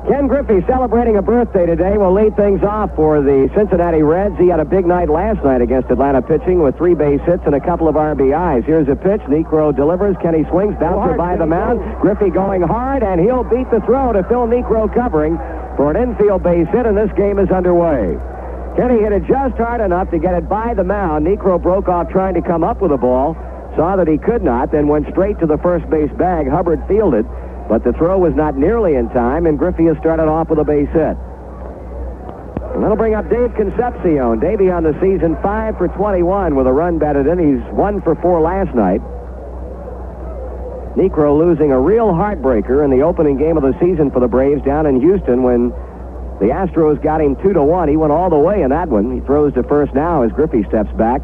Ken Griffey celebrating a birthday today will lead things off for the Cincinnati Reds. He had a big night last night against Atlanta pitching with 3 base hits and a couple of RBIs. Here's a pitch. Niekro delivers. Kenny swings. Bouncer by the mound. Griffey going hard, and he'll beat the throw to Phil Niekro covering for an infield base hit, and this game is underway. Kenny hit it just hard enough to get it by the mound. Niekro broke off trying to come up with the ball, saw that he could not, then went straight to the first base bag. Hubbard fielded, but the throw was not nearly in time, and Griffey has started off with a base hit. And that'll bring up Dave Concepcion. Davey on the season 5 for 21 with a run batted in. He's 1 for 4 last night. Niekro losing a real heartbreaker in the opening game of the season for the Braves down in Houston when the Astros got him 2-1. He went all the way in that one. He throws to first now as Griffey steps back.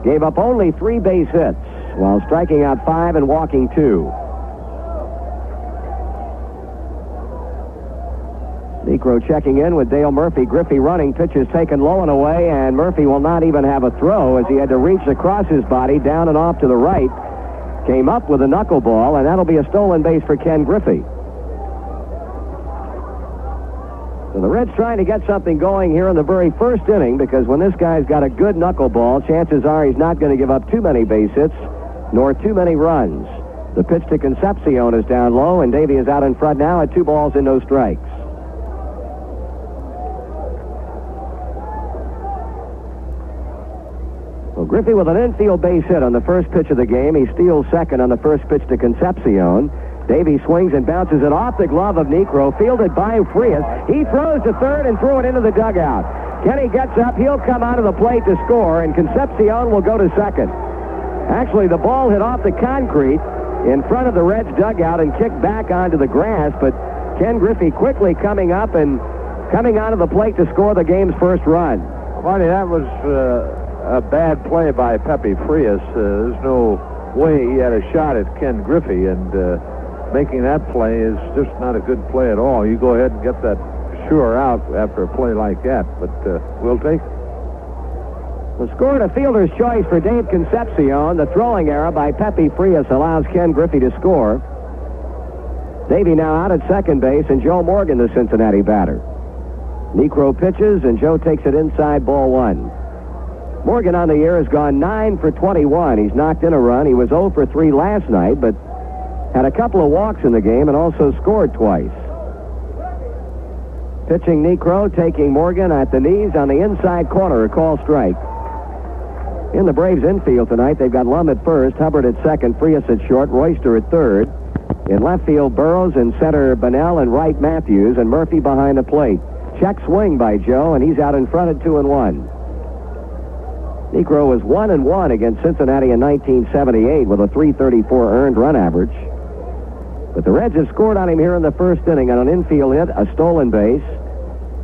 Gave up only 3 base hits while striking out 5 and walking 2. Niekro checking in with Dale Murphy. Griffey running. Pitch is taken low and away, and Murphy will not even have a throw as he had to reach across his body, down and off to the right. Came up with a knuckleball, and that'll be a stolen base for Ken Griffey. So the Reds trying to get something going here in the very first inning, because when this guy's got a good knuckleball, chances are he's not going to give up too many base hits, nor too many runs. The pitch to Concepcion is down low, and Davey is out in front now at 2 balls and no strikes. Well, Griffey with an infield base hit on the first pitch of the game. He steals second on the first pitch to Concepcion. Davey swings and bounces it off the glove of Niekro, fielded by Frias. He throws to third and threw it into the dugout. Kenny gets up. He'll come out of the plate to score, and Concepcion will go to second. Actually, the ball hit off the concrete in front of the Reds dugout and kicked back onto the grass, but Ken Griffey quickly coming up and coming out of the plate to score the game's first run. Marty, that was a bad play by Pepe Frias. There's no way he had a shot at Ken Griffey, and making that play is just not a good play at all. You go ahead and get that sure out after a play like that, but we'll take it. The score to fielder's choice for Dave Concepcion. The throwing error by Pepe Frias allows Ken Griffey to score. Davey now out at second base, and Joe Morgan, the Cincinnati batter. Niekro pitches, and Joe takes it inside, ball 1. Morgan on the year has gone 9 for 21. He's knocked in a run. He was 0 for 3 last night, but had a couple of walks in the game and also scored twice. Pitching Niekro, taking Morgan at the knees on the inside corner, a call strike. In the Braves infield tonight, they've got Lum at first, Hubbard at second, Frias at short, Royster at third. In left field, Burrows, in center, Bunnell, and right, Matthews, and Murphy behind the plate. Check swing by Joe, and he's out in front at 2-1. Niekro was 1-1 against Cincinnati in 1978 with a .334 earned run average. But the Reds have scored on him here in the first inning on an infield hit, a stolen base,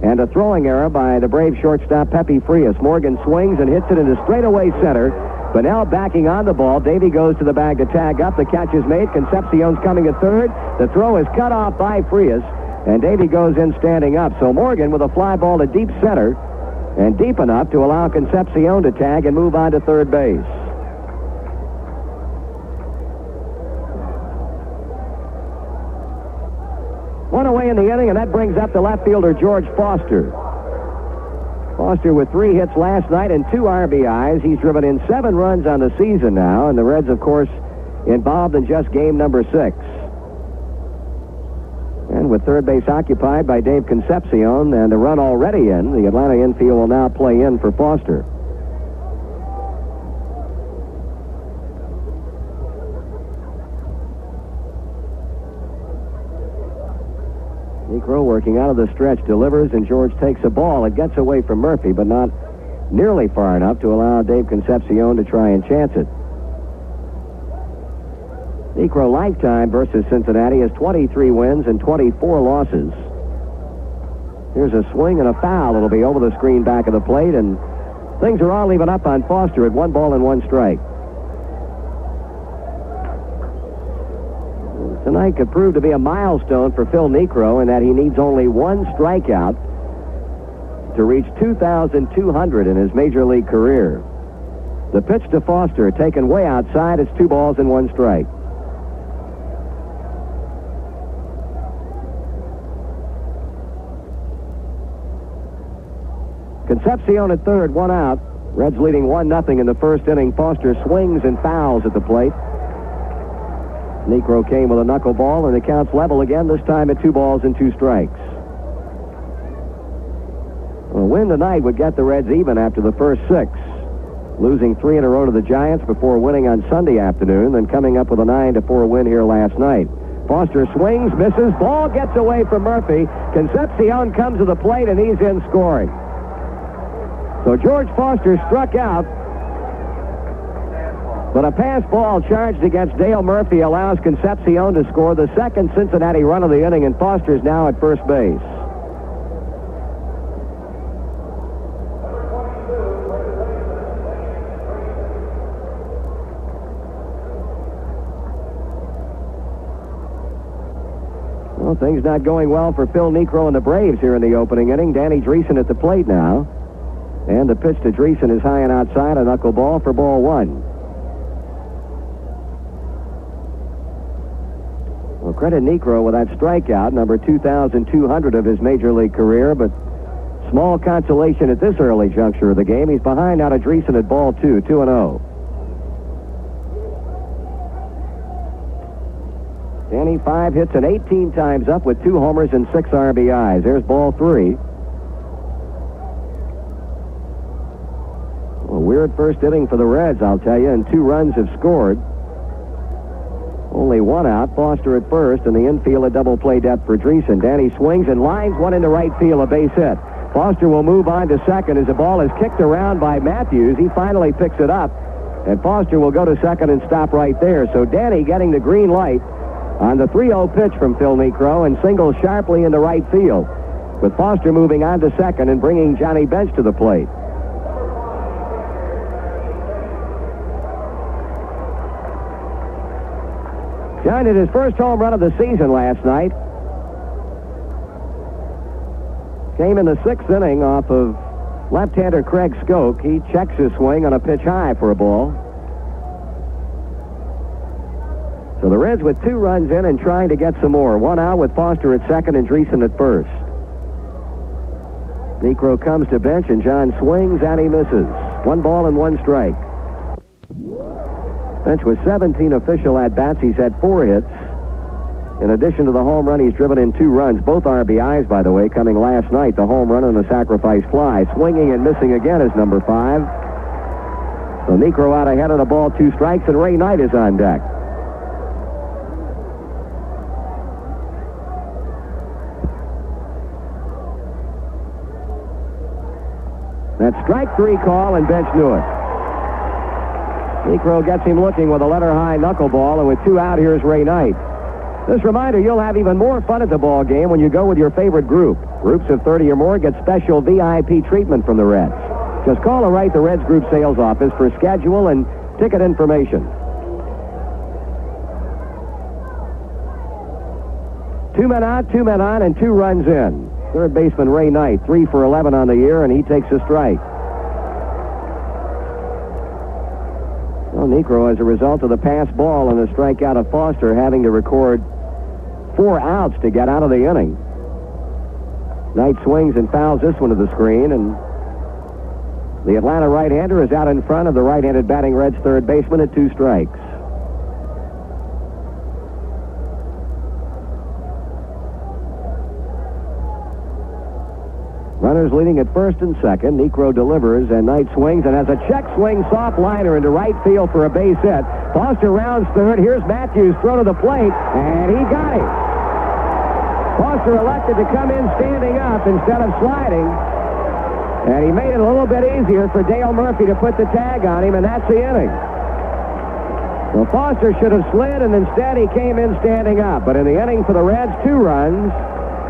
and a throwing error by the Brave shortstop Pepe Frias. Morgan swings and hits it into straightaway center. Bunnell backing on the ball. Davey goes to the bag to tag up. The catch is made. Concepcion's coming at third. The throw is cut off by Frias, and Davey goes in standing up. So Morgan with a fly ball to deep center, and deep enough to allow Concepcion to tag and move on to third base. One away in the inning, and that brings up the left fielder George Foster. Foster with 3 hits last night and 2 RBIs. He's driven in 7 runs on the season now, and the Reds, of course, involved in just game number 6. And with third base occupied by Dave Concepcion and the run already in, the Atlanta infield will now play in for Foster. Niekro working out of the stretch, delivers, and George takes a ball. It gets away from Murphy, but not nearly far enough to allow Dave Concepcion to try and chance it. Niekro lifetime versus Cincinnati has 23 wins and 24 losses. Here's a swing and a foul. It'll be over the screen back of the plate, and things are all even up on Foster at 1 ball and 1 strike. Tonight could prove to be a milestone for Phil Niekro in that he needs only 1 strikeout to reach 2,200 in his major league career. The pitch to Foster, taken way outside. It's 2 balls and 1 strike. Concepcion at third, one out. Reds leading 1-0 in the first inning. Foster swings and fouls at the plate. Niekro came with a knuckleball, and the count's level again, this time at 2 balls and 2 strikes. A win tonight would get the Reds even after the first 6, losing 3 in a row to the Giants before winning on Sunday afternoon, then coming up with a 9-4 win here last night. Foster swings, misses, ball gets away from Murphy. Concepcion comes to the plate, and he's in scoring. So George Foster struck out, but a pass ball charged against Dale Murphy allows Concepcion to score the second Cincinnati run of the inning, and Foster's now at first base. Well, things not going well for Phil Niekro and the Braves here in the opening inning. Danny Dreesen at the plate now. And the pitch to Dreesen is high and outside, a knuckleball for ball 1. Well, credit Niekro with that strikeout, number 2,200 of his major league career, but small consolation at this early juncture of the game. He's behind out of Dreesen at ball 2, 2-0. Danny, 5 hits and 18 times up with 2 homers and 6 RBIs. There's ball 3. A weird first inning for the Reds, I'll tell you, and 2 runs have scored. Only 1 out. Foster at first, and the infield a double play depth for Dreesen. Danny swings and lines one into right field, a base hit. Foster will move on to second as the ball is kicked around by Matthews. He finally picks it up, and Foster will go to second and stop right there. So Danny getting the green light on the 3-0 pitch from Phil Niekro and singles sharply into right field, with Foster moving on to second and bringing Johnny Bench to the plate. John hit his first home run of the season last night. Came in the 6th inning off of left-hander Craig Skoke. He checks his swing on a pitch high for a ball. So the Reds with 2 runs in and trying to get some more. 1 out with Foster at second and Dreesen at first. Niekro comes to bench, and John swings and he misses. 1 ball and 1 strike. Bench with 17 official at-bats. He's had 4 hits. In addition to the home run, he's driven in 2 runs. Both RBIs, by the way, coming last night. The home run and the sacrifice fly. Swinging and missing again is number 5. So Niekro out ahead of the ball, 2 strikes, and Ray Knight is on deck. That's strike 3 call, and Bench knew it. Niekro gets him looking with a letter-high knuckleball, and with 2 out, here's Ray Knight. This reminder, you'll have even more fun at the ball game when you go with your favorite group. Groups of 30 or more get special VIP treatment from the Reds. Just call or write the Reds Group sales office for schedule and ticket information. 2 men out, 2 men on, and 2 runs in. Third baseman Ray Knight, 3 for 11 on the year, and he takes a strike. Well, Niekro, as a result of the pass ball and the strikeout of Foster, having to record 4 outs to get out of the inning. Knight swings and fouls this one to the screen, and the Atlanta right-hander is out in front of the right-handed batting Reds third baseman at 2 strikes. Runners leading at first and second. Niekro delivers, and Knight swings and has a check swing soft liner into right field for a base hit. Foster rounds third. Here's Matthews, throw to the plate, and he got it. Foster elected to come in standing up instead of sliding, and he made it a little bit easier for Dale Murphy to put the tag on him, and that's the inning. Well, Foster should have slid, and instead he came in standing up. But in the inning for the Reds, 2 runs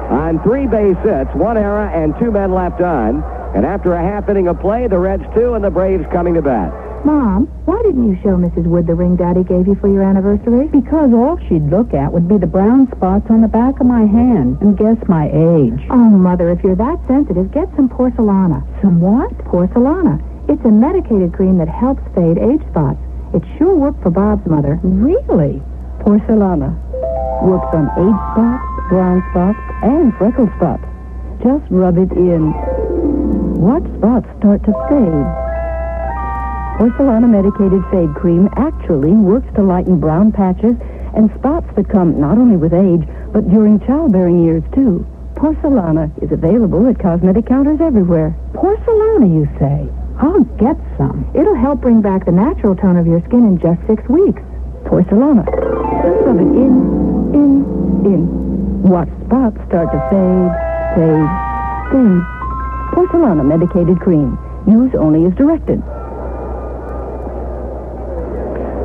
on 3 base hits, 1 error, and 2 men left on. And after a half inning of play, the Reds 2 and the Braves coming to bat. Mom, why didn't you show Mrs. Wood the ring Daddy gave you for your anniversary? Because all she'd look at would be the brown spots on the back of my hand and guess my age. Oh, Mother, if you're that sensitive, get some Porcelana. Some what? Porcelana. It's a medicated cream that helps fade age spots. It sure worked for Bob's mother. Really? Porcelana works on age spots, brown spots, and freckle spots. Just rub it in. Watch spots start to fade. Porcelana medicated fade cream actually works to lighten brown patches and spots that come not only with age, but during childbearing years, too. Porcelana is available at cosmetic counters everywhere. Porcelana, you say? I'll get some. It'll help bring back the natural tone of your skin in just 6 weeks. Porcelana. Just rub it in. Watch spots start to fade. Porcelana medicated cream. Use only as directed.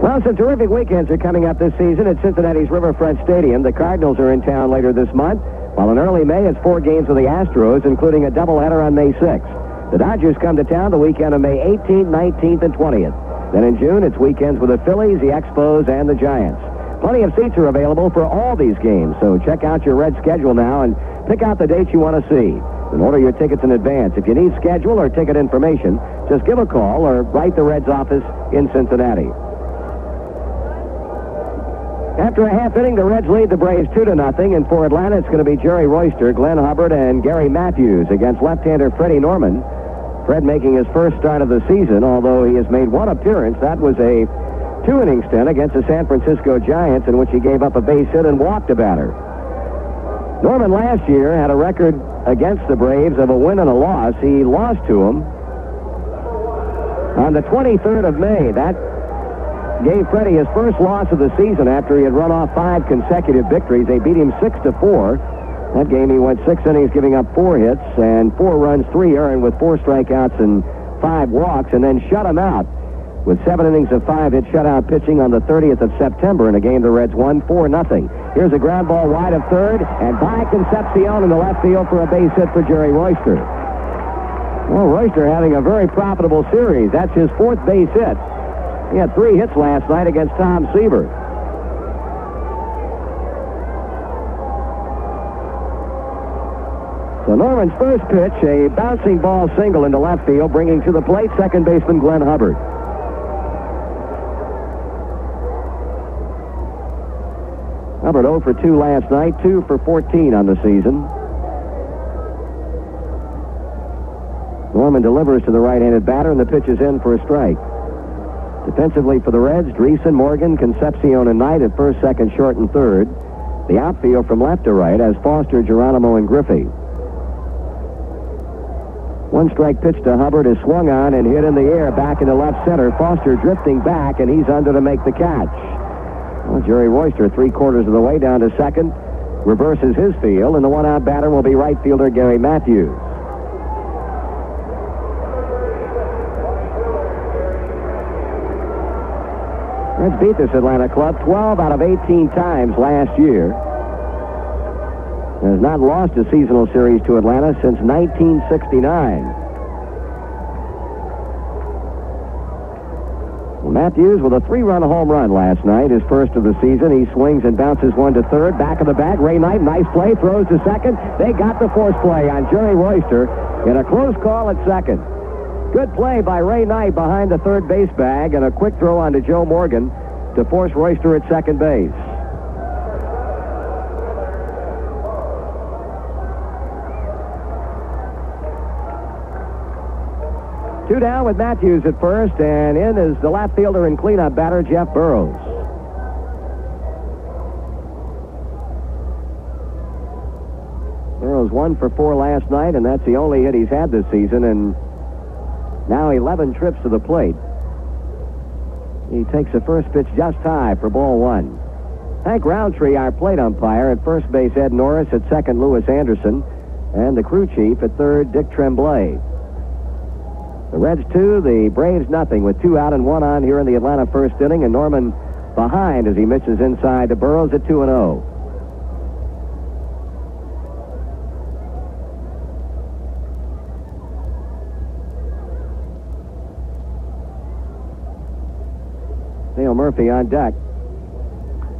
Well, some terrific weekends are coming up this season at Cincinnati's Riverfront Stadium. The Cardinals are in town later this month, while in early May it's 4 games with the Astros, including a doubleheader on May 6th. The Dodgers come to town the weekend of May 18th, 19th, and 20th. Then in June, it's weekends with the Phillies, the Expos, and the Giants. Plenty of seats are available for all these games, so check out your Red schedule now and pick out the dates you want to see. And order your tickets in advance. If you need schedule or ticket information, just give a call or write the Reds office in Cincinnati. After a half inning, the Reds lead the Braves 2-0, and for Atlanta, it's going to be Jerry Royster, Glenn Hubbard, and Gary Matthews against left-hander Freddie Norman. Fred making his first start of the season, although he has made one appearance. That was a 2-inning stint against the San Francisco Giants, in which he gave up a base hit and walked a batter. Norman last year had a record against the Braves of a win and a loss. He lost to them on the 23rd of May. That gave Freddie his first loss of the season after he had run off 5 consecutive victories. They beat him 6-4. That game he went 6 innings, giving up 4 hits and 4 runs, 3 earned with 4 strikeouts and 5 walks, and then shut him out with 7 innings of 5-hit shutout pitching on the 30th of September in a game the Reds won 4-0. Here's a ground ball wide of third, and by Concepcion in the left field for a base hit for Jerry Royster. Well, Royster having a very profitable series. That's his 4th base hit. He had 3 hits last night against Tom Seaver. So Norman's first pitch, a bouncing ball single into left field, bringing to the plate second baseman Glenn Hubbard. Hubbard 0 for 2 last night, 2 for 14 on the season. Norman delivers to the right-handed batter, and the pitch is in for a strike. Defensively for the Reds, Dreesen, Morgan, Concepcion, and Knight at first, second, short, and third. The outfield from left to right has Foster, Geronimo, and Griffey. 1 strike pitch to Hubbard is swung on and hit in the air back into left center. Foster drifting back, and he's under to make the catch. Well, Jerry Royster, 3/4 of the way down to second, reverses his field, and the one-out batter will be right fielder Gary Matthews. Reds beat this Atlanta club 12 out of 18 times last year. And has not lost a seasonal series to Atlanta since 1969. Well, Matthews with a 3-run home run last night, his first of the season. He swings and bounces one to third. Back of the bag, Ray Knight, nice play, throws to second. They got the force play on Jerry Royster in a close call at second. Good play by Ray Knight behind the third base bag, and a quick throw onto Joe Morgan to force Royster at second base. Two down with Matthews at first, and in is the left fielder and cleanup batter, Jeff Burrows. Burrows 1 for 4 last night, and that's the only hit he's had this season, and now 11 trips to the plate. He takes the first pitch just high for ball 1. Hank Roundtree, our plate umpire. At first base, Ed Norris. At second, Lewis Anderson. And the crew chief at third, Dick Tremblay. The Reds 2, the Braves nothing, with 2 out and 1 on here in the Atlanta first inning, and Norman behind as he misses inside to Burrows at 2-0. Dale Murphy on deck.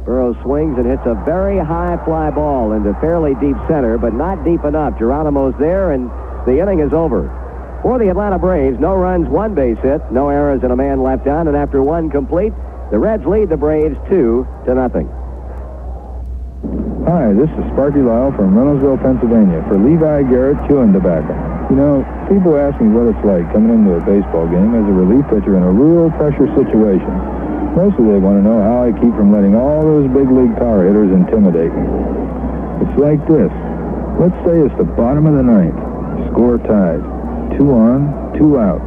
Burrows swings and hits a very high fly ball into fairly deep center, but not deep enough. Geronimo's there, and the inning is over. For the Atlanta Braves, no runs, 1 base hit, no errors, and a man left on, and after 1 complete, the Reds lead the Braves 2-0. Hi, this is Sparky Lyle from Reynoldsville, Pennsylvania, for Levi Garrett Chewing Tobacco. You know, people ask me what it's like coming into a baseball game as a relief pitcher in a real pressure situation. Mostly they want to know how I keep from letting all those big league power hitters intimidate me. It's like this. Let's say it's the bottom of the ninth. Score tied. 2 on, 2 out.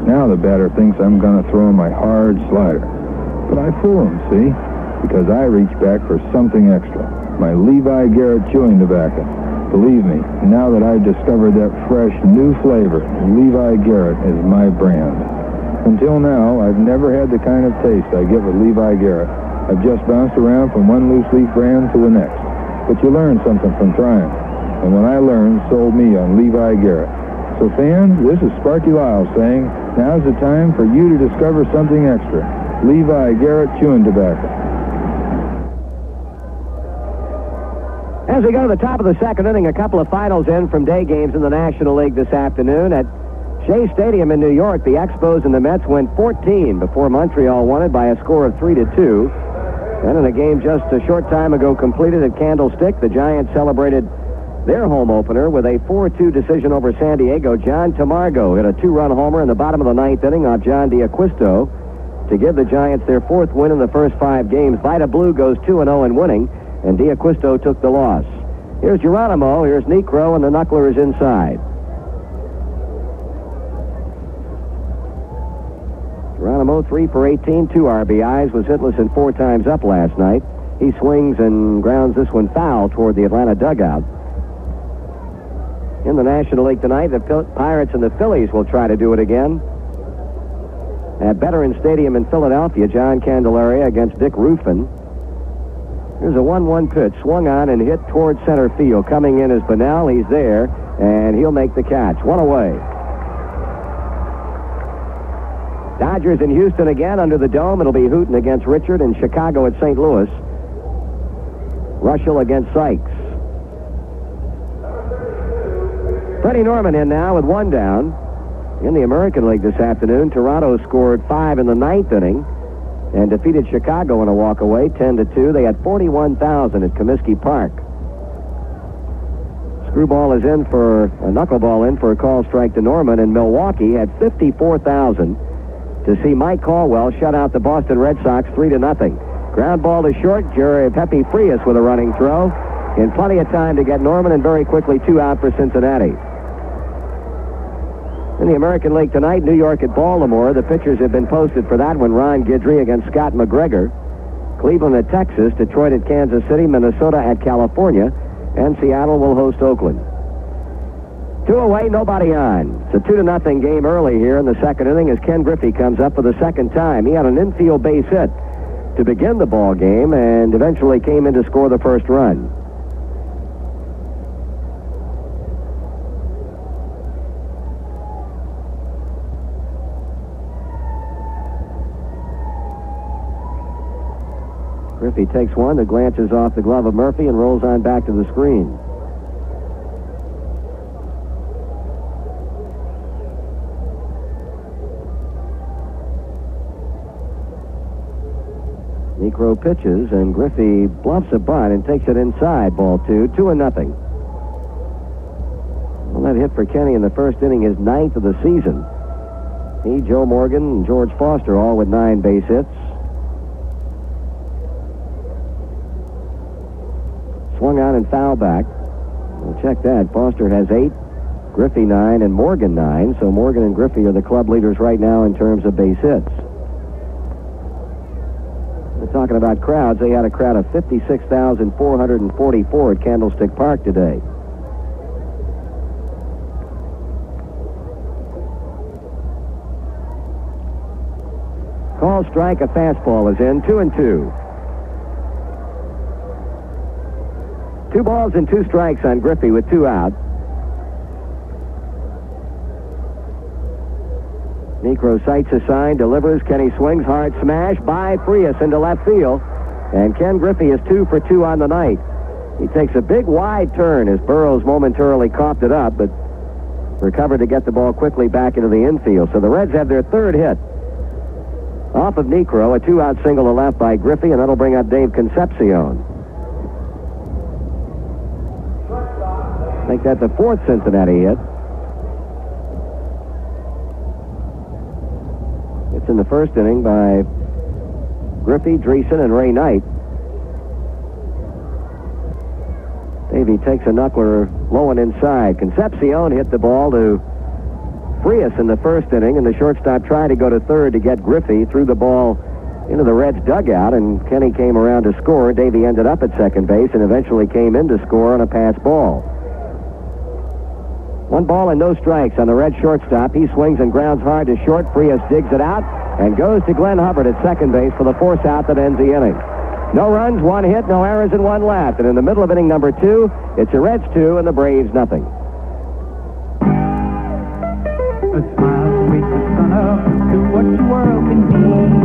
Now the batter thinks I'm going to throw my hard slider. But I fool him, see? Because I reach back for something extra. My Levi Garrett chewing tobacco. Believe me, now that I've discovered that fresh, new flavor, Levi Garrett is my brand. Until now, I've never had the kind of taste I get with Levi Garrett. I've just bounced around from one loose leaf brand to the next. But you learn something from trying. And what I learned sold me on Levi Garrett. So fans, this is Sparky Lyle saying, now's the time for you to discover something extra. Levi Garrett chewing tobacco. As we go to the top of the second inning, a couple of finals in from day games in the National League this afternoon. At Shea Stadium in New York, the Expos and the Mets went 14 before Montreal won it by a score of 3-2. Then in a game just a short time ago completed at Candlestick, the Giants celebrated their home opener with a 4-2 decision over San Diego. John Tamargo hit a 2-run homer in the bottom of the ninth inning off John D'Acquisto to give the Giants their 4th win in the first 5 games. Vida Blue goes 2-0 in winning, and D'Acquisto took the loss. Here's Geronimo, here's Necro, and the knuckler is inside. Geronimo, 3 for 18, 2 RBIs, was hitless and 4 times up last night. He swings and grounds this one foul toward the Atlanta dugout. In the National League tonight, the Pirates and the Phillies will try to do it again. At Veterans Stadium in Philadelphia, John Candelaria against Dick Ruffin. Here's a 1-1 pitch, swung on and hit toward center field. Coming in is Bunnell. He's there, and he'll make the catch. 1 away. Dodgers in Houston again under the dome. It'll be Hooten against Richard, and Chicago at St. Louis. Russell against Sykes. Freddie Norman in now with 1 down. In the American League this afternoon, Toronto scored 5 in the 9th inning and defeated Chicago in a walkaway, 10-2. They had 41,000 at Comiskey Park. Screwball is in for a knuckleball in for a call strike to Norman, and Milwaukee had 54,000 to see Mike Caldwell shut out the Boston Red Sox 3-0. Ground ball to short. Pepe Frias with a running throw, in plenty of time to get Norman, and very quickly 2 out for Cincinnati. In the American League tonight, New York at Baltimore. The pitchers have been posted for that one. Ron Guidry against Scott McGregor. Cleveland at Texas. Detroit at Kansas City. Minnesota at California. And Seattle will host Oakland. 2 away, nobody on. It's a 2-0 game early here in the second inning as Ken Griffey comes up for the second time. He had an infield base hit to begin the ball game and eventually came in to score the first run. Griffey takes one that glances off the glove of Murphy and rolls on back to the screen. Necro pitches, and Griffey bluffs a bunt and takes it inside. Ball 2, 2-0. Well, that hit for Kenny in the first inning is 9th of the season. He, Joe Morgan, and George Foster all with 9 base hits. Swung on and foul back. We'll check that. Foster has 8, Griffey 9, and Morgan 9. So Morgan and Griffey are the club leaders right now in terms of base hits. We're talking about crowds. They had a crowd of 56,444 at Candlestick Park today. Call strike, a fastball is in. 2-2. 2 balls and 2 strikes on Griffey with 2 out. Necro sights a sign, delivers. Kenny swings, hard smash by Frias into left field. And Ken Griffey is 2 for 2 on the night. He takes a big wide turn as Burroughs momentarily coughed it up, but recovered to get the ball quickly back into the infield. So the Reds have their 3rd hit off of Necro, a 2-out single to left by Griffey, and that'll bring up Dave Concepcion. Make that the 4th Cincinnati hit. in the first inning by Griffey, Dreesen, and Ray Knight. Davey takes a knuckler low and inside. Concepcion hit the ball to Frias in the first inning, and the shortstop tried to go to third to get Griffey, threw the ball into the Reds' dugout, and Kenny came around to score. Davey ended up at second base and eventually came in to score on a pass ball. 1 ball and no strikes on the Red shortstop. He swings and grounds hard to short. Frias digs it out and goes to Glenn Hubbard at second base for the force out that ends the inning. No runs, 1 hit, no errors, and 1 left. And in the middle of inning number 2, it's the Reds 2 and the Braves nothing. A smile wakes the sun up to what your world can be.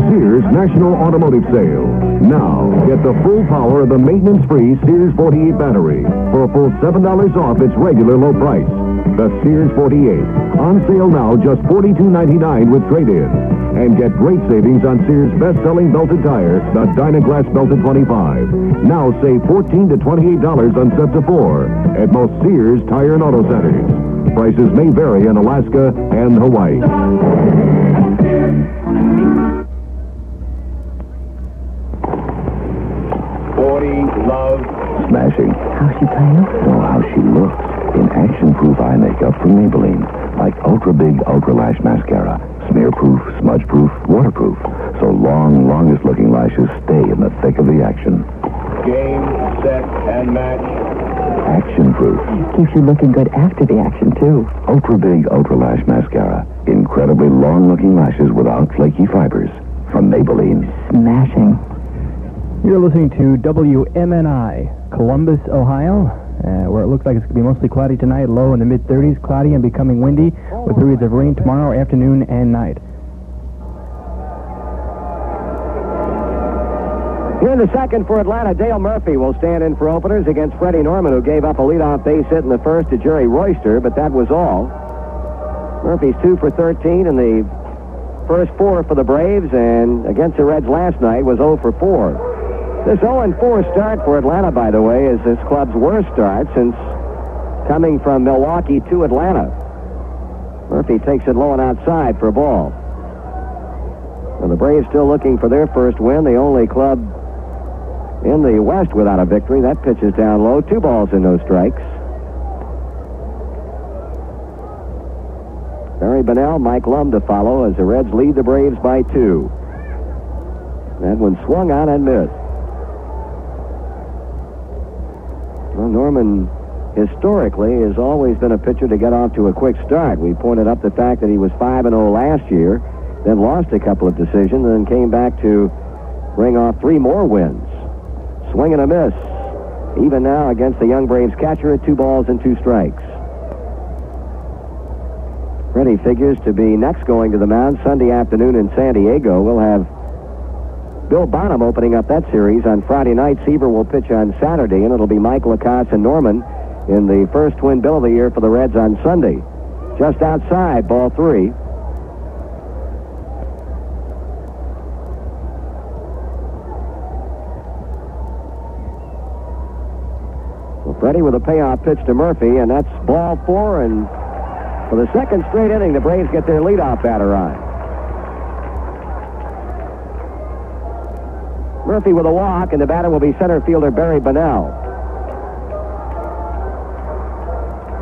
Sears National Automotive Sale. Now, get the full power of the maintenance-free Sears 48 battery for a full $7 off its regular low price. The Sears 48. On sale now, just $42.99 with trade-in. And get great savings on Sears' best-selling belted tire, the Dynaglass Belted 25. Now save $14 to $28 on sets of 4 at most Sears Tire and Auto Centers. Prices may vary in Alaska and Hawaii. 40 love smashing. How's she playing? Know how she looks. In action-proof eye makeup from Maybelline, like ultra-big, ultra-lash mascara. Smear-proof, smudge-proof, waterproof. So longest-looking lashes stay in the thick of the action. Game, set, and match. Action-proof. Keeps you looking good after the action, too. Ultra-big, ultra-lash mascara. Incredibly long-looking lashes without flaky fibers. From Maybelline. Smashing. You're listening to WMNI, Columbus, Ohio, where it looks like it's going to be mostly cloudy tonight, low in the mid-30s, cloudy and becoming windy, with periods of rain tomorrow afternoon and night. Here in the second for Atlanta, Dale Murphy will stand in for openers against Freddie Norman, who gave up a leadoff base hit in the first to Jerry Royster, but that was all. Murphy's 2 for 13 in the first 4 for the Braves, and against the Reds last night was 0 for 4. This 0-4 start for Atlanta, by the way, is this club's worst start since coming from Milwaukee to Atlanta. Murphy takes it low and outside for a ball. And the Braves still looking for their first win, the only club in the West without a victory. That pitch is down low, 2 balls and no strikes. Barry Bonnell, Mike Lum to follow as the Reds lead the Braves by 2. That one swung on and missed. Well, Norman historically has always been a pitcher to get off to a quick start. We pointed up the fact that he was 5-0 last year, then lost a couple of decisions, and then came back to ring off 3 more wins. Swing and a miss. Even now against the young Braves catcher at 2 balls and 2 strikes. Freddie figures to be next going to the mound Sunday afternoon in San Diego. We'll have Bill Bonham opening up that series on Friday night. Seaver will pitch on Saturday, and it'll be Mike Lacasse and Norman in the first twin bill of the year for the Reds on Sunday. Just outside, ball 3. Well, Freddie with a payoff pitch to Murphy, and that's ball 4, and for the second straight inning, the Braves get their leadoff batter on. Murphy with a walk, and the batter will be center fielder Barry Bonnell.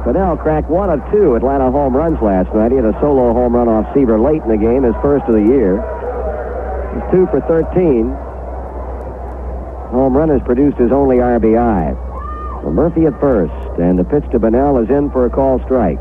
Bonnell cracked 1 of 2 Atlanta home runs last night. He had a solo home run off Seaver late in the game, his first of the year. He's 2 for 13. Home run has produced his only RBI. Well, Murphy at first, and the pitch to Bonnell is in for a call strike.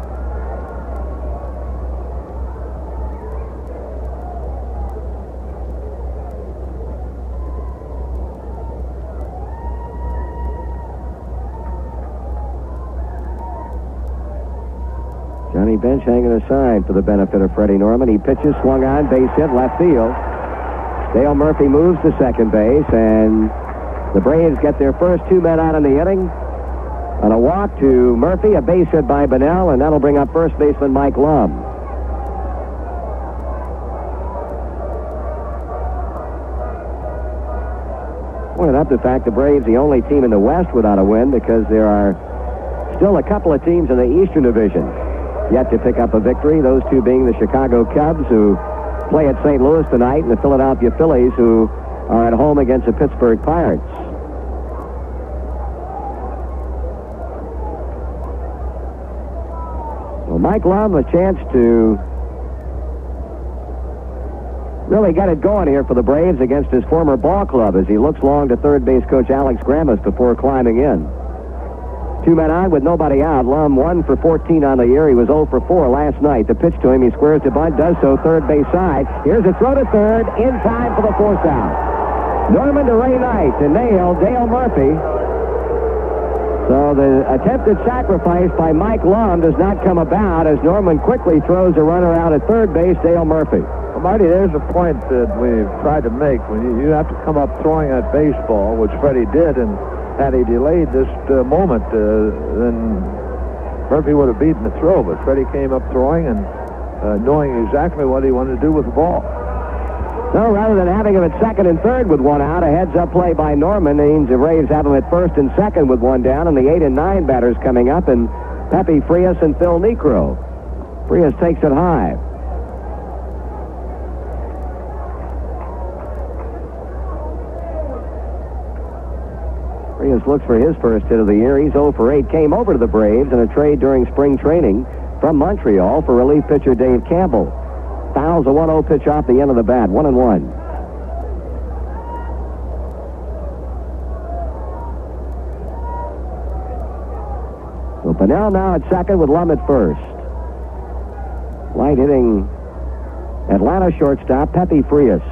Johnny Bench hanging aside for the benefit of Freddie Norman. He pitches, swung on, base hit, left field. Dale Murphy moves to second base, and the Braves get their first 2 men out in the inning. On a walk to Murphy, a base hit by Bonnell, and that'll bring up first baseman Mike Lum. Pointed up the fact the Braves the only team in the West without a win, because there are still a couple of teams in the Eastern Division yet to pick up a victory, those 2 being the Chicago Cubs, who play at St. Louis tonight, and the Philadelphia Phillies, who are at home against the Pittsburgh Pirates. Well, Mike Lum, a chance to really get it going here for the Braves against his former ball club as he looks long to third base coach Alex Grammas before climbing in. 2 men on with nobody out. Lum 1 for 14 on the year. He was 0 for 4 last night. The pitch to him, he squares to bunt, does so third base side. Here's a throw to third in time for the force out. Norman to Ray Knight to nail Dale Murphy. So the attempted sacrifice by Mike Lum does not come about as Norman quickly throws a runner out at third base, Dale Murphy. Well, Marty, there's a point that we've tried to make. When you have to come up throwing that baseball, which Freddie did, and had he delayed this moment, then Murphy would have beaten the throw. But Freddie came up throwing and knowing exactly what he wanted to do with the ball. So rather than having him at second and third with one out, a heads-up play by Norman means the Braves have him at first and second with one down, and the 8 and 9 batters coming up, and Pepe Frias and Phil Niekro. Frias takes it high. Frias looks for his first hit of the year. He's 0 for 8. Came over to the Braves in a trade during spring training from Montreal for relief pitcher Dave Campbell. Fouls a 1-0 pitch off the end of the bat. 1-1. So Bunnell now at second with Lum at first. Light hitting Atlanta shortstop Pepe Frias.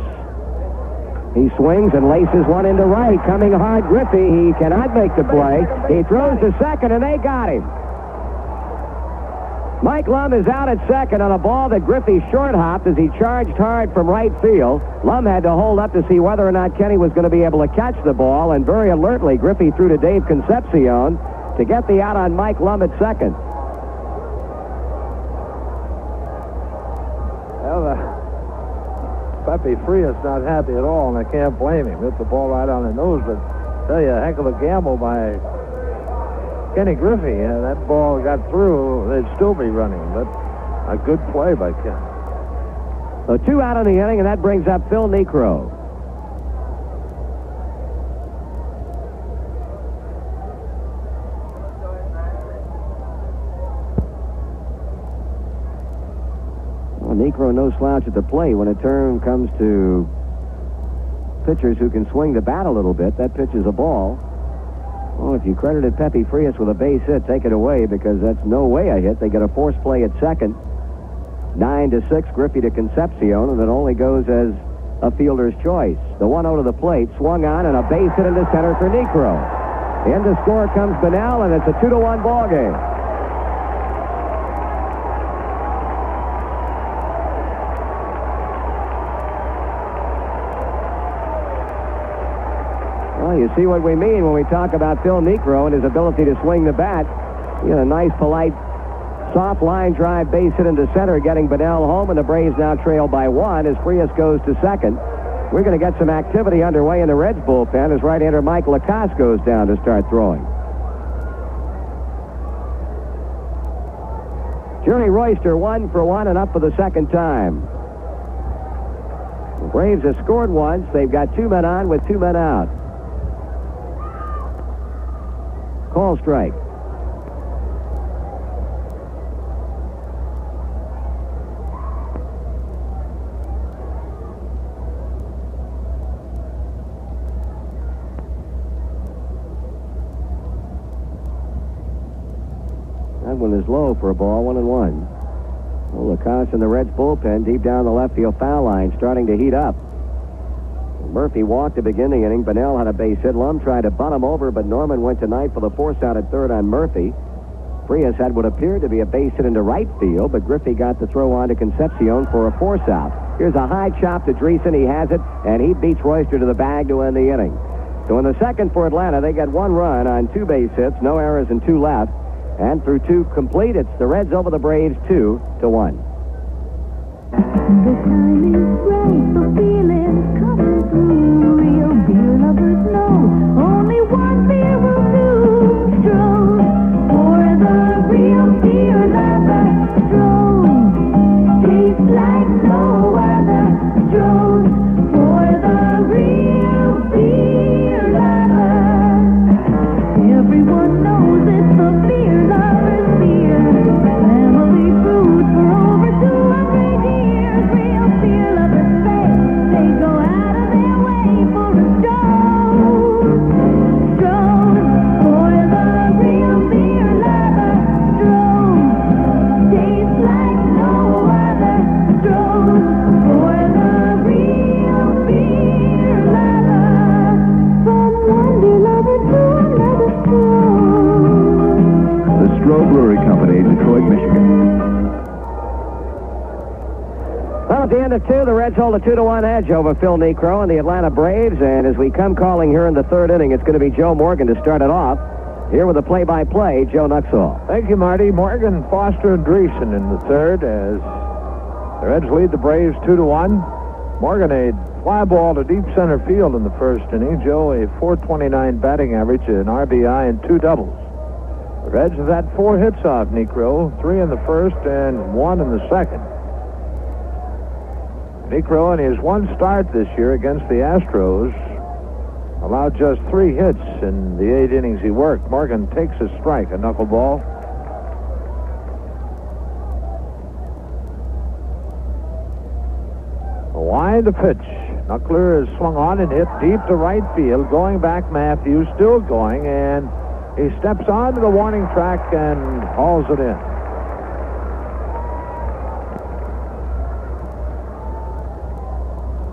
He swings and laces one into right. Coming hard, Griffey. He cannot make the play. He throws to second, and they got him. Mike Lum is out at second on a ball that Griffey short-hopped as he charged hard from right field. Lum had to hold up to see whether or not Kenny was going to be able to catch the ball, and very alertly, Griffey threw to Dave Concepcion to get the out on Mike Lum at second. Well, Pepe Frias not happy at all, and I can't blame him. Hit the ball right on the nose, but I tell you, a heck of a gamble by Kenny Griffey. That ball got through, they'd still be running, but a good play by Ken. So 2 out in the inning, and that brings up Phil Niekro. Niekro no slouch at the plate. When a turn comes to pitchers who can swing the bat a little bit, that pitch is a ball. Well, if you credited Pepe Frias with a base hit, take it away because that's no way a hit. They get a force play at second. 9-6, Griffey to Concepcion, and it only goes as a fielder's choice. The 1-0 to the plate, swung on, and a base hit into center for Niekro. In to score comes Bunnell, and it's a 2-1 ball game. Well, you see what we mean when we talk about Phil Niekro and his ability to swing the bat. He had a nice, polite, soft line drive base hit into center, getting Bunnell home, and the Braves now trail by 1 as Frias goes to second. We're going to get some activity underway in the Reds bullpen as right-hander Mike Lacoste goes down to start throwing. Jerry Royster 1 for 1 and up for the second time. The Braves have scored once. They've got 2 men on with 2 men out. Call strike. That one is low for a ball, 1-1. Well, Lacoste in the Reds bullpen deep down the left field foul line, starting to heat up. Murphy walked to begin the inning. Bunnell had a base hit. Lum tried to bunt him over, but Norman went tonight for the force out at third on Murphy. Frias had what appeared to be a base hit into right field, but Griffey got the throw on to Concepcion for a force out. Here's a high chop to Dreesen. He has it, and he beats Royster to the bag to end the inning. So in the second for Atlanta, they get 1 run on 2 base hits, no errors and 2 left. And through 2 complete, it's the Reds over the Braves 2-1. The time is right, the feeling's coming through. Real beer lovers know only one beer will do. Stroh, for the real beer lover. Stroh tastes like no other. Battery Company, Detroit, Michigan. Well, at the end of two, the Reds hold a 2-1 edge over Phil Niekro and the Atlanta Braves. And as we come calling here in the third inning, it's going to be Joe Morgan to start it off. Here with the play-by-play, Joe Nuxall. Thank you, Marty. Morgan, Foster, and Dreesen in the third as the Reds lead the Braves 2-1. Morgan, a fly ball to deep center field in the first inning. Joe, a .429 batting average, an RBI, and 2 doubles. The Reds have had 4 hits off Niekro, 3 in the first and 1 in the second. Niekro, in his one start this year against the Astros, allowed just 3 hits in the 8 innings he worked. Morgan takes a strike, a knuckleball. Wind the pitch. Knuckler is swung on and hit deep to right field. Going back, Matthews still going, and he steps onto the warning track and hauls it in.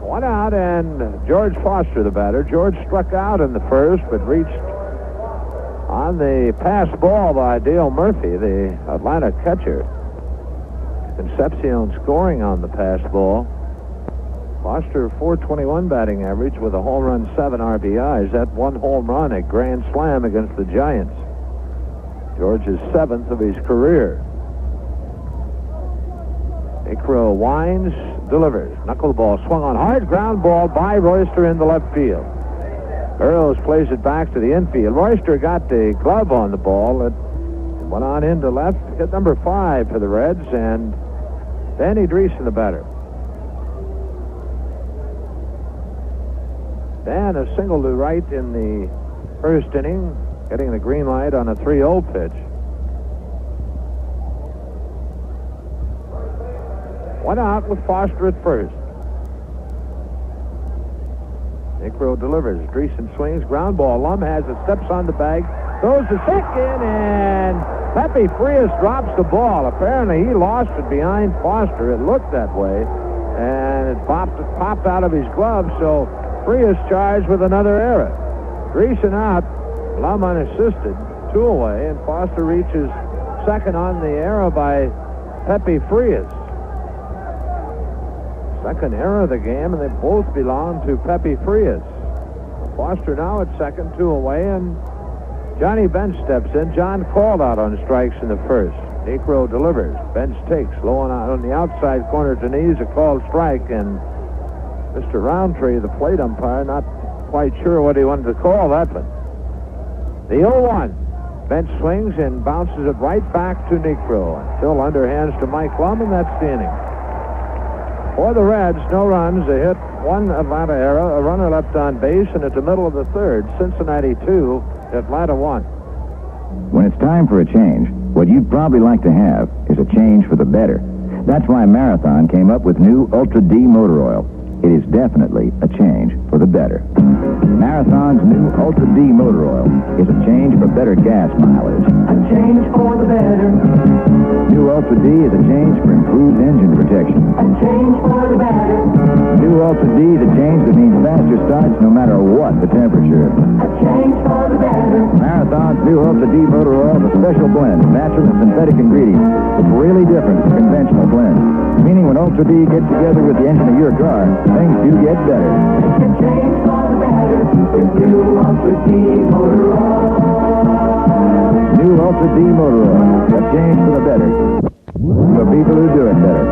One out, and George Foster, the batter. George struck out in the first, but reached on the pass ball by Dale Murphy, the Atlanta catcher. Concepcion scoring on the pass ball. Foster, .421 batting average with a home run, 7 RBIs. That one home run, a grand slam against the Giants. George's 7th of his career. Niekro winds, delivers. Knuckleball swung on hard, ground ball by Royster in the left field. Burroughs plays it back to the infield. Royster got the glove on the ball. It went on into left. Hit number 5 for the Reds, and Danny Dreesen, the batter. Dan, a single to right in the first inning, getting the green light on a 3-0 pitch. One out with Foster at first. Niekro delivers. Dreesen swings. Ground ball. Lum has it. Steps on the bag. Throws the second, and Pepe Frias drops the ball. Apparently, he lost it behind Foster. It looked that way. And it popped out of his glove, so Frias charged with another error. Dreesen out. Lum unassisted. 2 away, and Foster reaches second on the error by Pepe Frias. Second error of the game, and they both belong to Pepe Frias. Foster now at second, 2 away, and Johnny Bench steps in. John called out on strikes in the first. Niekro delivers. Bench takes. Low on the outside corner to knees, a called strike, and Mr. Roundtree, the plate umpire, not quite sure what he wanted to call that one. The 0-1. Bench swings and bounces it right back to Niekro. Still underhands to Mike Lum, and that's the inning. For the Reds, no runs, a hit, 1 Atlanta error, a runner left on base, and at the middle of the third, Cincinnati 2, Atlanta 1. When it's time for a change, what you'd probably like to have is a change for the better. That's why Marathon came up with new Ultra D motor oil. It is definitely a change for the better. Marathon's new Ultra D motor oil is a change for better gas mileage. A change for the better. New Ultra D is a change for improved engine protection. A change for the better. New Ultra D is a change that means faster starts no matter what the temperature. A change for the better. Marathon's new Ultra D motor oil is a special blend of natural and synthetic ingredients. It's really different from conventional blends. Meaning when Ultra D gets together with the engine of your car, things do get better. It's a change for the better. With new Ultra D motor oil. New Ultra D motor oil. A change for the better. For people who do it better.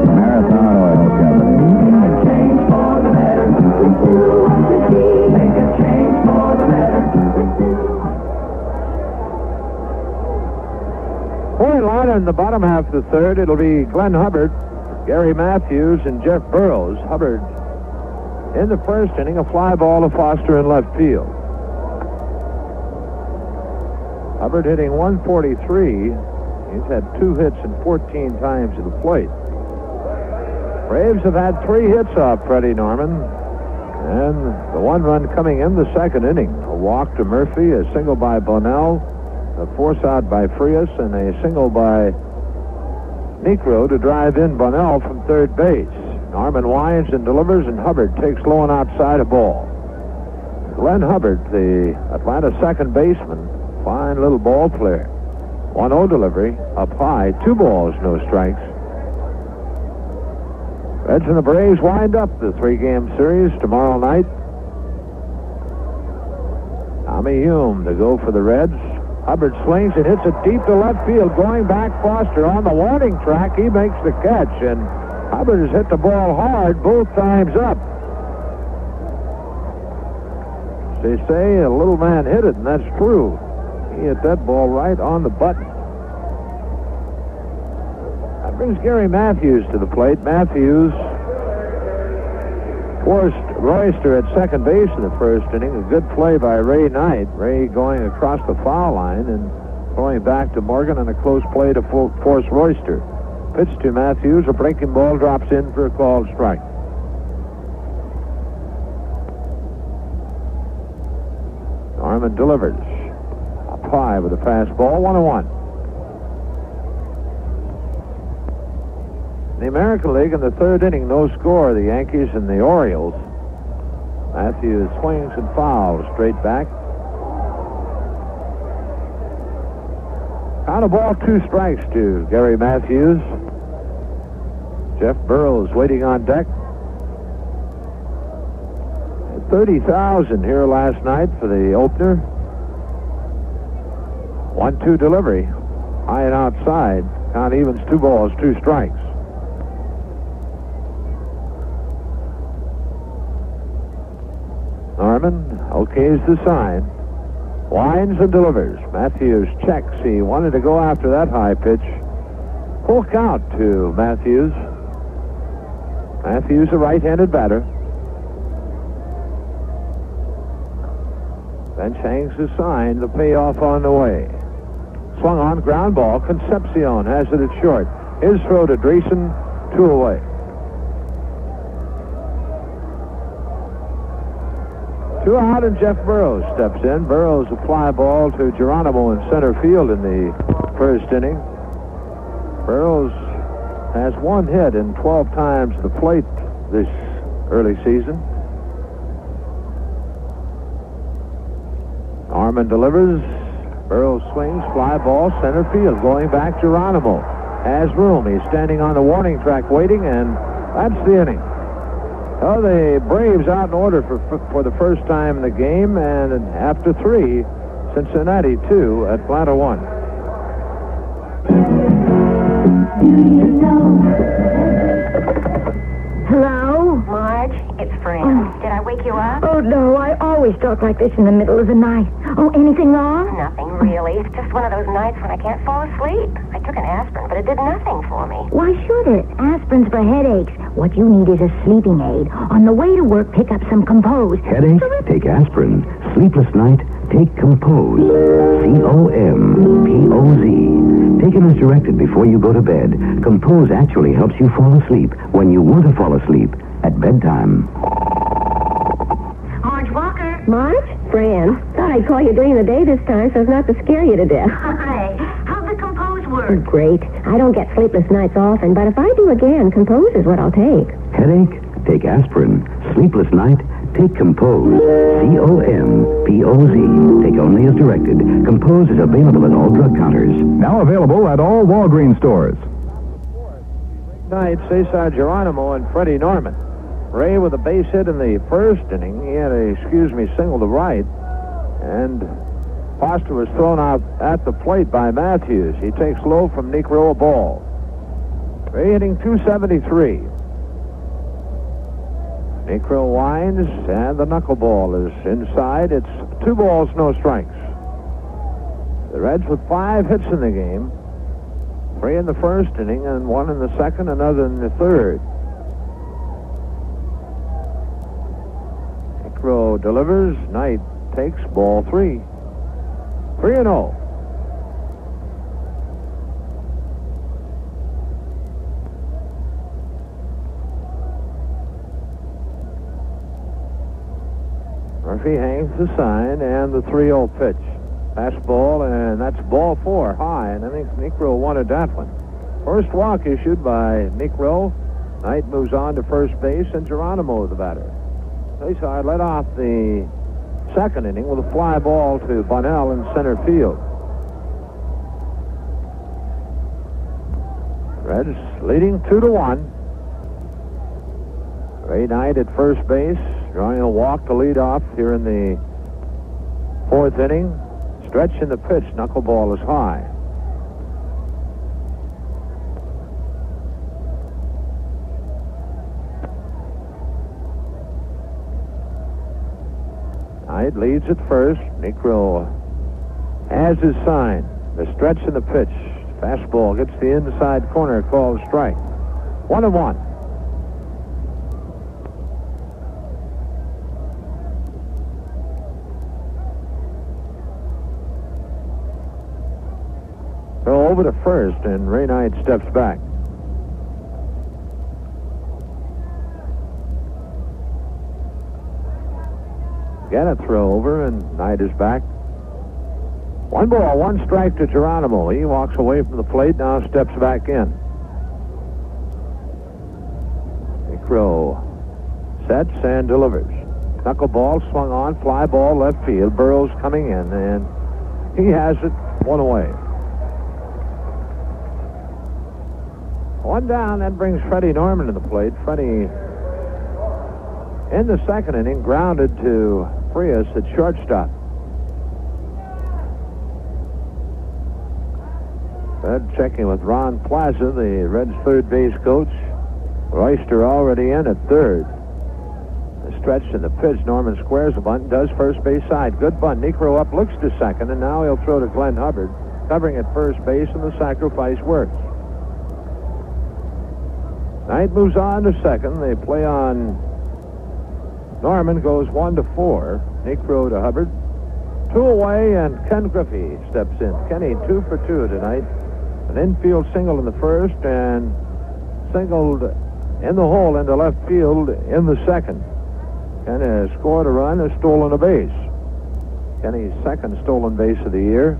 Marathon Oil Company. A change for the better. With new Ultra D. Make a change for the better. For Atlanta in the bottom half of the third, it'll be Glenn Hubbard, Gary Matthews, and Jeff Burroughs. Hubbard in the first inning, a fly ball to Foster in left field. Hubbard hitting .143. He's had 2 hits and 14 times at the plate. Braves have had 3 hits off Freddie Norman, and the 1 run coming in the second inning. A walk to Murphy, a single by Bonnell, a force out by Frias, and a single by Niekro to drive in Bonnell from third base. Norman winds and delivers, and Hubbard takes low and outside a ball. Glenn Hubbard, the Atlanta second baseman, fine little ball player. 1-0 delivery, up high, 2 balls, no strikes. Reds and the Braves wind up the 3-game series tomorrow night. Tommy Hume to go for the Reds. Hubbard swings and hits it deep to left field. Going back, Foster on the warning track. He makes the catch, and Hubbard has hit the ball hard both times up. They say a little man hit it, and that's true. He hit that ball right on the button. That brings Gary Matthews to the plate. Matthews forced Royster at second base in the first inning. A good play by Ray Knight. Ray going across the foul line and throwing back to Morgan on a close play to force Royster. Pitch to Matthews. A breaking ball drops in for a called strike. Norman delivers. Up high with a fastball. 1-1. In the American League in the third inning, no score. The Yankees and the Orioles. Matthews swings and fouls straight back. Count of ball, 2 strikes to Gary Matthews. Jeff Burrows waiting on deck. 30,000 here last night for the opener. 1-2 delivery. High and outside. Count evens, 2 balls, 2 strikes. Norman okays the sign. Winds and delivers. Matthews checks. He wanted to go after that high pitch. Full count to Matthews. Matthews, a right-handed batter. Bench hangs the sign. The payoff on the way. Swung on, ground ball. Concepcion has it at short. His throw to Dreesen, 2 away. Two out, and Jeff Burrows steps in. Burrows a fly ball to Geronimo in center field in the first inning. Burrows has 1 hit in 12 times the plate this early season. Norman delivers. Burrows swings, fly ball, center field. Going back, Geronimo has room. He's standing on the warning track waiting, and that's the inning. Oh, the Braves out in order for the first time in the game, and after 3, Cincinnati 2, Atlanta 1. Hello? Marge, it's Fran. Did I wake you up? Oh, no, I always talk like this in the middle of the night. Oh, anything wrong? Nothing, really. It's just one of those nights when I can't fall asleep. I took an aspirin, but it did nothing for me. Why should it? Aspirin's for headaches. What you need is a sleeping aid. On the way to work, pick up some Compose. Headache? Take aspirin. Sleepless night? Take Compose. C-O-M-P-O-Z. Taken as directed before you go to bed, Compose actually helps you fall asleep when you want to fall asleep at bedtime. Marge Walker. Marge? Fran. Thought I'd call you during the day this time so as not to scare you to death. Hi. How's the Compose work? Great. I don't get sleepless nights often, but if I do again, Compose is what I'll take. Headache? Take aspirin. Sleepless night? Take Compose. C-O-M-P-O-Z. Take only as directed. Compose is available at all drug counters. Now available at all Walgreens stores. Night, Cesar Geronimo and Freddie Norman. Ray with a base hit in the first inning. He had a, single to right. And Foster was thrown out at the plate by Matthews. He takes low from Negro a ball. Ray hitting .273. Negro winds, and the knuckleball is inside. It's 2 balls, no strikes. The Reds with 5 hits in the game. 3 in the first inning, and 1 in the second, another in the third. Negro delivers. Knight takes ball 3. 3-0. Murphy hangs the sign, and the 3-0 pitch. Fastball, and that's ball 4, high, and I think Negro wanted that one. First walk issued by Negro. Knight moves on to first base, and Geronimo the batter. Cesar led off the second inning with a fly ball to Bunnell in center field. Reds leading 2-1. Ray Knight at first base, drawing a walk to lead off here in the fourth inning. Stretch in the pitch. Knuckleball is high. Knight leads at first. Necro has his sign. The stretch in the pitch. Fastball gets the inside corner, called strike. 1-1. Throw over to first, and Ray Knight steps back. Again a throw over, and Knight is back. 1 ball, 1 strike to Geronimo. He walks away from the plate, now steps back in. Necro sets and delivers. Knuckleball swung on, fly ball left field. Burrows coming in, and he has it 1 away. 1 down, that brings Freddie Norman to the plate. Freddie, in the second inning, grounded to Frias at shortstop. Fred checking with Ron Plaza, the Reds' third base coach. Royster already in at third. The stretch in the pitch. Norman squares the bunt, does first base side. Good bunt. Necro up, looks to second, and now he'll throw to Glenn Hubbard, covering at first base, and the sacrifice works. Knight moves on to second. They play on. Norman goes 1-4. Necro to Hubbard. 2 away, and Ken Griffey steps in. Kenny 2 for 2 tonight. An infield single in the first, and singled in the hole into left field in the second. Ken has scored a run, has stolen a base. Kenny's second stolen base of the year.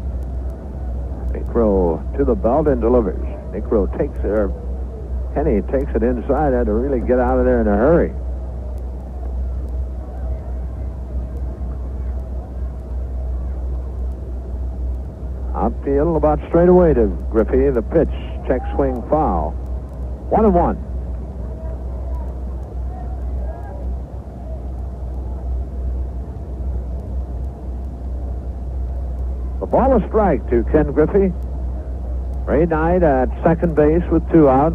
Necro to the belt and delivers. Necro takes it. Kenny takes it inside. Had to really get out of there in a hurry. Outfield about straight away to Griffey. The pitch, check swing foul. 1-1. The ball a strike to Ken Griffey. Ray Knight at second base with 2 out.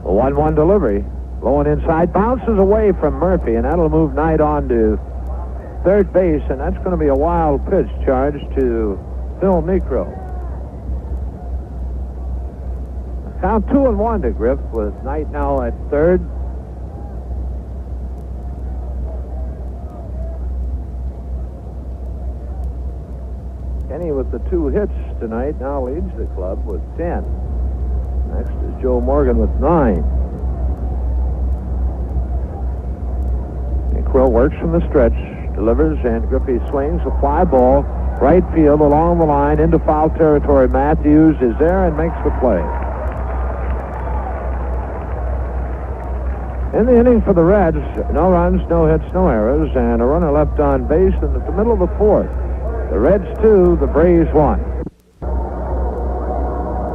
A 1-1 delivery. Low and inside, bounces away from Murphy, and that'll move Knight on to third base, and that's going to be a wild pitch charged to Phil Necro. Count 2-1 to Griff, with Knight now at third. Kenny with the 2 hits tonight now leads the club with 10. Next is Joe Morgan with 9. Necro works from the stretch, delivers, and Griffey swings a fly ball right field along the line into foul territory. Matthews is there and makes the play. In the inning for the Reds, no runs, no hits, no errors, and a runner left on base in the middle of the fourth. The Reds 2, the Braves 1.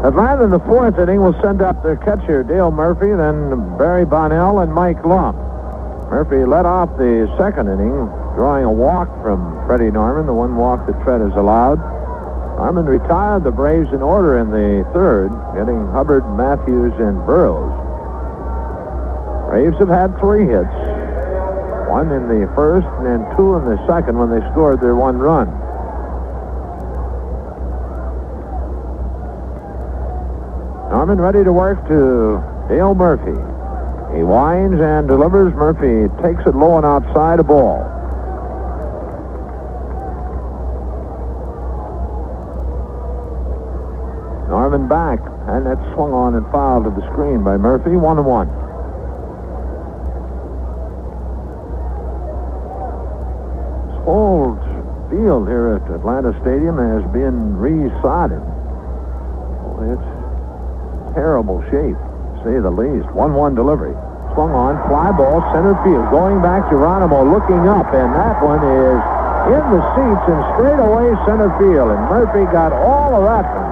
Atlanta in the fourth inning will send up their catcher, Dale Murphy, then Barry Bonnell and Mike Lump. Murphy led off the second inning, drawing a walk from Freddie Norman, the 1 walk that Fred has allowed. Norman retired the Braves in order in the third, getting Hubbard, Matthews, and Burrows. Braves have had 3 hits, 1 in the first and then 2 in the second when they scored their 1 run. Norman ready to work to Dale Murphy. He winds and delivers. Murphy takes it low and outside, a ball. Norman back, and that's swung on and fouled to the screen by Murphy. 1-1. This old field here at Atlanta Stadium has been re-sodded. It's terrible shape, to say the least. 1-1 delivery. Swung on, fly ball, center field. Going back, Geronimo looking up, and that one is in the seats in straightaway center field, and Murphy got all of that one.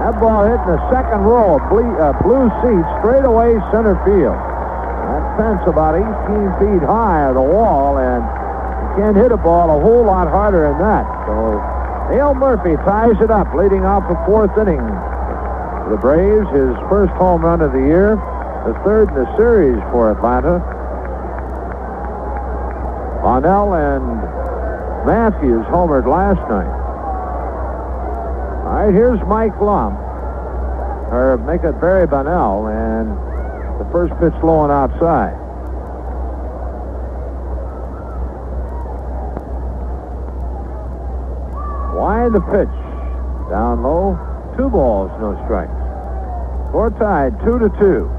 That ball hit in the second row of blue seats straightaway center field. That fence about 18 feet high of the wall, and you can't hit a ball a whole lot harder than that. So Dale Murphy ties it up, leading off the fourth inning. The Braves, his first home run of the year, the third in the series for Atlanta. Bonnell and Matthews homered last night. All right, here's Mike Lum. Or make it Barry Bonnell, and the first pitch low and outside. Wide the pitch. Down low. 2 balls, no strikes. Score tied 2-2.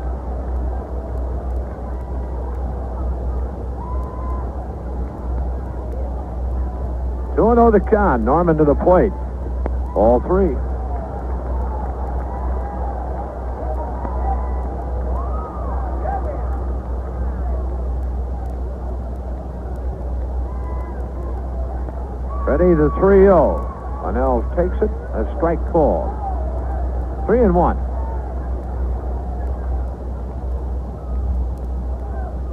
Two and 0 the count. Norman to the plate. All 3. Ready to 3-0. Bonnell takes it. A strike call. 3-1.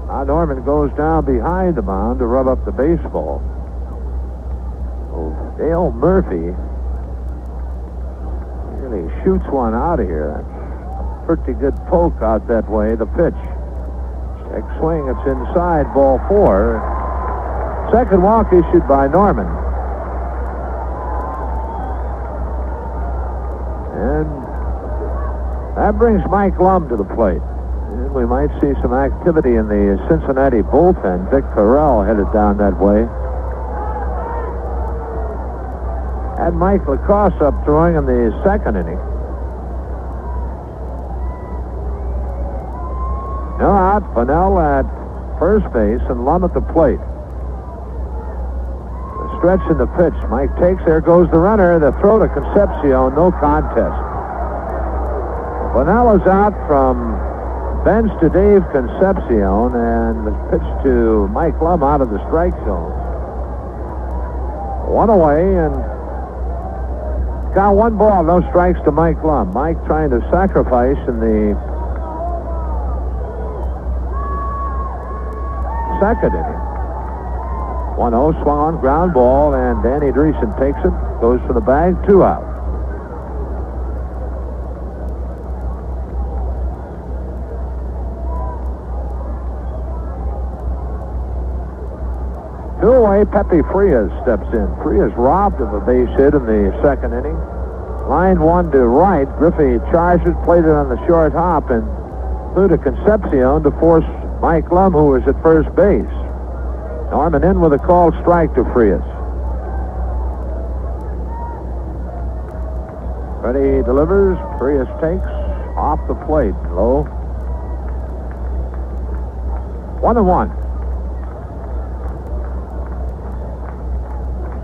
Now Norman goes down behind the mound to rub up the baseball. Oh, Dale Murphy really shoots one out of here. That's a pretty good poke out that way. The pitch. Check swing. It's inside. Ball 4. Second walk issued by Norman. And that brings Mike Lum to the plate. And we might see some activity in the Cincinnati bullpen. Vic Carell headed down that way. Had Mike Lacoste up throwing in the second inning. No out. Bonnell at first base and Lum at the plate. The stretch in the pitch. Mike takes. There goes the runner. The throw to Concepcion. No contest. Bonnell is out from bench to Dave Concepcion, and the pitch to Mike Lum out of the strike zone. 1 away, and got 1 ball, no strikes to Mike Lum. Mike trying to sacrifice in the second inning. 1-0, swung on, ground ball, and Danny Dreesen takes it, goes for the bag, 2 out. Two away, Pepe Frias steps in. Frias robbed of a base hit in the second inning. Line 1 to right. Griffey charged it, played it on the short hop, and threw to Concepcion to force Mike Lum, who was at first base. Norman in with a called strike to Frias. Ready delivers. Frias takes off the plate. Low. 1-1.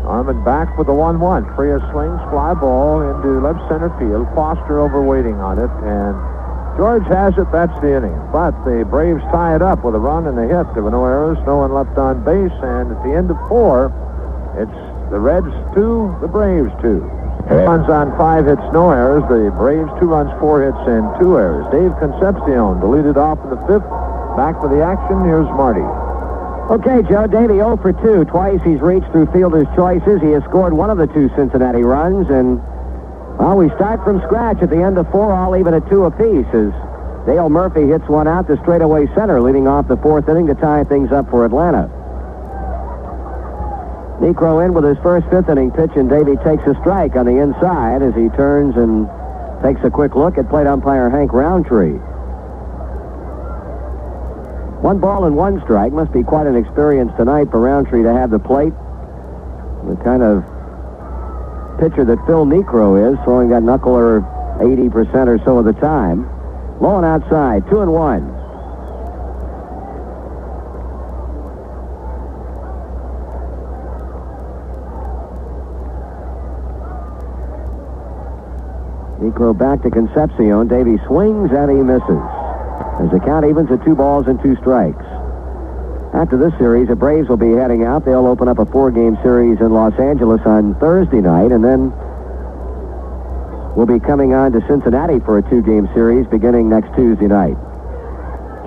Norman back with the 1-1. Frias swings, fly ball into left center field. Foster over waiting on it, and George has it. That's the inning. But the Braves tie it up with a run and a hit. There were no errors, no one left on base, and at the end of 4, it's the Reds 2, the Braves 2. Runs on 5 hits, no errors. The Braves 2 runs, 4 hits, and 2 errors. Dave Concepcion deleted off in the 5th. Back for the action. Here's Marty. Okay, Joe, Davey 0 for 2. Twice he's reached through fielder's choices. He has scored 1 of the 2 Cincinnati runs, and, well, we start from scratch at the end of 4, all even at 2 apiece, as Dale Murphy hits one out to straightaway center, leading off the 4th inning to tie things up for Atlanta. Necro in with his first 5th inning pitch, and Davey takes a strike on the inside as he turns and takes a quick look at plate umpire Hank Roundtree. 1 ball and 1 strike. Must be quite an experience tonight for Roundtree to have the plate. The kind of pitcher that Phil Necro is, throwing that knuckler 80% or so of the time. Low and outside, 2-1. Necro back to Concepcion. Davey swings and he misses, as the count evens at 2 balls and 2 strikes. After this series, the Braves will be heading out. They'll open up a 4-game series in Los Angeles on Thursday night, and then we'll be coming on to Cincinnati for a 2-game series beginning next Tuesday night.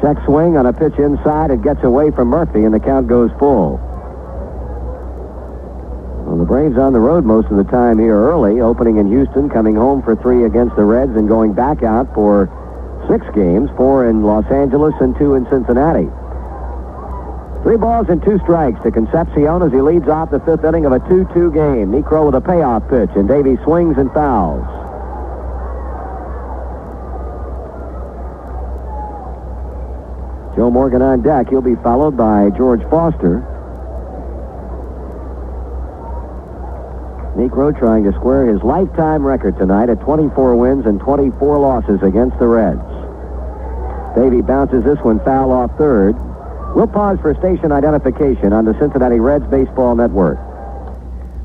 Check swing on a pitch inside. It gets away from Murphy, and the count goes full. Well, the Braves on the road most of the time here early, opening in Houston, coming home for 3 against the Reds, and going back out for 6 games, 4 in Los Angeles and 2 in Cincinnati. 3 balls and 2 strikes to Concepcion as he leads off the 5th inning of a 2-2 game. Niekro with a payoff pitch, and Davey swings and fouls. Joe Morgan on deck. He'll be followed by George Foster. Niekro trying to square his lifetime record tonight at 24 wins and 24 losses against the Reds. Davey bounces this one foul off third. We'll pause for station identification on the Cincinnati Reds Baseball Network.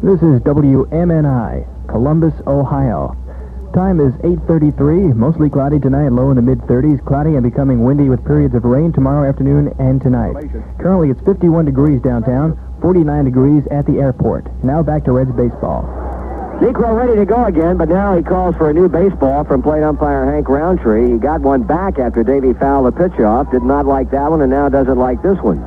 This is WMNI, Columbus, Ohio. Time is 8:33, mostly cloudy tonight, low in the mid-30s, cloudy and becoming windy with periods of rain tomorrow afternoon and tonight. Currently it's 51 degrees downtown, 49 degrees at the airport. Now back to Reds baseball. Niekro ready to go again, but now he calls for a new baseball from plate umpire Hank Roundtree. He got one back after Davey fouled the pitch off, did not like that one, and now doesn't like this one.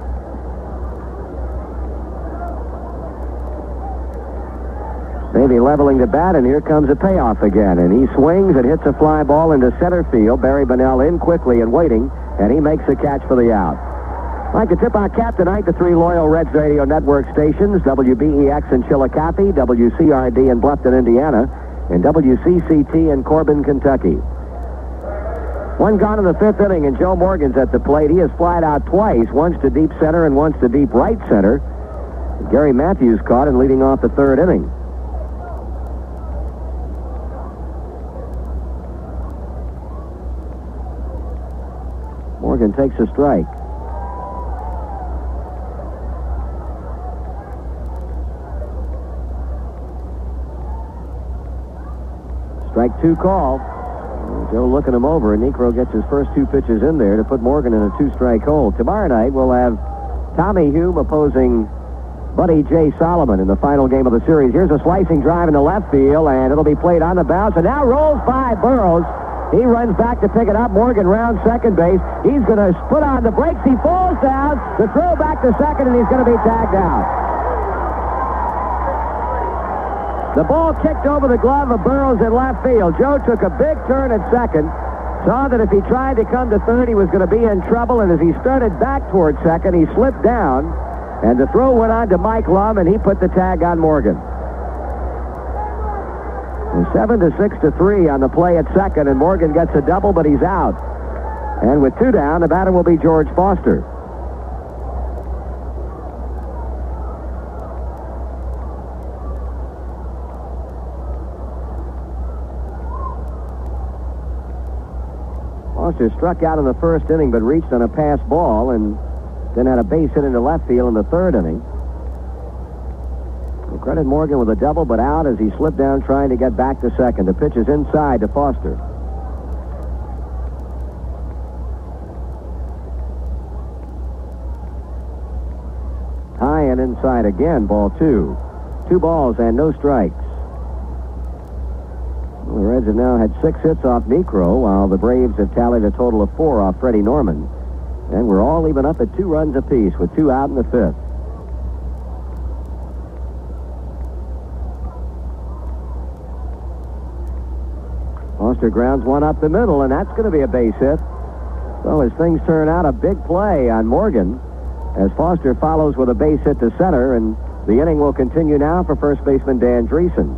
Davey leveling the bat, and here comes a payoff again, and he swings and hits a fly ball into center field. Barry Bonnell in quickly and waiting, and he makes the catch for the out. I'd like to tip our cap tonight to 3 loyal Reds Radio Network stations, WBEX in Chillicothe, WCRD in Bluffton, Indiana, and WCCT in Corbin, Kentucky. 1 gone in the 5th inning, and Joe Morgan's at the plate. He has flied out twice, once to deep center and once to deep right center. Gary Matthews caught and leading off the 3rd inning. Morgan takes a strike. Strike 2 call. Joe looking him over, and Niekro gets his first 2 pitches in there to put Morgan in a 2-strike hole. Tomorrow night we'll have Tommy Hume opposing Buddy J. Solomon in the final game of the series. Here's a slicing drive into left field, and it'll be played on the bounce, and now rolls by Burroughs. He runs back to pick it up. Morgan rounds second base. He's going to put on the brakes. He falls down. The throw back to second, and he's going to be tagged out. The ball kicked over the glove of Burroughs in left field. Joe took a big turn at second, saw that if he tried to come to third, he was going to be in trouble, and as he started back toward second, he slipped down, and the throw went on to Mike Lum, and he put the tag on Morgan. 7-6-3 on the play at second, and Morgan gets a double, but he's out. And with 2 down, the batter will be George Foster. Foster struck out in the 1st inning, but reached on a pass ball, and then had a base hit into left field in the 3rd inning. We'll credit Morgan with a double, but out as he slipped down trying to get back to second. The pitch is inside to Foster. High and inside again, ball 2. 2 balls and no strikes. Well, the Reds have now had 6 hits off Niekro, while the Braves have tallied a total of 4 off Freddie Norman. And we're all even up at 2 runs apiece with 2 out in the 5th. Foster grounds one up the middle, and that's going to be a base hit. So as things turn out, a big play on Morgan as Foster follows with a base hit to center, and the inning will continue now for first baseman Dan Dreesen.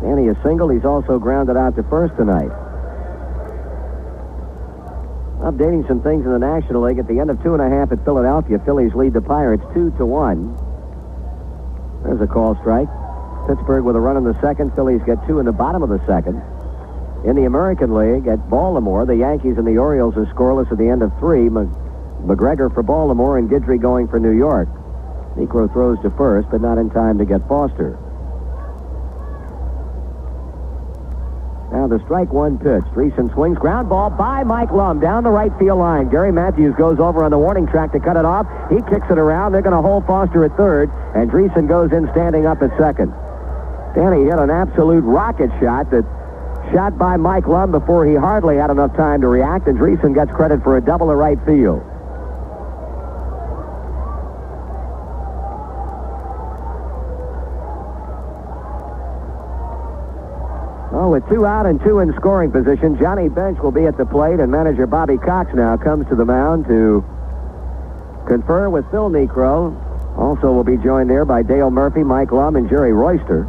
Danny is single. He's also grounded out to first tonight. Updating some things in the National League. At the end of 2.5 at Philadelphia, Phillies lead the Pirates 2-1. There's a call strike. Pittsburgh with a run in the 2nd. Phillies get 2 in the bottom of the 2nd. In the American League at Baltimore, the Yankees and the Orioles are scoreless at the end of 3. McGregor for Baltimore and Guidry going for New York. Niekro throws to first, but not in time to get Foster. Now the strike one pitch. Dreesen swings. Ground ball by Mike Lum down the right field line. Gary Matthews goes over on the warning track to cut it off. He kicks it around. They're going to hold Foster at third, and Dreesen goes in standing up at second. Danny hit an absolute rocket shot by Mike Lum before he hardly had enough time to react, and Dreesen gets credit for a double to right field. Well, with 2 out and 2 in scoring position, Johnny Bench will be at the plate, and manager Bobby Cox now comes to the mound to confer with Phil Niekro. Also will be joined there by Dale Murphy, Mike Lum, and Jerry Royster.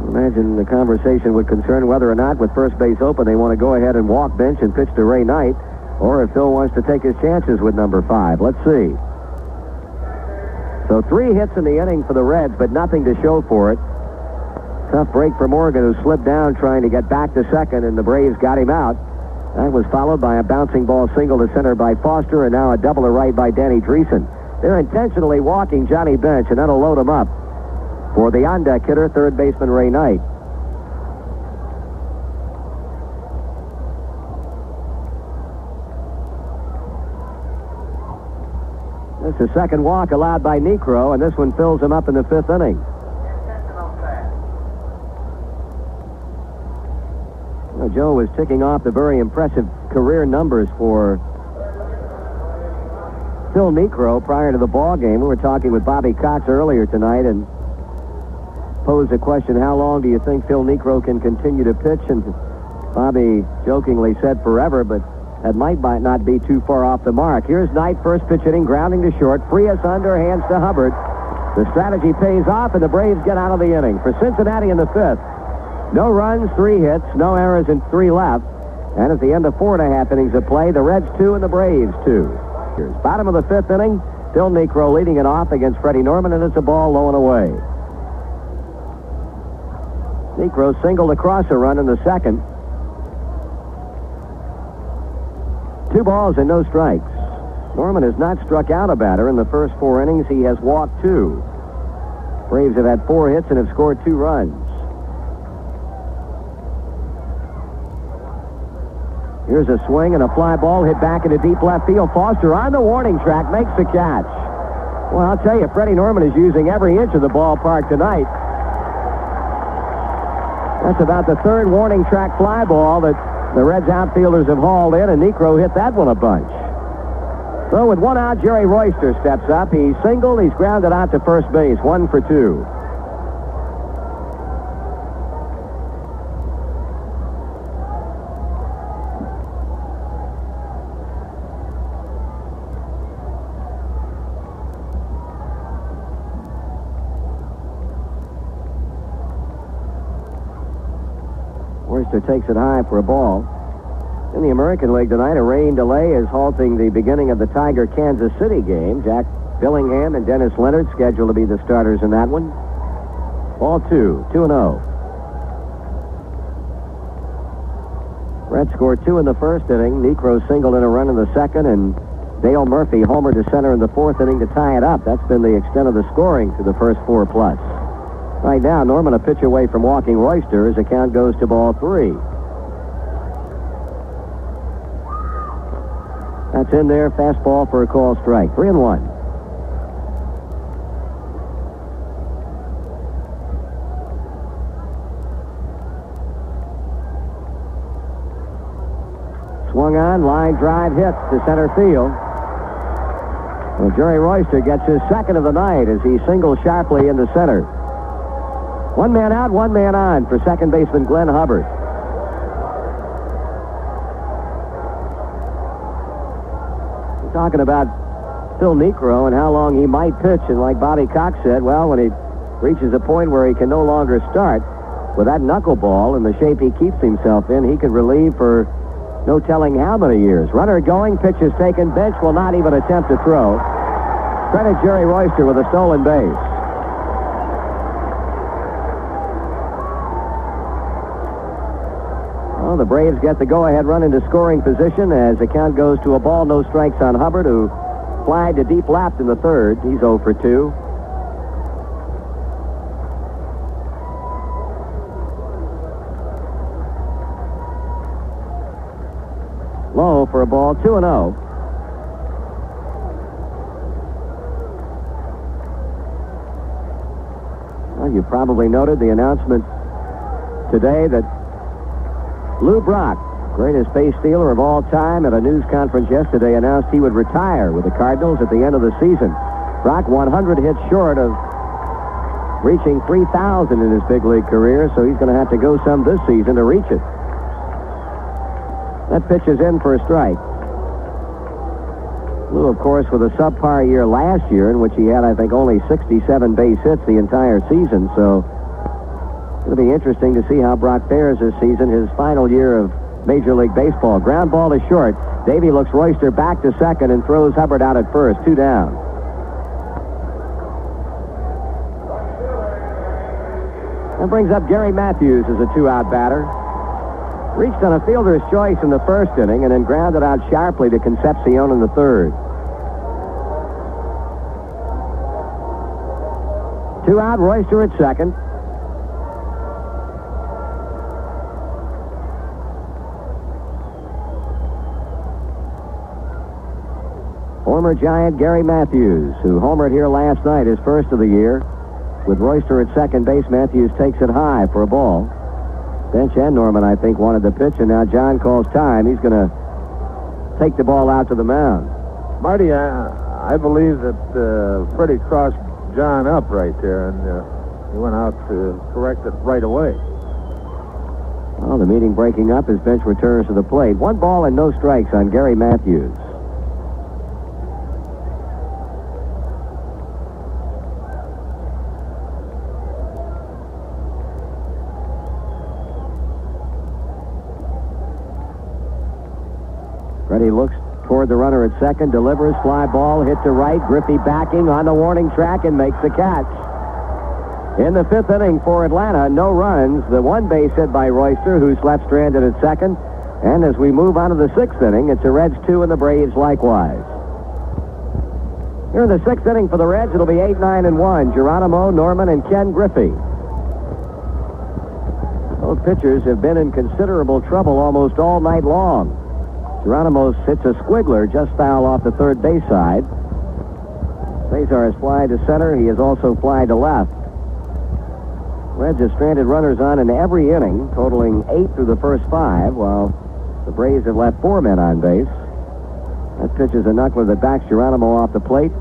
Imagine the conversation would concern whether or not, with first base open, they want to go ahead and walk Bench and pitch to Ray Knight, or if Phil wants to take his chances with number 5. Let's see. So 3 hits in the inning for the Reds, but nothing to show for it. Tough break for Morgan, who slipped down trying to get back to second, and the Braves got him out. That was followed by a bouncing ball single to center by Foster, and now a double to right by Danny Dreesen. They're intentionally walking Johnny Bench, and that'll load him up for the on-deck hitter, third baseman Ray Knight. This is the second walk allowed by Niekro, and this one fills him up in the 5th inning. Well, Joe was ticking off the very impressive career numbers for Phil Niekro prior to the ball game. We were talking with Bobby Cox earlier tonight and posed the question, how long do you think Phil Niekro can continue to pitch? And Bobby jokingly said forever, but that might not be too far off the mark. Here's Knight, first pitch hitting, grounding to short. Frias under, hands to Hubbard. The strategy pays off, and the Braves get out of the inning. For Cincinnati in the 5th, no runs, 3 hits, no errors, and 3 left. And at the end of 4.5 innings of play, the Reds 2 and the Braves 2. Here's bottom of the 5th inning. Phil Niekro leading it off against Freddie Norman, and it's a ball low and away. Niekro singled across a run in the 2nd. 2 balls and no strikes. Norman has not struck out a batter in the first 4 innings. He has walked 2. Braves have had 4 hits and have scored 2 runs. Here's a swing and a fly ball hit back into deep left field. Foster on the warning track makes the catch. Well, I'll tell you, Freddie Norman is using every inch of the ballpark tonight. That's about the 3rd warning track fly ball that the Reds outfielders have hauled in, and Niekro hit that one a bunch. So with 1 out, Jerry Royster steps up. He's singled. He's grounded out to first base. 1 for 2. Royster takes it high for a ball. In the American League tonight, a rain delay is halting the beginning of the Tiger-Kansas City game. Jack Billingham and Dennis Leonard scheduled to be the starters in that one. Ball 2, 2-0. Reds scored 2 in the 1st inning. Niekro singled in a run in the 2nd, and Dale Murphy homered to center in the 4th inning to tie it up. That's been the extent of the scoring through the first 4 plus. Right now, Norman a pitch away from walking Royster as the count goes to ball 3. That's in there. Fastball for a call strike. 3-1. Swung on, line drive hit to center field. Well, Jerry Royster gets his 2nd of the night as he singles sharply into center. 1 man out, 1 man on for second baseman Glenn Hubbard. We're talking about Phil Niekro and how long he might pitch, and like Bobby Cox said, well, when he reaches a point where he can no longer start, with that knuckleball and the shape he keeps himself in, he could relieve for no telling how many years. Runner going, pitch is taken, Bench will not even attempt to throw. Credit Jerry Royster with a stolen base. Well, the Braves get the go-ahead run into scoring position as the count goes to a ball, no strikes on Hubbard, who flagged to deep left in the 3rd. He's 0 for 2. for a ball, 2-0. Well, you probably noted the announcement today that Lou Brock, greatest base stealer of all time, at a news conference yesterday announced he would retire with the Cardinals at the end of the season. Brock 100 hits short of reaching 3,000 in his big league career, so he's going to have to go some this season to reach it. That pitch is in for a strike. Lou, of course, with a subpar year last year in which he had, I think, only 67 base hits the entire season, so it'll be interesting to see how Brock fares this season, his final year of Major League Baseball. Ground ball to short. Davey looks Royster back to second and throws Hubbard out at first. 2 down. That brings up Gary Matthews as a 2-out batter. Reached on a fielder's choice in the first inning and then grounded out sharply to Concepcion in the third. 2 out, Royster at second. Former Giant Gary Matthews, who homered here last night, his first of the year. With Royster at second base, Matthews takes it high for a ball. Bench and Norman, I think, wanted the pitch, and now John calls time. He's going to take the ball out to the mound. Marty, I believe that Freddie crossed John up right there, and he went out to correct it right away. Well, the meeting breaking up as bench returns to the plate. 1 ball and no strikes on Gary Matthews. Freddie looks toward the runner at second, delivers, fly ball, hit to right. Griffey backing on the warning track and makes the catch. In the 5th inning for Atlanta, no runs. The 1 base hit by Royster, who's left stranded at second. And as we move on to the 6th inning, it's the Reds 2 and the Braves likewise. Here in the 6th inning for the Reds, it'll be 8-9-1. Geronimo, Norman, and Ken Griffey. Both pitchers have been in considerable trouble almost all night long. Geronimo hits a squiggler just foul off the third base side. Cesar has flied to center. He has also flied to left. Reds have stranded runners on in every inning, totaling 8 through the first 5, while the Braves have left 4 men on base. That pitch is a knuckler that backs Geronimo off the plate.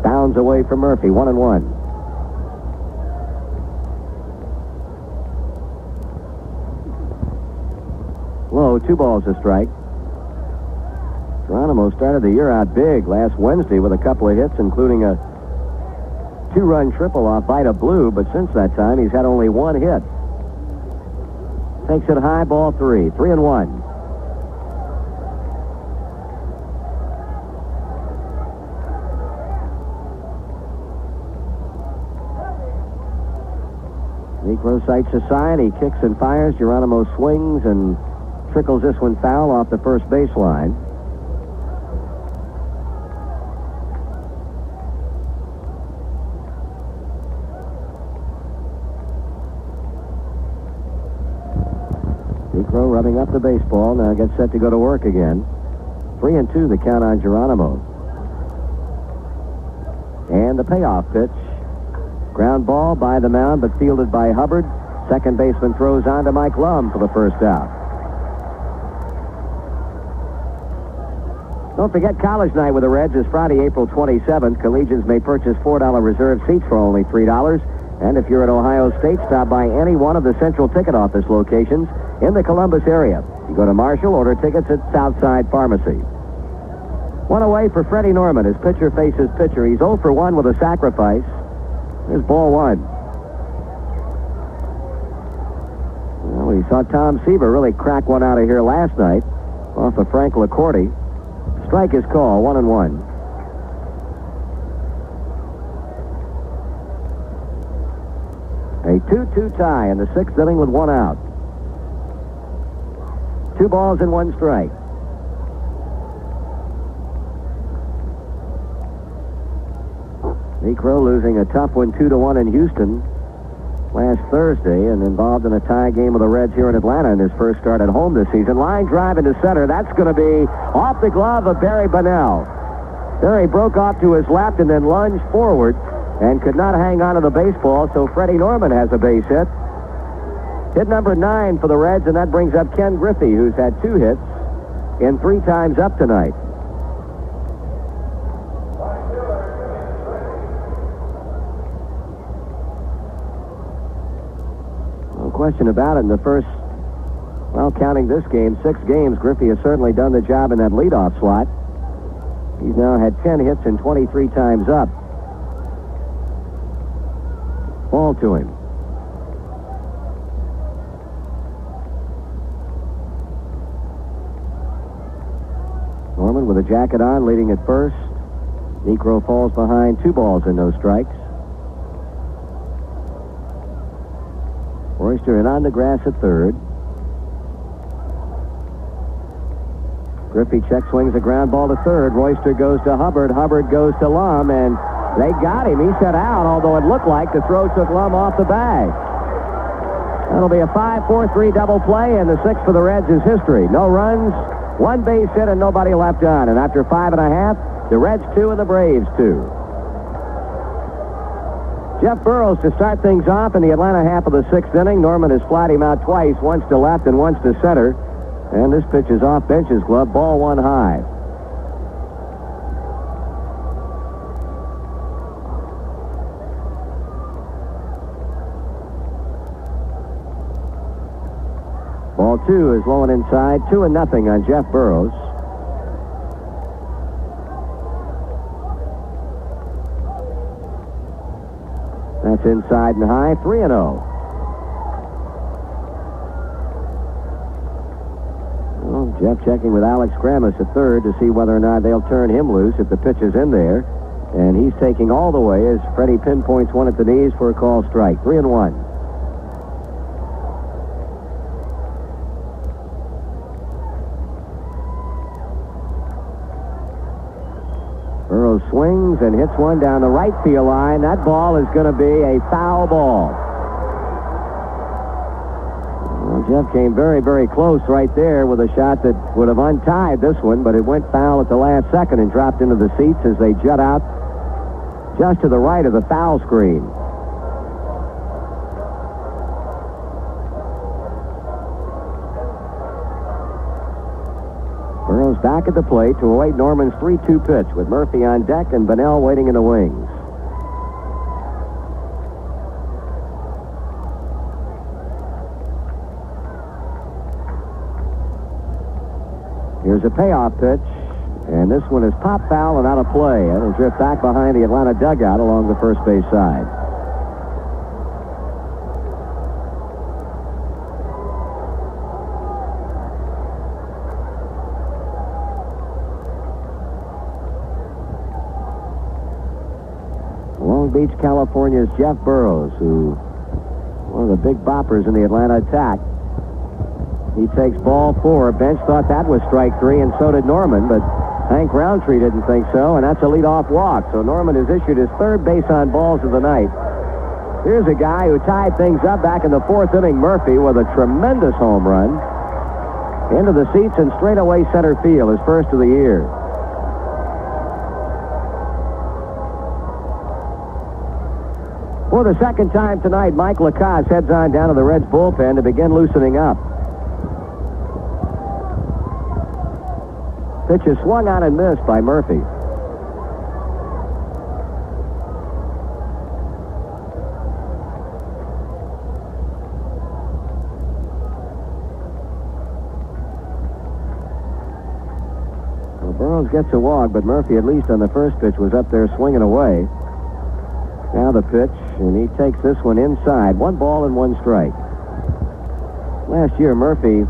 Bounds away from Murphy, 1-1. Low, 2 balls a strike. Geronimo started the year out big last Wednesday with a couple of hits, including a 2-run triple off Vita Blue, but since that time he's had only 1 hit. Takes it high, ball 3, 3-1. Negro sights a sign, he kicks and fires. Geronimo swings and trickles this one foul off the first baseline. Negro rubbing up the baseball, now gets set to go to work again. 3-2 the count on Geronimo. And the payoff pitch. Ground ball by the mound, but fielded by Hubbard. Second baseman throws on to Mike Lum for the first out. Don't forget college night with the Reds is Friday, April 27th. Collegians may purchase $4 reserve seats for only $3. And if you're at Ohio State, stop by any one of the Central Ticket Office locations in the Columbus area. You go to Marshall, order tickets at Southside Pharmacy. 1 away for Freddie Norman. His pitcher faces pitcher. He's 0 for 1 with a sacrifice. There's ball 1. Well, we saw Tom Seaver really crack one out of here last night off of Frank LaCourte. Strike is called, 1-1. A 2-2 tie in the 6th inning with 1 out. 2 balls and 1 strike. Necro losing a tough one 2-1 in Houston. last Thursday and involved in a tie game with the Reds here in Atlanta in his first start at home this season. Line drive into center. That's going to be off the glove of Barry Bonnell. Barry broke off to his left and then lunged forward and could not hang on to the baseball, so Freddie Norman has a base hit. Hit number 9 for the Reds, and that brings up Ken Griffey, who's had 2 hits in 3 times up tonight. No question about it. In the first, well, counting this game, 6 games, Griffey has certainly done the job in that leadoff slot. He's now had 10 hits and 23 times up. Ball to him. Norman with a jacket on, leading at first. Necro falls behind, 2 balls and no strikes. Royster in on the grass at third. Griffey check swings a ground ball to third. Royster goes to Hubbard. Hubbard goes to Lum, and they got him. He set out, although it looked like the throw took Lum off the bag. That'll be a 5-4-3 double play, and the 6th for the Reds is history. No runs, 1 base hit, and nobody left on. And after 5.5, the Reds 2 and the Braves 2. Jeff Burroughs to start things off in the Atlanta half of the 6th inning. Norman has flat him out twice, once to left and once to center. And this pitch is off Bench's glove, ball 1 high. Ball 2 is low and inside, 2-0 on Jeff Burroughs. That's inside and high, 3-0. Well, Jeff checking with Alex Kramus at third to see whether or not they'll turn him loose if the pitch is in there. And he's taking all the way as Freddie pinpoints one at the knees for a call strike. 3-1. Burroughs swings and hits one down the right field line. That ball is going to be a foul ball. Well, Jeff came very, very close right there with a shot that would have untied this one, but it went foul at the last second and dropped into the seats as they jut out just to the right of the foul screen. Burroughs back at the plate to await Norman's 3-2 pitch with Murphy on deck and Bonnell waiting in the wings. Here's a payoff pitch, and this one is pop foul and out of play. It'll drift back behind the Atlanta dugout along the first base side. Long Beach, California's Jeff Burroughs, who one of the big boppers in the Atlanta attack. He takes ball 4. Bench thought that was strike 3, and so did Norman, but Hank Roundtree didn't think so, and that's a leadoff walk. So Norman has issued his 3rd base on balls of the night. Here's a guy who tied things up back in the 4th inning, Murphy, with a tremendous home run. Into the seats and straight away center field, his first of the year. For the second time tonight, Mike Lacasse heads on down to the Reds bullpen to begin loosening up. Pitch is swung on and missed by Murphy. Well, Burroughs gets a walk, but Murphy, at least on the first pitch, was up there swinging away. Now the pitch, and he takes this one inside. 1 ball and 1 strike. Last year, Murphy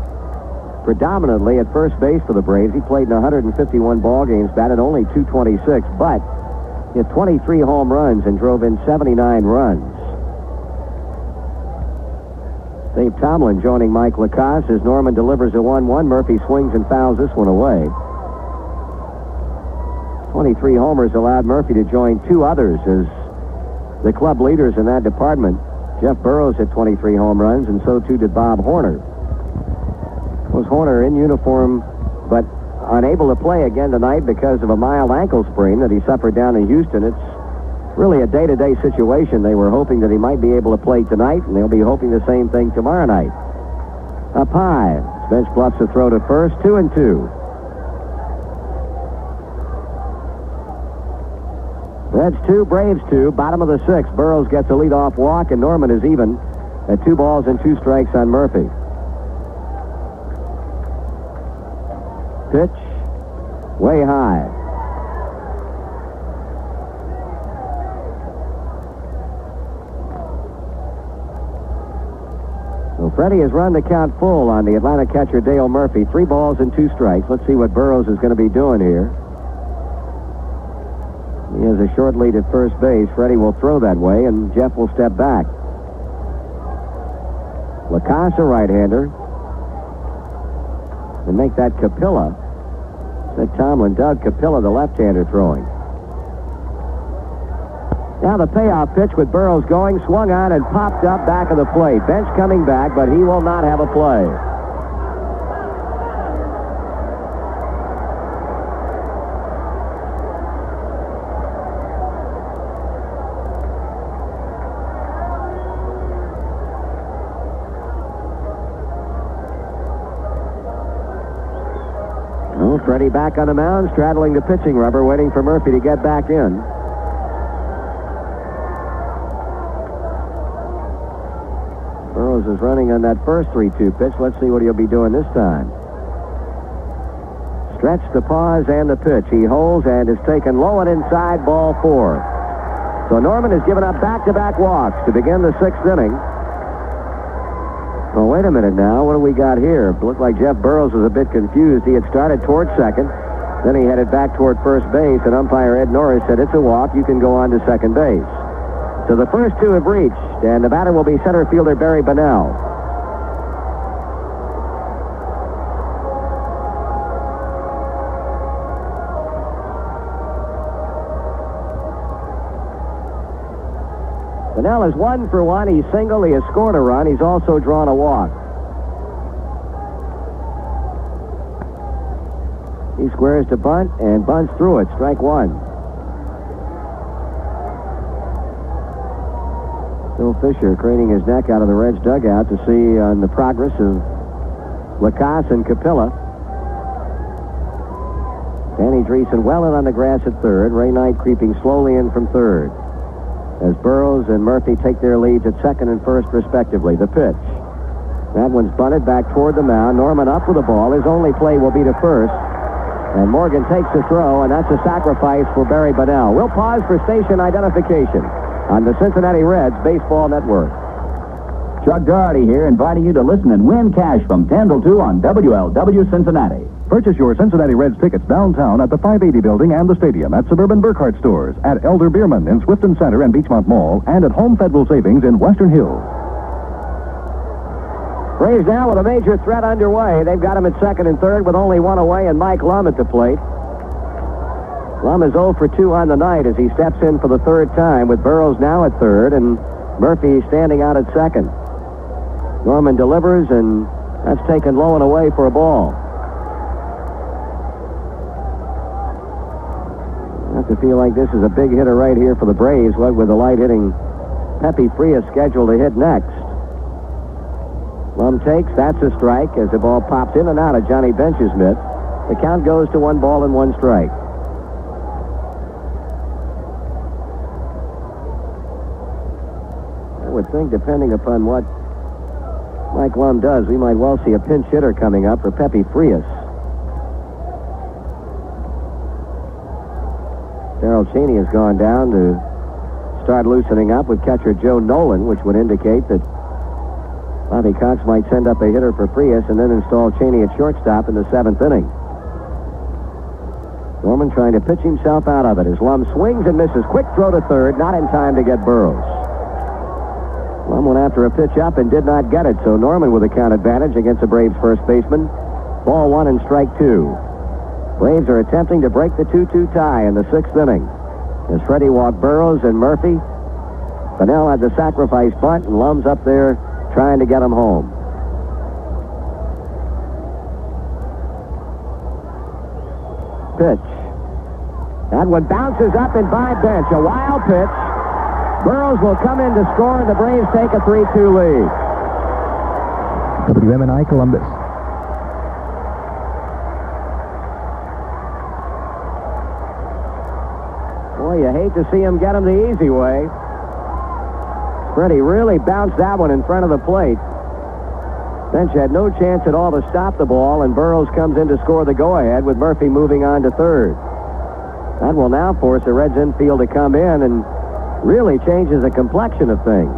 predominantly at first base for the Braves. He played in 151 ball games, batted only .226, but he had 23 home runs and drove in 79 runs. Dave Tomlin joining Mike Lacasse as Norman delivers a 1-1. Murphy swings and fouls this one away. 23 homers allowed Murphy to join 2 others as the club leaders in that department. Jeff Burroughs hit 23 home runs, and so too did Bob Horner. Was Horner in uniform, but unable to play again tonight because of a mild ankle sprain that he suffered down in Houston. It's really a day-to-day situation. They were hoping that he might be able to play tonight, and they'll be hoping the same thing tomorrow night. Up high. Bench bluffs a throw to first, 2-2. Reds 2, Braves 2, bottom of the 6th. Burroughs gets a leadoff walk, and Norman is even at 2 balls and 2 strikes on Murphy. Pitch, way high. So Freddie has run the count full on the Atlanta catcher Dale Murphy. 3 balls and 2 strikes. Let's see what Burroughs is going to be doing here. He has a short lead at first base. Freddie will throw that way, and Jeff will step back. Lacasse, a right-hander. And make that Capilla. Said Tomlin. Doug Capilla, the left-hander, throwing. Now the payoff pitch with Burroughs going, swung on and popped up back of the plate. Bench coming back, but he will not have a play. Oh, Freddie back on the mound, straddling the pitching rubber, waiting for Murphy to get back in. Burroughs is running on that first 3-2 pitch. Let's see what he'll be doing this time. Stretch, the pause, and the pitch. He holds and is taken low and inside, ball 4. So Norman has given up back-to-back walks to begin the 6th inning. Well, wait a minute now. What do we got here? It looked like Jeff Burroughs was a bit confused. He had started toward second. Then he headed back toward first base, and umpire Ed Norris said, "It's a walk. You can go on to second base." So the first 2 have reached, and the batter will be center fielder Barry Bonnell. Bonnell is 1 for 1. He's singled. He has scored a run. He's also drawn a walk. He squares to bunt and bunts through it. Strike 1. Phil Fisher craning his neck out of the Reds dugout to see on the progress of Lacasse and Capilla. Danny Dreesen well in on the grass at third. Ray Knight creeping slowly in from third, as Burroughs and Murphy take their leads at second and first, respectively. The pitch. That one's bunted back toward the mound. Norman up with the ball. His only play will be to first. And Morgan takes the throw, and that's a sacrifice for Barry Bonnell. We'll pause for station identification on the Cincinnati Reds Baseball Network. Chuck Doherty here, inviting you to listen and win cash from 10 till 2 on WLW Cincinnati. Purchase your Cincinnati Reds tickets downtown at the 580 building and the stadium, at Suburban Burkhardt stores, at Elder Bierman in Swifton Center and Beachmont Mall, and at Home Federal Savings in Western Hills. Braves now with a major threat underway. They've got him at second and third with only 1 away, and Mike Lum at the plate. Lum is 0 for 2 on the night as he steps in for the 3rd time, with Burroughs now at third and Murphy standing out at second. Norman delivers, and that's taken low and away for a ball. I have to feel like this is a big hitter right here for the Braves, what with the light-hitting Pepe Frias scheduled to hit next. Lum takes, that's a strike as the ball pops in and out of Johnny Bench's mitt. The count goes to 1 ball and 1 strike. I would think, depending upon what Mike Lum does, we might well see a pinch hitter coming up for Pepe Frias. Darrell Cheney has gone down to start loosening up with catcher Joe Nolan, which would indicate that Bobby Cox might send up a hitter for Frias and then install Cheney at shortstop in the 7th inning. Norman trying to pitch himself out of it as Lum swings and misses. Quick throw to third, not in time to get Burroughs. Lum went after a pitch up and did not get it, so Norman with a count advantage against the Braves first baseman. Ball 1 and strike 2. Braves are attempting to break the 2-2 tie in the 6th inning as Freddie walked Burroughs and Murphy Fennell had the sacrifice bunt, and Lum's up there trying to get him home. Pitch. That one bounces up and by bench. A wild pitch. Burroughs will come in to score, and the Braves take a 3-2 lead. WMNI Columbus. Boy, you hate to see him get him the easy way. Freddie really bounced that one in front of the plate. Bench had no chance at all to stop the ball, and Burroughs comes in to score the go-ahead with Murphy moving on to third. That will now force the Reds infield to come in and really changes the complexion of things.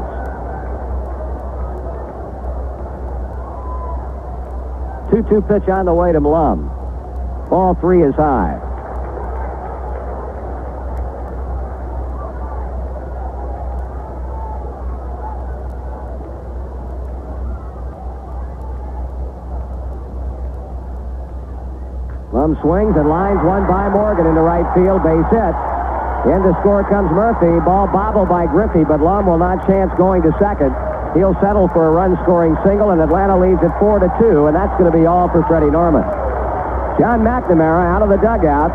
Two-two pitch on the way to Lum. Ball 3 is high. Lum swings and lines one by Morgan into right field, base hit. In to score comes Murphy. Ball bobbled by Griffey, but Lum will not chance going to second. He'll settle for a run-scoring single, and Atlanta leads at 4-2, and that's going to be all for Freddie Norman. John McNamara out of the dugout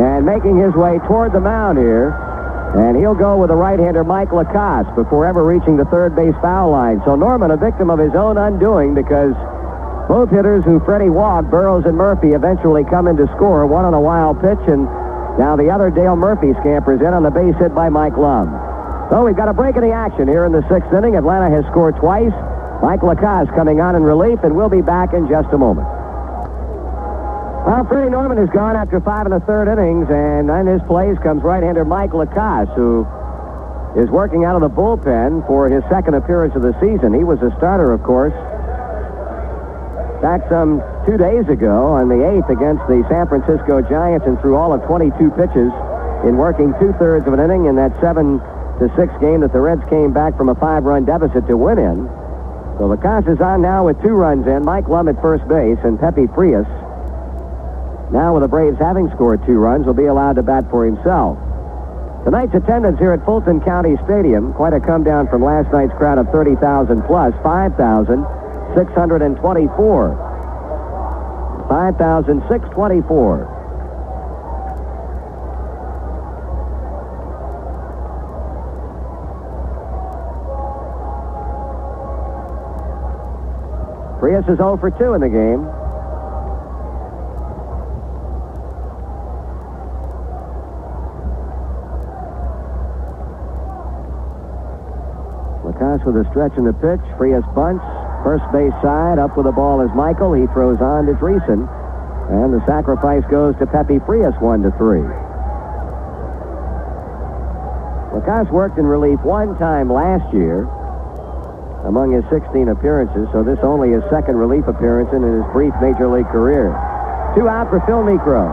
and making his way toward the mound here, and he'll go with the right-hander Mike Lacoste before ever reaching the third base foul line. So Norman, a victim of his own undoing, because both hitters who Freddie walked, Burroughs and Murphy, eventually come in to score, one on a wild pitch, and now the other Dale Murphy scampers in on the base hit by Mike Lum. So we've got a break in the action here in the 6th inning. Atlanta has scored twice. Mike Lacoste coming on in relief, and we'll be back in just a moment. Well, Freddie Norman has gone after 5 1/3 innings, and in his place comes right-hander Mike Lacoste, who is working out of the bullpen for his second appearance of the season. He was a starter, of course, back some 2 days ago on the 8th against the San Francisco Giants, and threw all of 22 pitches in working 2/3 of an inning in that 7-6 game that the Reds came back from a 5-run deficit to win in. So Lacoste is on now with 2 runs in. Mike Lum at first base, and Pepe Frias, now with the Braves having scored 2 runs, will be allowed to bat for himself. Tonight's attendance here at Fulton County Stadium, quite a come down from last night's crowd of 30,000 plus, 5,624. 5,624. Frias is 0 for 2 in the game. Lacoste with a stretch in the pitch. Frias bunts. First base side, up with the ball is Michael. He throws on to Dreesen. And the sacrifice goes to Pepe Frias, 1-3. Lacoste worked in relief 1 time last year among his 16 appearances, so this only his second relief appearance in his brief major league career. 2 out for Phil Niekro.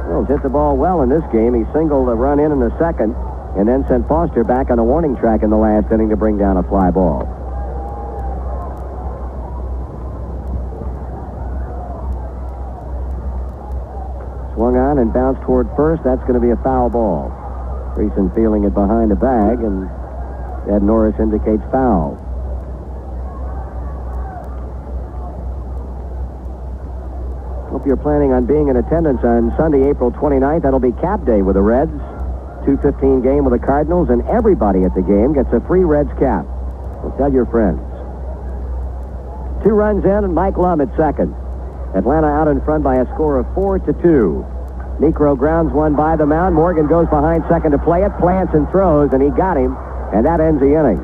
Phil's hit the ball well in this game. He singled a run in the second, and then sent Foster back on the warning track in the last inning to bring down a fly ball. Swung on and bounced toward first. That's going to be a foul ball. Dreesen feeling it behind the bag, and Ed Norris indicates foul. Hope you're planning on being in attendance on Sunday, April 29th. That'll be Cap Day with the Reds. 2:15 game with the Cardinals, and everybody at the game gets a free Reds cap. So tell your friends. 2 runs in, and Mike Lum at second. Atlanta out in front by a score of 4-2. Niekro grounds one by the mound. Morgan goes behind second to play it, plants and throws, and he got him, and that ends the inning.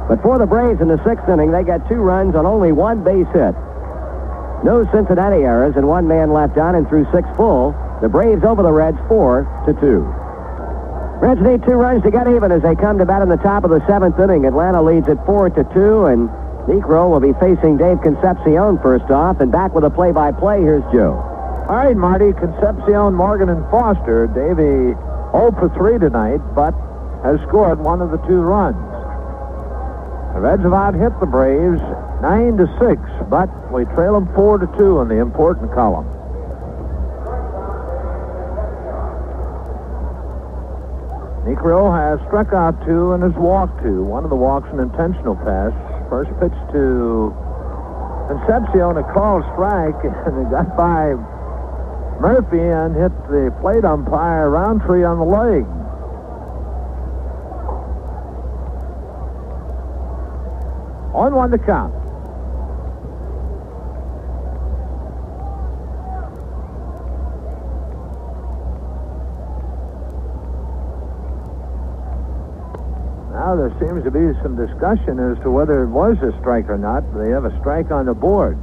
But for the Braves in the 6th inning, they got 2 runs on only 1 base hit. No Cincinnati errors, and 1 man left on, and through 6 full, the Braves over the Reds 4-2. Reds need 2 runs to get even as they come to bat in the top of the 7th inning. Atlanta leads at 4-2, and Niekro will be facing Dave Concepcion first off, and back with a play-by-play. Here's Joe. All right, Marty. Concepcion, Morgan, and Foster. Davey 0 for 3 tonight, but has scored 1 of the 2 runs. The Reds have out-hit the Braves 9-6, but we trail them 4-2 in the important column. Negro has struck out 2 and has walked 2. One of the walks an intentional pass. First pitch to Concepcion, a called strike, and it got by Murphy and hit the plate umpire Roundtree on the leg. On 1 to count. Now there seems to be some discussion as to whether it was a strike or not. They have a strike on the board.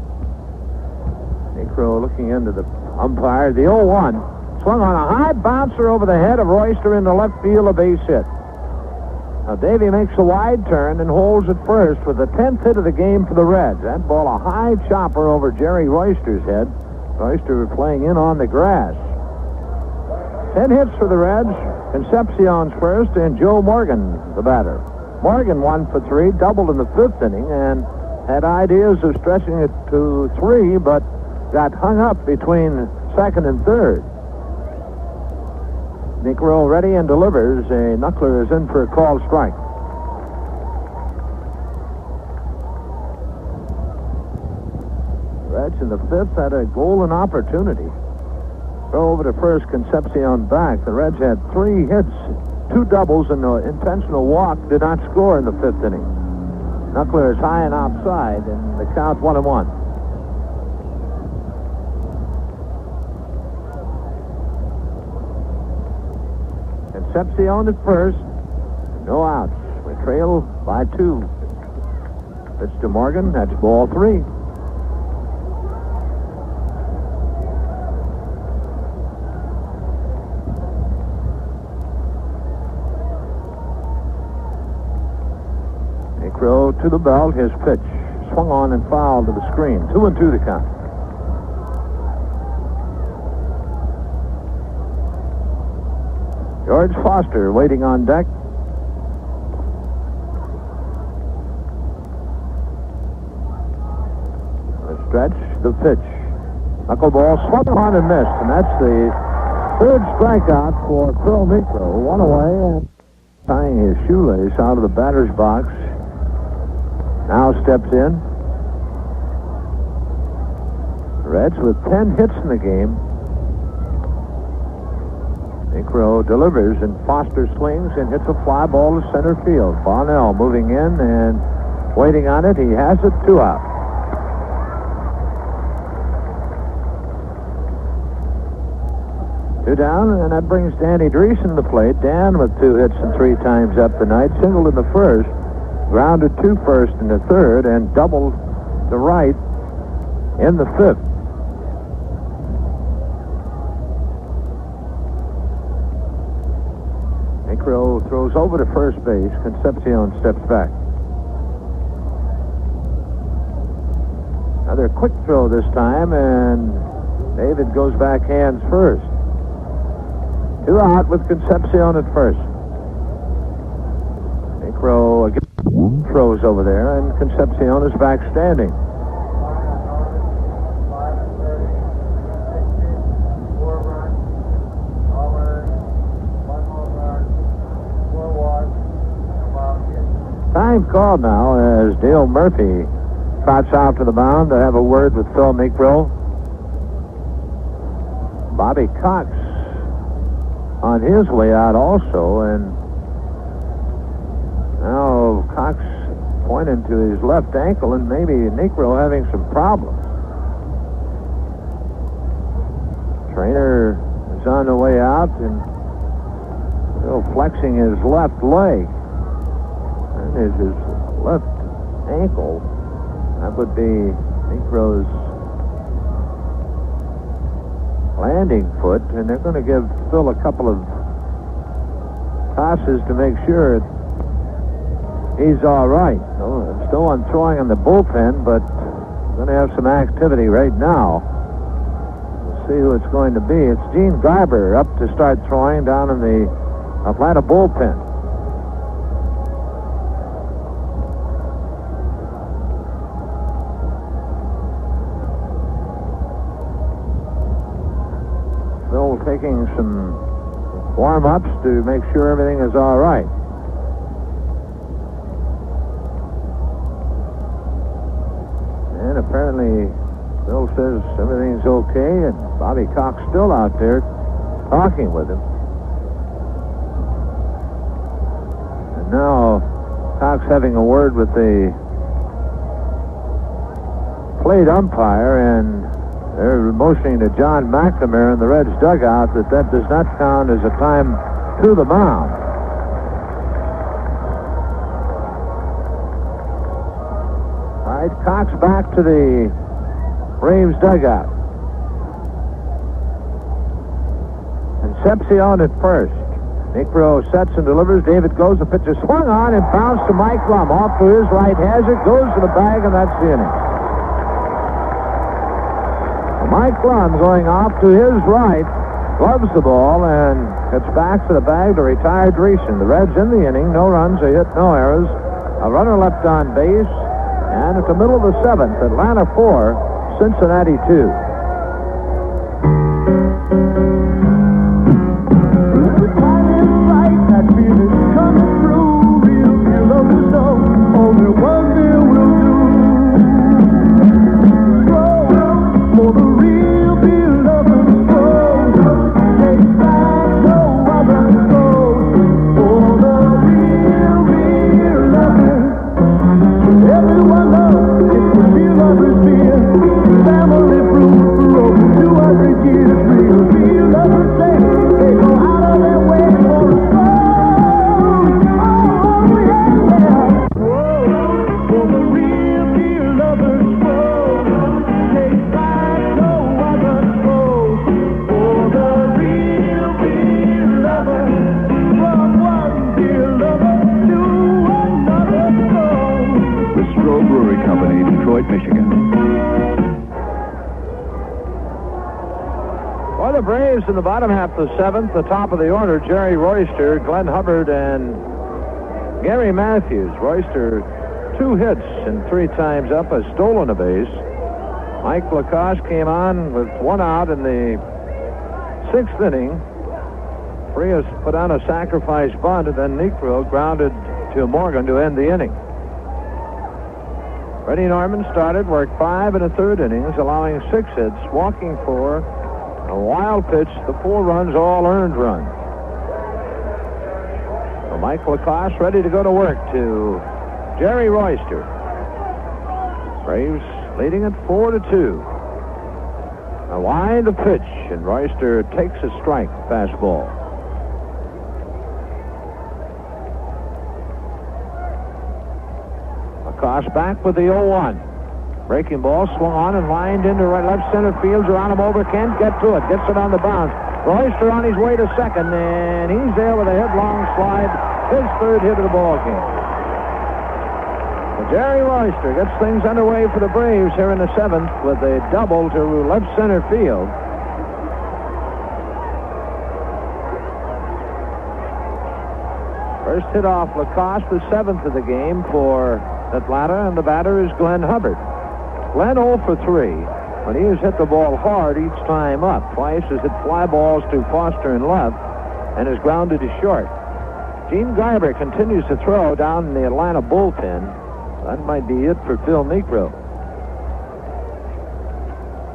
Necro looking into the umpire. The 0-1. Swung on a high bouncer over the head of Royster into left field, a base hit. Now Davey makes a wide turn and holds at first with the 10th hit of the game for the Reds. That ball a high chopper over Jerry Royster's head. Royster playing in on the grass. 10 hits for the Reds. Concepcion's first, and Joe Morgan, the batter. Morgan 1 for 3, doubled in the 5th inning, and had ideas of stretching it to 3, but got hung up between 2nd and 3rd. Negro ready and delivers. A knuckler is in for a called strike. Reds in the 5th had a golden opportunity. Throw over to first, Concepcion back. The Reds had 3 hits, 2 doubles, and an intentional walk. Did not score in the 5th inning. Knuckler is high and outside, and the count 1-1. Concepcion at first. No outs. We trail by 2. Pitch to Morgan. That's ball 3. Necro to the belt. His pitch swung on and fouled to the screen. 2-2 the count. George Foster waiting on deck. The stretch, the pitch. Knuckleball swung on and missed, and that's the 3rd strikeout for Phil Necro. 1 away and tying his shoelace out of the batter's box. Now steps in. The Reds with 10 hits in the game. Necro delivers, and Foster swings and hits a fly ball to center field. Bonnell moving in and waiting on it. He has it, 2 out. Two down, and that brings Danny Dreesen to the plate. Dan with 2 hits and 3 times up tonight. Singled in the 1st, grounded to first in the 3rd, and doubled to right in the 5th. Necro throws over to first base. Concepcion steps back. Another quick throw this time, and David goes back hands first. 2 out with Concepcion at first. Necro again throws over there, and Concepcion is back standing. Time called now as Dale Murphy trots out to the mound to have a word with Phil Necro. Bobby Cox on his way out also, and now Cox pointing to his left ankle, and maybe Necro having some problems. Trainer is on the way out and still flexing his left leg. Is his left ankle. That would be Necro's landing foot, and they're going to give Phil a couple of tosses to make sure he's all right. Still on throwing in the bullpen, but going to have some activity right now. We'll see who it's going to be. It's Gene Garber up to start throwing down in the Atlanta bullpen. Taking some warm-ups to make sure everything is all right. And apparently Bill says everything's okay, and Bobby Cox still out there talking with him. And now Cox having a word with the plate umpire, and they're motioning to John McNamara in the Reds dugout that does not count as a time to the mound. All right, Cox back to the Braves dugout. Concepcion at first. Niekro sets and delivers. David goes. The pitch is swung on and bounced to Mike Lum. Off to his right. Has it. Goes to the bag, and that's the inning. Mike Lum going off to his right. Gloves the ball and gets back to the bag to retire Dreesen. The Reds in the inning. No runs, a hit, no errors. A runner left on base. And at the middle of the seventh, Atlanta 4, Cincinnati 2. In the bottom half of the seventh, the top of the order, Jerry Royster, Glenn Hubbard, and Gary Matthews. Royster, 2 hits and 3 times up, has stolen a base. Mike Lacoste came on with 1 out in the 6th inning. Frias put on a sacrifice bunt, and then Niekro grounded to Morgan to end the inning. Freddie Norman started, worked 5 1/3 innings, allowing 6 hits, walking 4. A wild pitch, the 4 runs, all earned runs. So Mike Lacoste ready to go to work to Jerry Royster. Braves leading at 4-2. A wind the pitch, and Royster takes a strike, fastball. Lacoste back with the 0-1. Breaking ball, swung on and lined into left center field. Geronimo over, can't get to it. Gets it on the bounce. Royster on his way to second, and he's there with a headlong slide. His 3rd hit of the ball game. But Jerry Royster gets things underway for the Braves here in the 7th with a double to left center field. First hit off Lacoste, the 7th of the game for Atlanta, and the batter is Glenn Hubbard. Glenn 0 for 3, but he has hit the ball hard each time up. Twice has hit fly balls to Foster in left and has grounded to short. Gene Garber continues to throw down in the Atlanta bullpen. That might be it for Phil Niekro.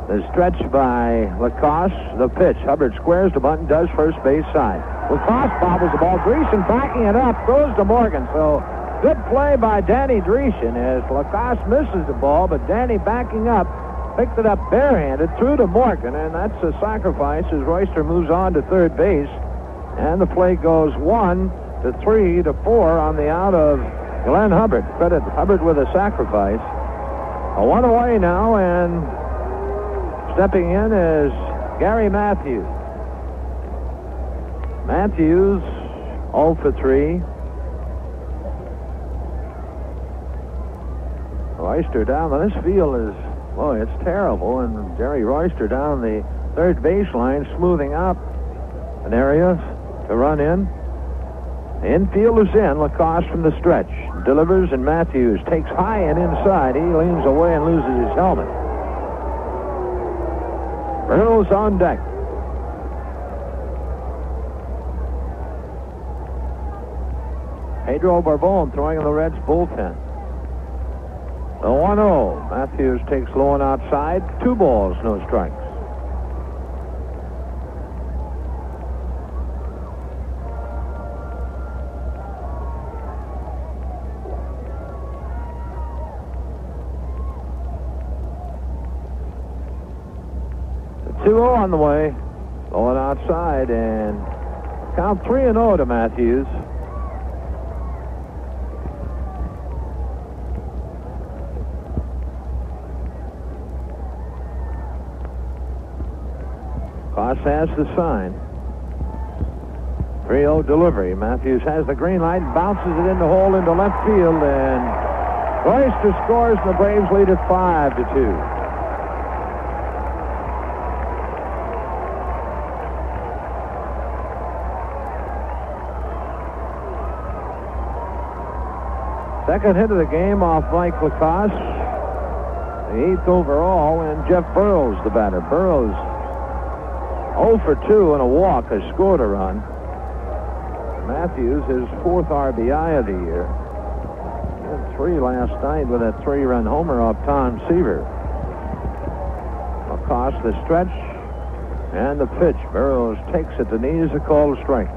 The stretch by Lacoste, the pitch. Hubbard squares the bunt and does first base side. Lacoste bobbles the ball. Dreesen backing it up, goes to Morgan. So good play by Danny Dreesen as Lacoste misses the ball, but Danny backing up, picked it up barehanded, threw to Morgan, and that's a sacrifice as Royster moves on to 3rd base. And the play goes 1 to 3 to 4 on the out of Glenn Hubbard. Credit Hubbard with a sacrifice. A 1 away now, and stepping in is Gary Matthews. Matthews 0 for 3. Royster down. This field is, boy, it's terrible. And Jerry Royster down the 3rd baseline, smoothing out an area to run in. The infield is in. Lacoste from the stretch. Delivers, and Matthews takes high and inside. He leans away and loses his helmet. Earl's on deck. Pedro Bourbon throwing in the Reds' bullpen. The 1-0. Matthews takes low and outside. 2 balls, no strikes. The 2-0 on the way. Low and outside, and count 3-0 to Matthews. Koss has the sign. 3-0 delivery. Matthews has the green light and bounces it in the hole into left field, and Royster scores, and the Braves lead it 5-2. Second hit of the game off Mike Lacoste. The 8th overall, and Jeff Burrows, the batter. Burrows 0 for 2 and a walk, has scored a run. Matthews, his 4th RBI of the year. He had 3 last night with that 3-run homer off Tom Seaver. Across the stretch and the pitch. Burrows takes it. The knees are called strike.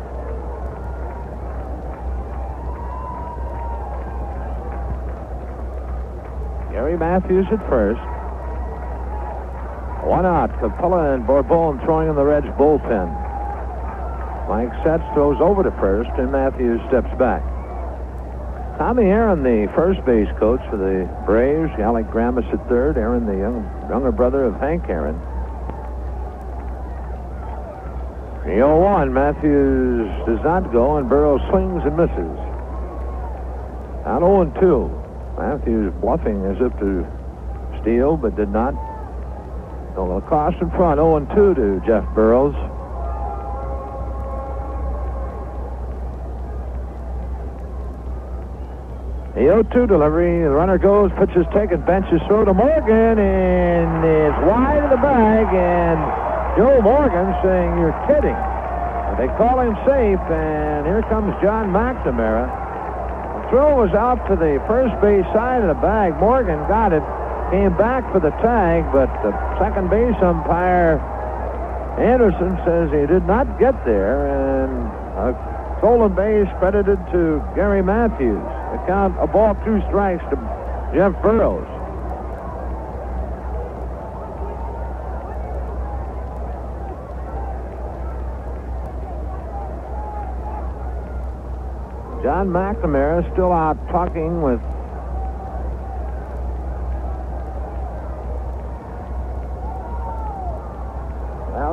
Gary Matthews at first. 1 out. Capella and Bourbon throwing in the Reds' bullpen. Mike Setz throws over to first, and Matthews steps back. Tommy Aaron, the first base coach for the Braves. Alec Gramis at third. Aaron, the younger brother of Hank Aaron. 0-1. Matthews does not go, and Burrows swings and misses. Out 0-2. Matthews bluffing as if to steal, but did not. So Lacoste in front, 0-2 to Jeff Burrows. The 0-2 delivery. The runner goes, pitches taken, benches throw to Morgan, and it's wide of the bag, and Joe Morgan saying, "You're kidding." But they call him safe, and here comes John McNamara. The throw was out to the first base side of the bag. Morgan got it, came back for the tag, but the second base umpire, Anderson, says he did not get there, and a stolen base credited to Gary Matthews. The count, a ball, 2 strikes to Jeff Burrows. John McNamara still out talking with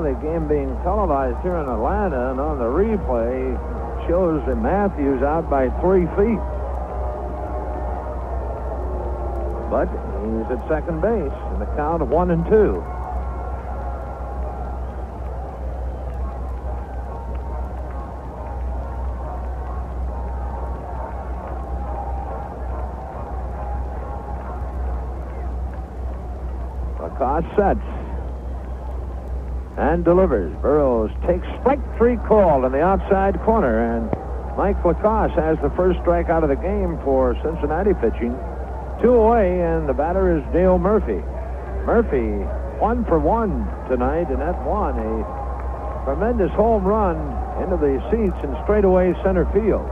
the game being televised here in Atlanta, and on the replay shows that Matthews out by 3 feet. But he's at second base in the count of 1-2. Lacoste sets and delivers. Burrows takes strike 3 call in the outside corner, and Mike Lacoste has the first strikeout of the game for Cincinnati pitching. 2 away, and the batter is Dale Murphy. Murphy 1 for 1 tonight, and that one a tremendous home run into the seats in straightaway center field.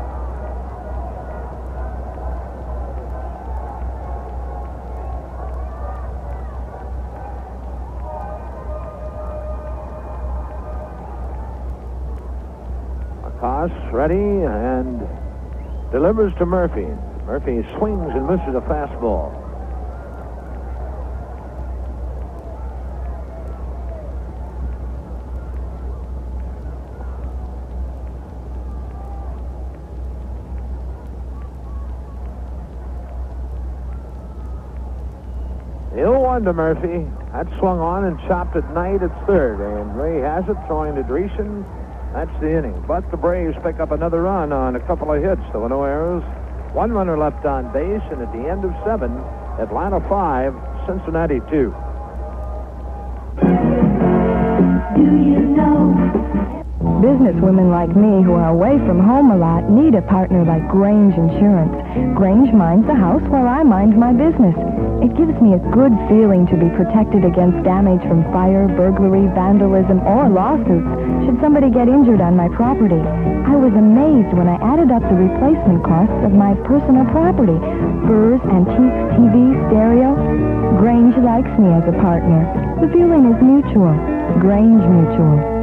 Koss ready and delivers to Murphy. Murphy swings and misses a fastball. The 0-1 to Murphy. That swung on and chopped at Knight at third, and Ray has it, throwing to Dreesen. That's the inning. But the Braves pick up another run on a couple of hits. There were no errors. 1 runner left on base, and at the end of 7, Atlanta 5, Cincinnati 2. Do you know Business women like me who are away from home a lot need a partner like Grange Insurance. Grange minds the house while I mind my business. It gives me a good feeling to be protected against damage from fire, burglary, vandalism, or lawsuits should somebody get injured on my property. I was amazed when I added up the replacement costs of my personal property. Furs, antiques, TV, stereo. Grange likes me as a partner. The feeling is mutual. Grange Mutual.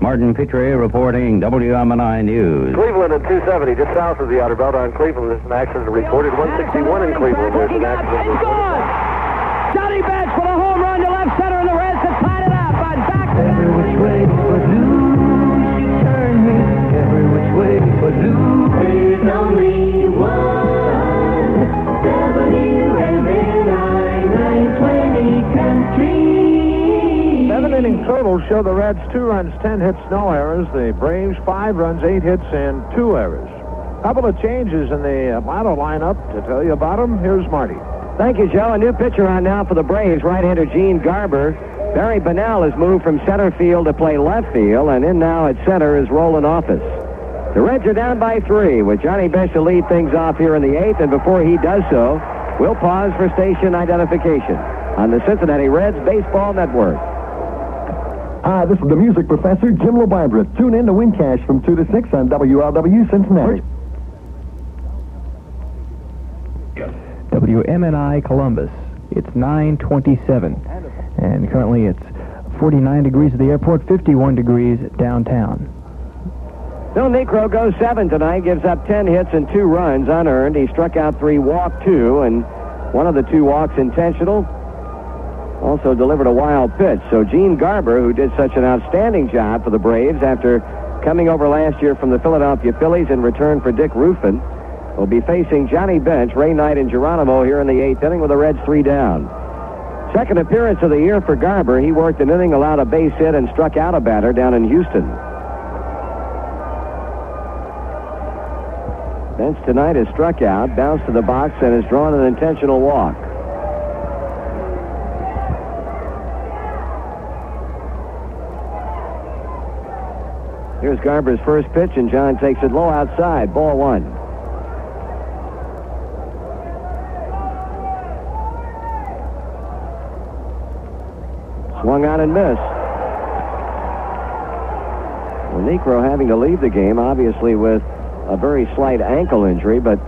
Martin Petrie reporting WMNI News. Cleveland at 270, just south of the outer belt on Cleveland. There's an accident reported. 161 in Cleveland. There's an accident reported. Johnny Bench for the home run to left center, and the Reds have tied it up. But back every which way but loose, you turn me. Every which way but loose. There's only one WMNI 920 Country. 7-inning total show the Reds 2 runs, 10 hits, no errors. The Braves 5 runs, 8 hits, and 2 errors. Couple of changes in the Atlanta lineup. To tell you about them, here's Marty. Thank you, Joe. A new pitcher on now for the Braves, right-hander Gene Garber. Barry Bonnell has moved from center field to play left field, and in now at center is Roland Office. The Reds are down by 3, with Johnny Bench to lead things off here in the 8th, and before he does so, we'll pause for station identification on the Cincinnati Reds Baseball Network. Hi, this is the music professor, Jim LaBarbera. Tune in to Win Cash from 2 to 6 on WLW Cincinnati. WMNI Columbus. It's 9:27, and currently it's 49 degrees at the airport, 51 degrees downtown. Phil Niekro goes 7 tonight, gives up 10 hits and 2 runs unearned. He struck out 3, walked 2, and one of the 2 walks intentional. Also delivered a wild pitch. So Gene Garber, who did such an outstanding job for the Braves after coming over last year from the Philadelphia Phillies in return for Dick Ruffin, will be facing Johnny Bench, Ray Knight, and Geronimo here in the 8th inning with the Reds 3 down. Second appearance of the year for Garber. He worked an inning, allowed a base hit, and struck out a batter down in Houston. Bench tonight has struck out, bounced to the box, and has drawn an intentional walk. Here's Garber's first pitch, and John takes it low outside. Ball 1. Swung on and missed. Well, Niekro having to leave the game, obviously with a very slight ankle injury, but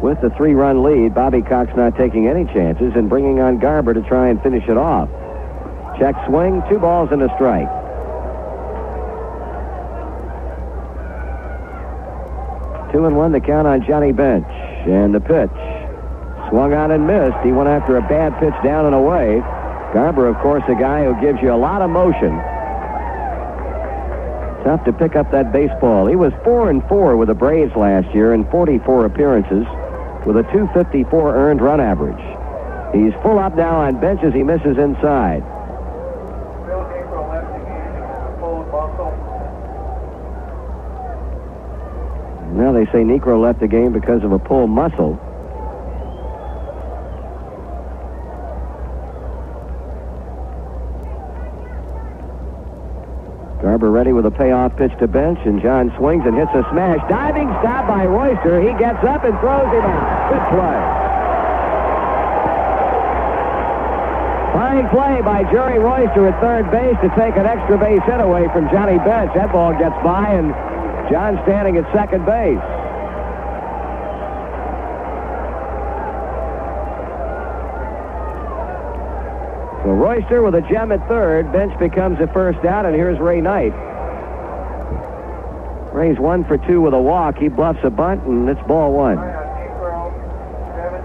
with the 3-run lead, Bobby Cox not taking any chances and bringing on Garber to try and finish it off. Check swing, 2 balls and a strike. 2-1 the count on Johnny Bench. And the pitch. Swung on and missed. He went after a bad pitch down and away. Garber, of course, a guy who gives you a lot of motion. Tough to pick up that baseball. He was 4-4 with the Braves last year in 44 appearances with a .254 earned run average. He's full up now on Bench as he misses inside. Now they say Niekro left the game because of a pulled muscle. Garber ready with a payoff pitch to Bench, and John swings and hits a smash. Diving stop by Royster. He gets up and throws him out. Good play. Fine play by Jerry Royster at third base to take an extra base hit away from Johnny Bench. That ball gets by, and John standing at second base. So Royster with a gem at third. Bench becomes a first out, and here's Ray Knight. Ray's 1 for 2 with a walk. He bluffs a bunt, and it's ball 1. 7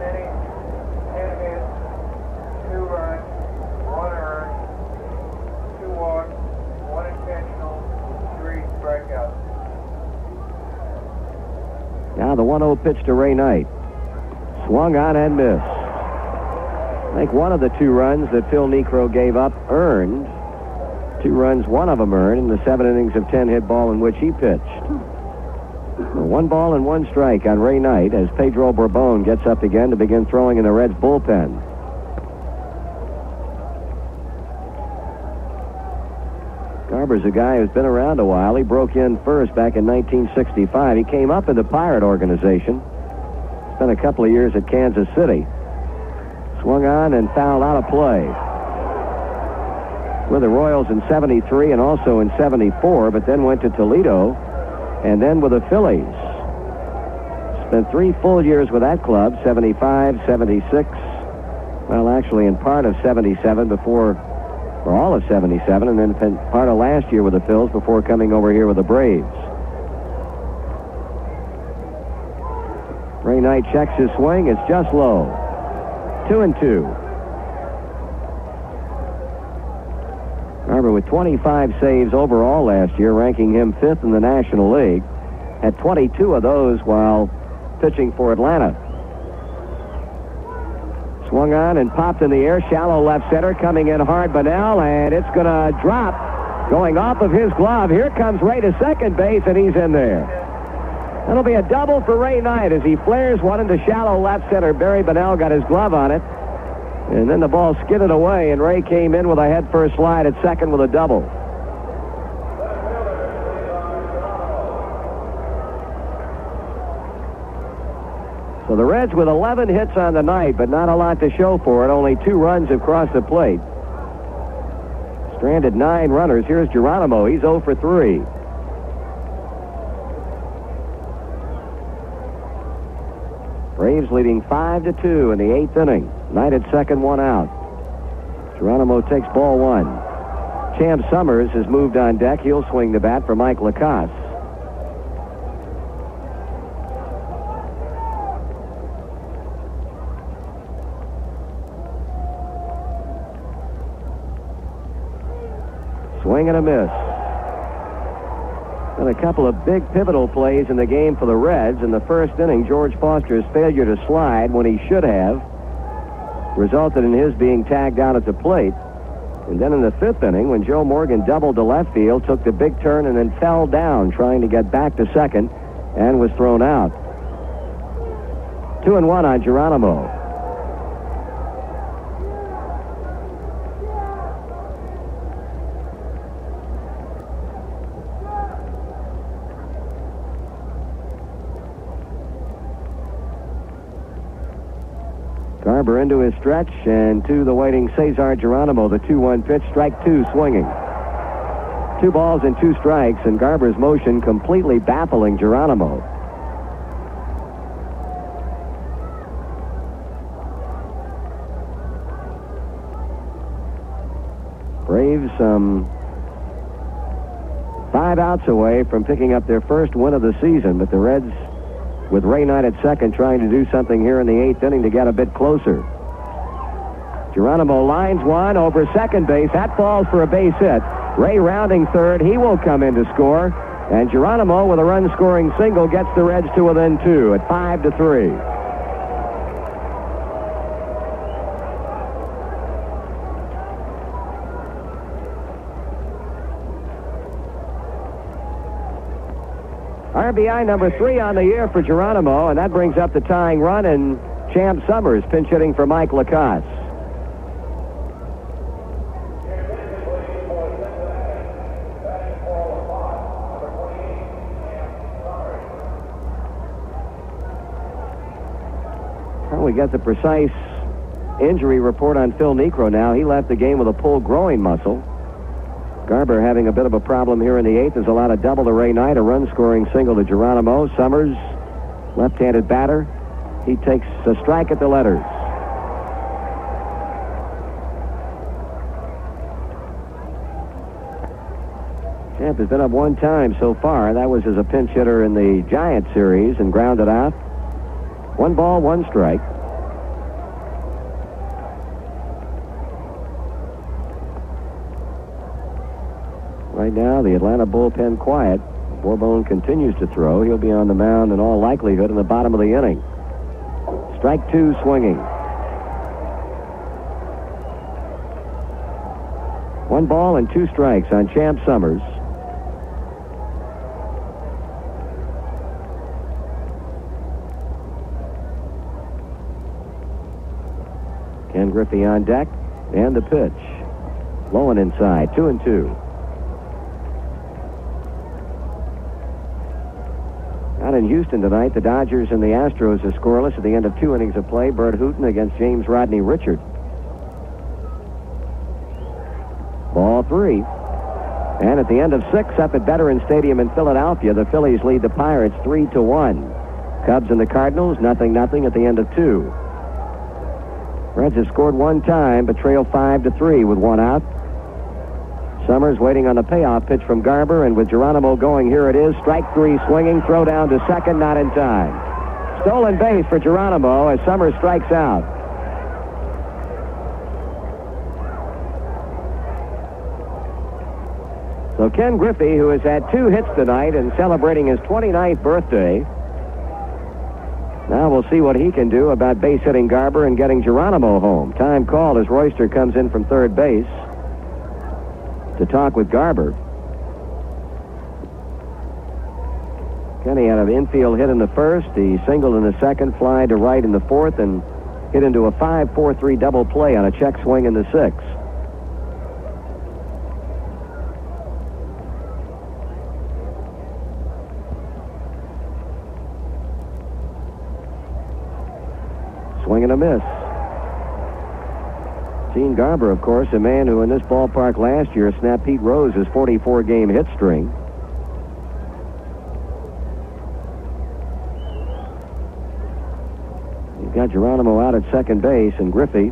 innings, 10 hits, 2 runs, 1 earned, 2 walks, 1 intentional, 3 strikeouts. Now the 1-0 pitch to Ray Knight. Swung on and missed. I think one of the 2 runs that Phil Niekro gave up earned. 2 runs, one of them earned in the 7 innings of 10-hit ball in which he pitched. 1 ball and 1 strike on Ray Knight as Pedro Borbon gets up again to begin throwing in the Reds' bullpen. Garber's a guy who's been around a while. He broke in first back in 1965. He came up in the Pirate organization. Spent a couple of years at Kansas City. Swung on and fouled out of play. With the Royals in 73 and also in 74, but then went to Toledo and then with the Phillies. Spent 3 full years with that club, 75, 76. Well, actually in part of 77 before, or all of 77, and then part of last year with the Phils before coming over here with the Braves. Ray Knight checks his swing. It's just low. 2-2. Garber with 25 saves overall last year, ranking him 5th in the National League. Had 22 of those while pitching for Atlanta. Swung on and popped in the air, shallow left center, coming in hard, Bunnell, and it's going to drop, going off of his glove. Here comes Ray to second base, and he's in there. That'll be a double for Ray Knight as he flares one into shallow left center. Barry Bunnell got his glove on it, and then the ball skidded away, and Ray came in with a head-first slide at second with a double. So the Reds with 11 hits on the night, but not a lot to show for it. Only 2 runs have crossed the plate. Stranded 9 runners. Here's Geronimo. He's 0 for 3. Braves leading 5-2 in the 8th inning. Knight at second, 1 out. Geronimo takes ball 1. Champ Summers has moved on deck. He'll swing the bat for Mike Lacasse. Swing and a miss. And a couple of big pivotal plays in the game for the Reds. In the first inning, George Foster's failure to slide when he should have resulted in his being tagged out at the plate. And then in the 5th inning, when Joe Morgan doubled to left field, took the big turn and then fell down trying to get back to second and was thrown out. 2-1 on Geronimo. Garber into his stretch, and to the waiting Cesar Geronimo, the 2-1 pitch, strike 2 swinging. 2 balls and 2 strikes, and Garber's motion completely baffling Geronimo. Braves 5 outs away from picking up their first win of the season, but the Reds, with Ray Knight at second, trying to do something here in the 8th inning to get a bit closer. Geronimo lines one over second base. That falls for a base hit. Ray rounding third. He will come in to score. And Geronimo, with a run-scoring single, gets the Reds to within 2 at 5-3. RBI number 3 on the year for Geronimo, and that brings up the tying run, and Champ Summers pinch hitting for Mike Lacasse. Well, we got the precise injury report on Phil Niekro now. He left the game with a pulled groin muscle. Garber having a bit of a problem here in the 8th. There's allowed a double to Ray Knight, a run-scoring single to Geronimo. Summers, left-handed batter. He takes a strike at the letters. Champ has been up 1 time so far. That was as a pinch hitter in the Giant series and grounded out. 1 ball, 1 strike. Right now, the Atlanta bullpen quiet. Bourbon continues to throw. He'll be on the mound in all likelihood in the bottom of the inning. Strike 2 swinging. 1 ball and 2 strikes on Champ Summers. Ken Griffey on deck, and the pitch. Low and inside, 2-2. Down in Houston tonight, the Dodgers and the Astros are scoreless at the end of 2 innings of play. Bert Hooton against James Rodney Richard. Ball 3. And at the end of 6 up at Veterans Stadium in Philadelphia, the Phillies lead the Pirates 3-1. Cubs and the Cardinals, 0-0 at the end of 2. Reds have scored 1 time, but trail 5-3 with 1 out. Summers waiting on the payoff pitch from Garber, and with Geronimo going, here it is. Strike 3 swinging, throw down to second, not in time. Stolen base for Geronimo as Summers strikes out. So Ken Griffey, who has had 2 hits tonight and celebrating his 29th birthday, now we'll see what he can do about base hitting Garber and getting Geronimo home. Time called as Royster comes in from third base to talk with Garber. Kenny had an infield hit in the first. He singled in the second, fly to right in the fourth, and hit into a 5-4-3 double play on a check swing in the sixth. Swing and a miss. Gene Garber, of course, a man who in this ballpark last year snapped Pete Rose's 44-game hit string. He's got Geronimo out at second base, and Griffey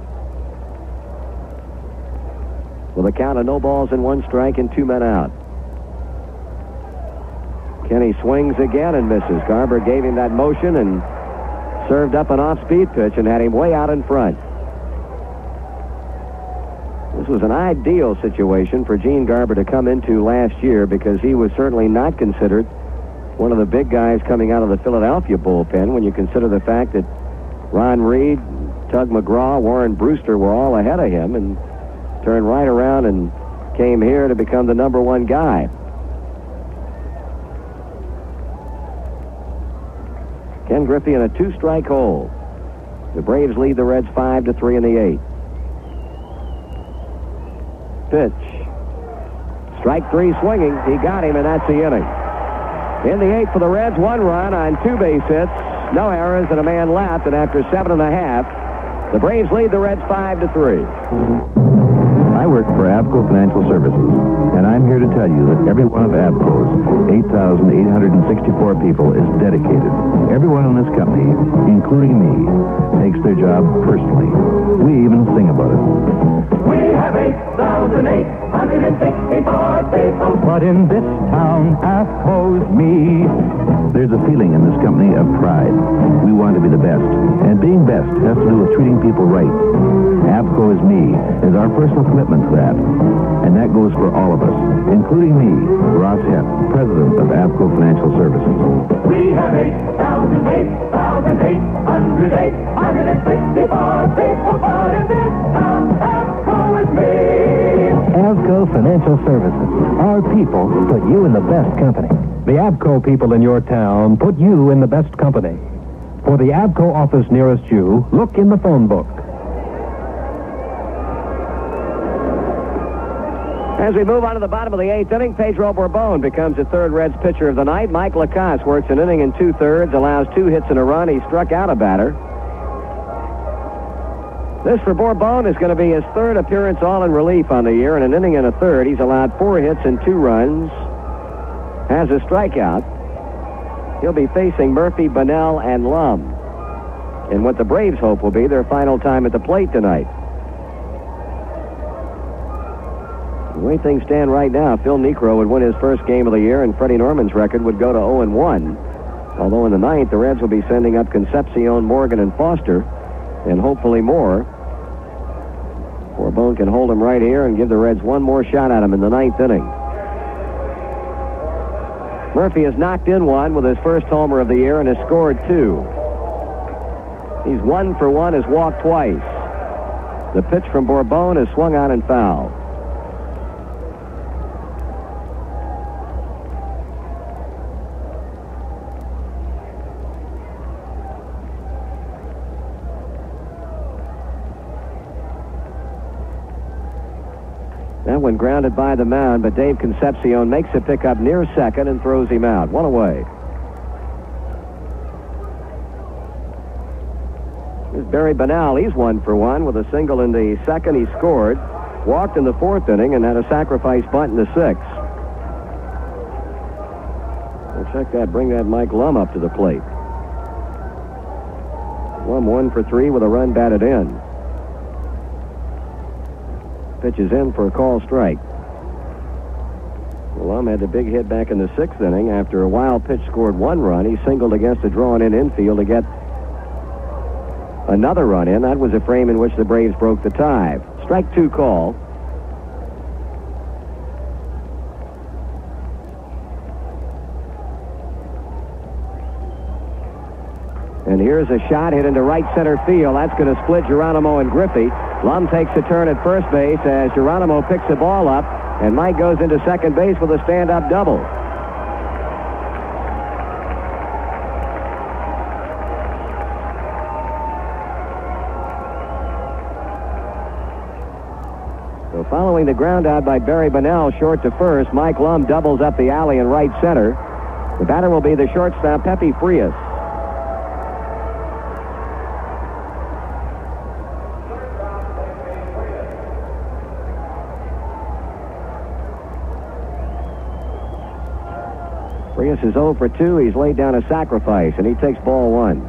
with a count of no balls and 1 strike and 2 men out. Kenny swings again and misses. Garber gave him that motion and served up an off-speed pitch and had him way out in front. This was an ideal situation for Gene Garber to come into last year because he was certainly not considered one of the big guys coming out of the Philadelphia bullpen when you consider the fact that Ron Reed, Tug McGraw, Warren Brewster were all ahead of him and turned right around and came here to become the number 1 guy. Ken Griffey in a 2-strike hole. The Braves lead the Reds 5-3 in the 8th. Pitch. Strike 3 swinging. He got him, and that's the inning. In the 8th for the Reds, 1 run on 2 base hits, no errors, and a man left, and after 7.5, the Braves lead the Reds 5-3. I work for Avco Financial Services, and I'm here to tell you that every one of Avco's 8,864 people is dedicated. Everyone in this company, including me, takes their job personally. We even sing about it. We have 8,864 people, but in this town, Avco's me. There's a feeling in this company of pride. We want to be the best, and being best has to do with treating people right. Avco is me, is our personal commitment to that. And that goes for all of us, including me, Ross Hett, president of Avco Financial Services. We have 8,864 people, but in this town, Avco is me. Avco Financial Services. Our people put you in the best company. The Avco people in your town put you in the best company. For the Avco office nearest you, look in the phone book. As we move on to the bottom of the 8th inning, Pedro Borbon becomes the 3rd Reds pitcher of the night. Mike Lacasse works an inning and 2/3, allows 2 hits and a run. He struck out a batter. This for Borbon is going to be his 3rd appearance all in relief on the year. In an inning and a 1/3, he's allowed 4 hits and 2 runs. Has a strikeout. He'll be facing Murphy, Bunnell, and Lum in what the Braves hope will be their final time at the plate tonight. The way things stand right now, Phil Niekro would win his first game of the year, and Freddie Norman's record would go to 0-1. Although in the 9th, the Reds will be sending up Concepcion, Morgan, and Foster, and hopefully more. Borbon can hold him right here and give the Reds one more shot at him in the 9th inning. Murphy has knocked in one with his first homer of the year and has scored 2. He's 1 for 1, has walked twice. The pitch from Borbon is swung on and foul. That one grounded by the mound, but Dave Concepcion makes a pickup near second and throws him out. 1 away. Barry Bonnell. He's 1 for 1 with a single in the second. He scored, walked in the 4th inning, and had a sacrifice bunt in the 6th. We'll check that. Bring that Mike Lum up to the plate. Lum 1 for 3 with a run batted in. Pitch is in for a call strike. Lum had the big hit back in the 6th inning. After a wild pitch scored 1 run. He singled against a drawn-in infield to get another run in. That was a frame in which the Braves broke the tie. Strike 2 call. And here's a shot hit into right center field. That's going to split Geronimo and Griffey. Lum takes a turn at first base as Geronimo picks the ball up, and Mike goes into second base with a stand-up double. So following the ground out by Barry Bonnell short to first, Mike Lum doubles up the alley in right center. The batter will be the shortstop, Pepe Frias. Frias is 0 for 2. He's laid down a sacrifice, and he takes ball 1.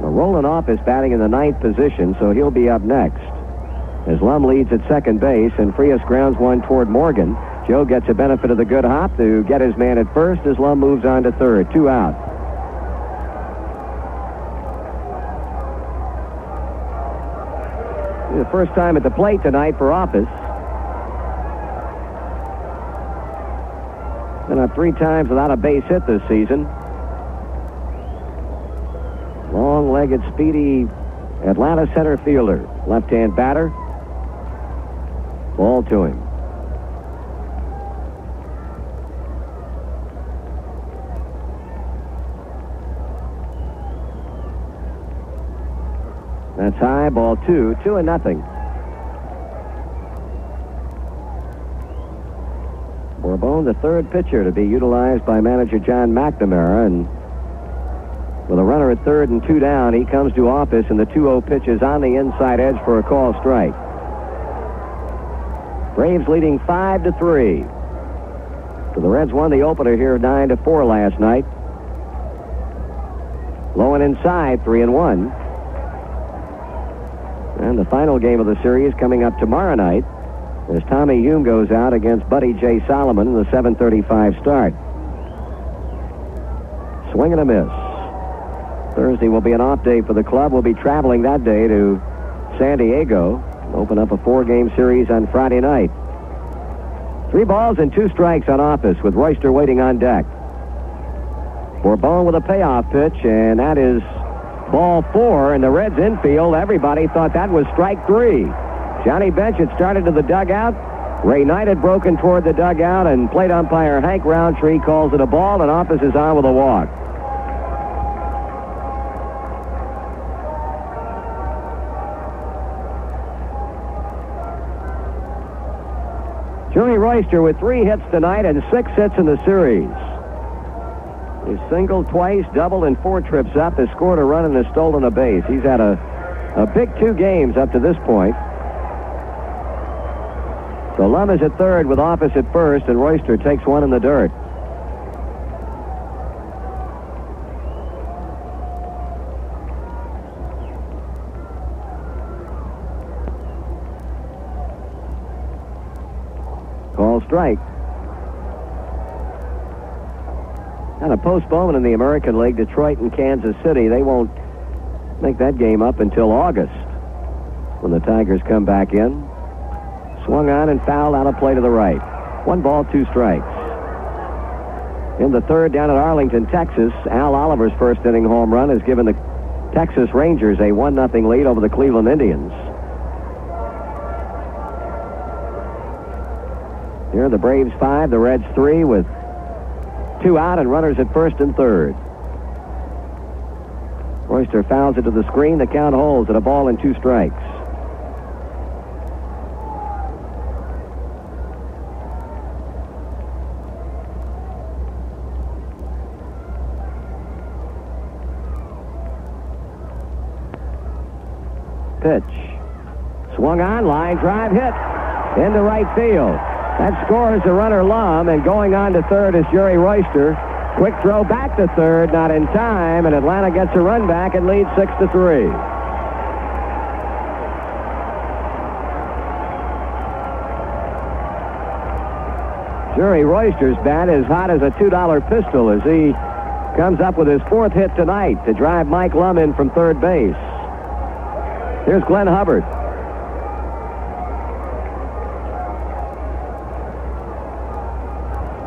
Now, Roland Off is batting in the 9th position, so he'll be up next. As Lum leads at second base, and Frias grounds one toward Morgan. Joe gets the benefit of the good hop to get his man at first as Lum moves on to third. 2 out. The first time at the plate tonight for Office. Been up 3 times without a base hit this season. Long-legged, speedy Atlanta center fielder. Left-hand batter. Ball to him. That's high. Ball 2. 2-0. Bourbon, the third pitcher to be utilized by manager John McNamara, and with a runner at third and 2 down, he comes to Office, and the 2-0 pitch is on the inside edge for a call strike. Braves leading 5-3. So the Reds won the opener here 9-4 last night. Low and inside, 3-1. And the final game of the series coming up tomorrow night as Tommy Hume goes out against Buddy J. Solomon in the 7:35 start. Swing and a miss. Thursday will be an off day for the club. We'll be traveling that day to San Diego. Open up a 4-game series on Friday night. 3 balls and 2 strikes on Office with Royster waiting on deck. Bourbon with a payoff pitch, and that is ball 4 in the Reds infield. Everybody thought that was strike 3. Johnny Bench had started to the dugout. Ray Knight had broken toward the dugout, and plate umpire Hank Roundtree calls it a ball, and Office is on with a walk. Joey Royster with 3 hits tonight and 6 hits in the series. He's singled twice, doubled, and 4 trips up. Has scored a run and has stolen a base. He's had a big 2 games up to this point. So Lum is at third with Office at first, and Royster takes one in the dirt. Call strike. And a postponement in the American League, Detroit and Kansas City. They won't make that game up until August when the Tigers come back in. Swung on and fouled out of play to the right. 1 ball, 2 strikes. In the third down at Arlington, Texas, Al Oliver's first inning home run has given the Texas Rangers a 1-0 lead over the Cleveland Indians. Here are the Braves 5, the Reds 3 with 2 out and runners at first and third. Royster fouls it to the screen. The count holds at a ball and 2 strikes. pitch. Swung on, line drive, hit into right field. That scores the runner Lum, and going on to third is Jerry Royster. Quick throw back to third, not in time, and Atlanta gets a run back and leads 6-3. Jerry Royster's bat is hot as a $2 pistol as he comes up with his fourth hit tonight to drive Mike Lum in from third base. Here's Glenn Hubbard.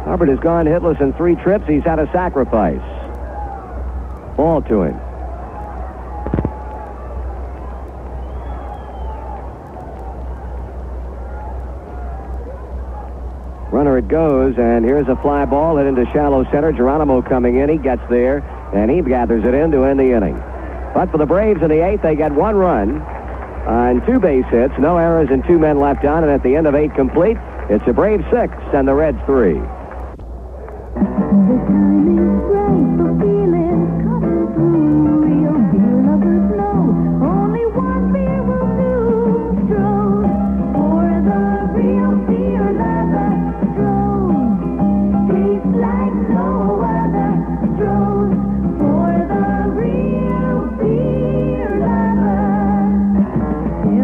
Hubbard has gone hitless in 3 trips. He's had a sacrifice. Ball to him. Runner it goes, and here's a fly ball hit into shallow center. Geronimo coming in. He gets there, and he gathers it in to end the inning. But for the Braves in the 8th, they get 1 run on 2 base hits, no errors, and 2 men left on. And at the end of 8 complete, it's the Braves 6 and the Reds 3. The timing's right, the feeling's coming through. Real beer lovers know only one beer will do. Stroh, for the real beer lover. Stroh, tastes like no other. Stroh, for the real beer lover.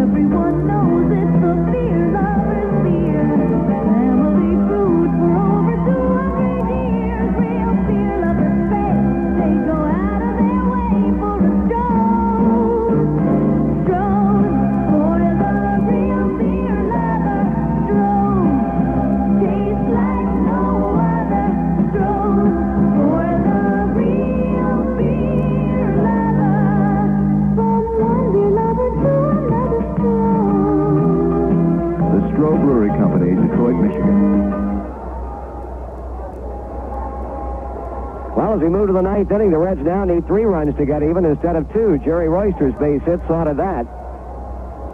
Everyone knows it's the beer lover's beer. Family food for over 200 years. Real beer lovers say they go out of their way for a Stroh. Stroh, for the real beer lover. Stroh, tastes like no other. Stroh, for the real beer lover. From one beer lover to another Stroh. The Stroh Brewery Company, Detroit, Michigan. Well, as we move to the 9th inning, the Reds now need 3 runs to get even instead of 2. Jerry Royster's base hit saw to that.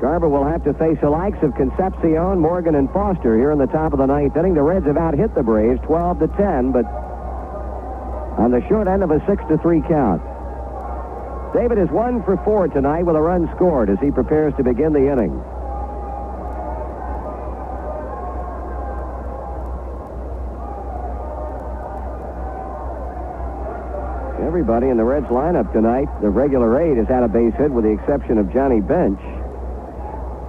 Garber will have to face the likes of Concepcion, Morgan, and Foster here in the top of the 9th inning. The Reds have out-hit the Braves 12-10, but on the short end of a 6-3 count. David is 1 for 4 tonight with a run scored as he prepares to begin the inning. Everybody in the Reds lineup tonight, the regular 8, has had a base hit with the exception of Johnny Bench.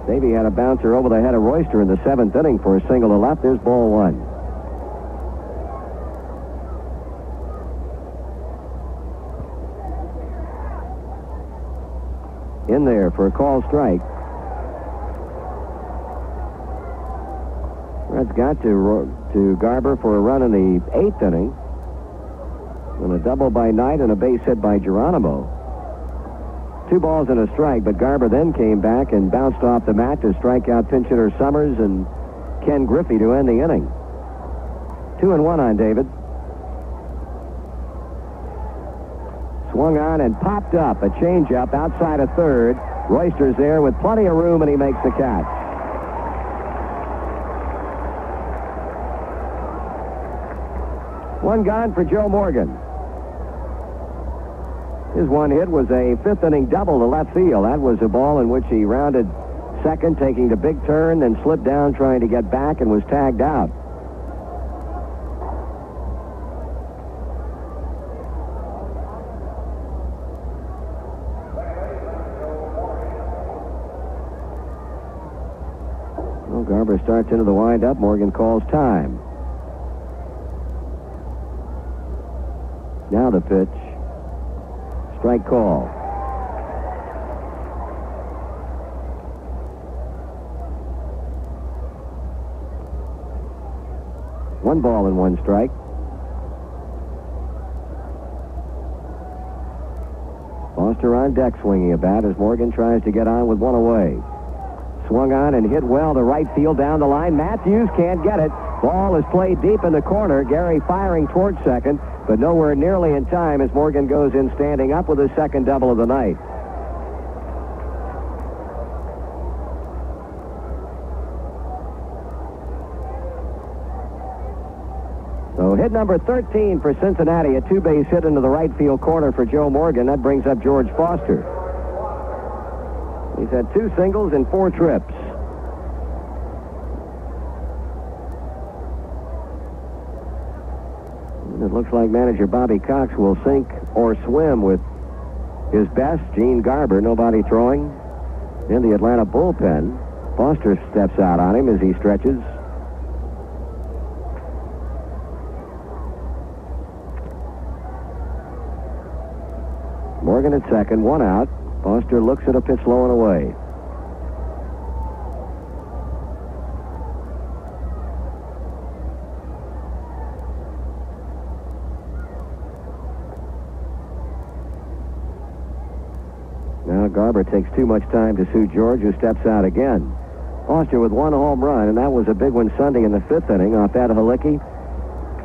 Davey had a bouncer over the head of Royster in the 7th inning for a single to left. There's ball 1. In there for a call strike. Reds got to Garber for a run in the 8th inning. And a double by Knight and a base hit by Geronimo. 2 balls and a strike, but Garber then came back and bounced off the mat to strike out pinch hitter Summers and Ken Griffey to end the inning. 2-1 on David. Swung on and popped up. A changeup outside of third. Royster's there with plenty of room, and he makes the catch. One gone for Joe Morgan. His one hit was a 5th inning double to left field. That was a ball in which he rounded second, taking the big turn, then slipped down trying to get back and was tagged out. Well, Garber starts into the windup. Morgan calls time. Now the pitch. Strike call. One ball and 1 strike. Foster on deck swinging a bat as Morgan tries to get on with 1 away. Swung on and hit well to right field down the line. Matthews can't get it. Ball is played deep in the corner. Gary firing towards second, but nowhere nearly in time as Morgan goes in standing up with his second double of the night. So hit number 13 for Cincinnati, a 2-base hit into the right field corner for Joe Morgan. That brings up George Foster. He's had 2 singles and 4 trips. And it looks like manager Bobby Cox will sink or swim with his best, Gene Garber, nobody throwing. In the Atlanta bullpen, Foster steps out on him as he stretches. Morgan at second, 1 out. Foster looks at a pitch low and away. Now Garber takes too much time to suit George, who steps out again. Foster with 1 home run, and that was a big one Sunday in the 5th inning off Ed Halicki.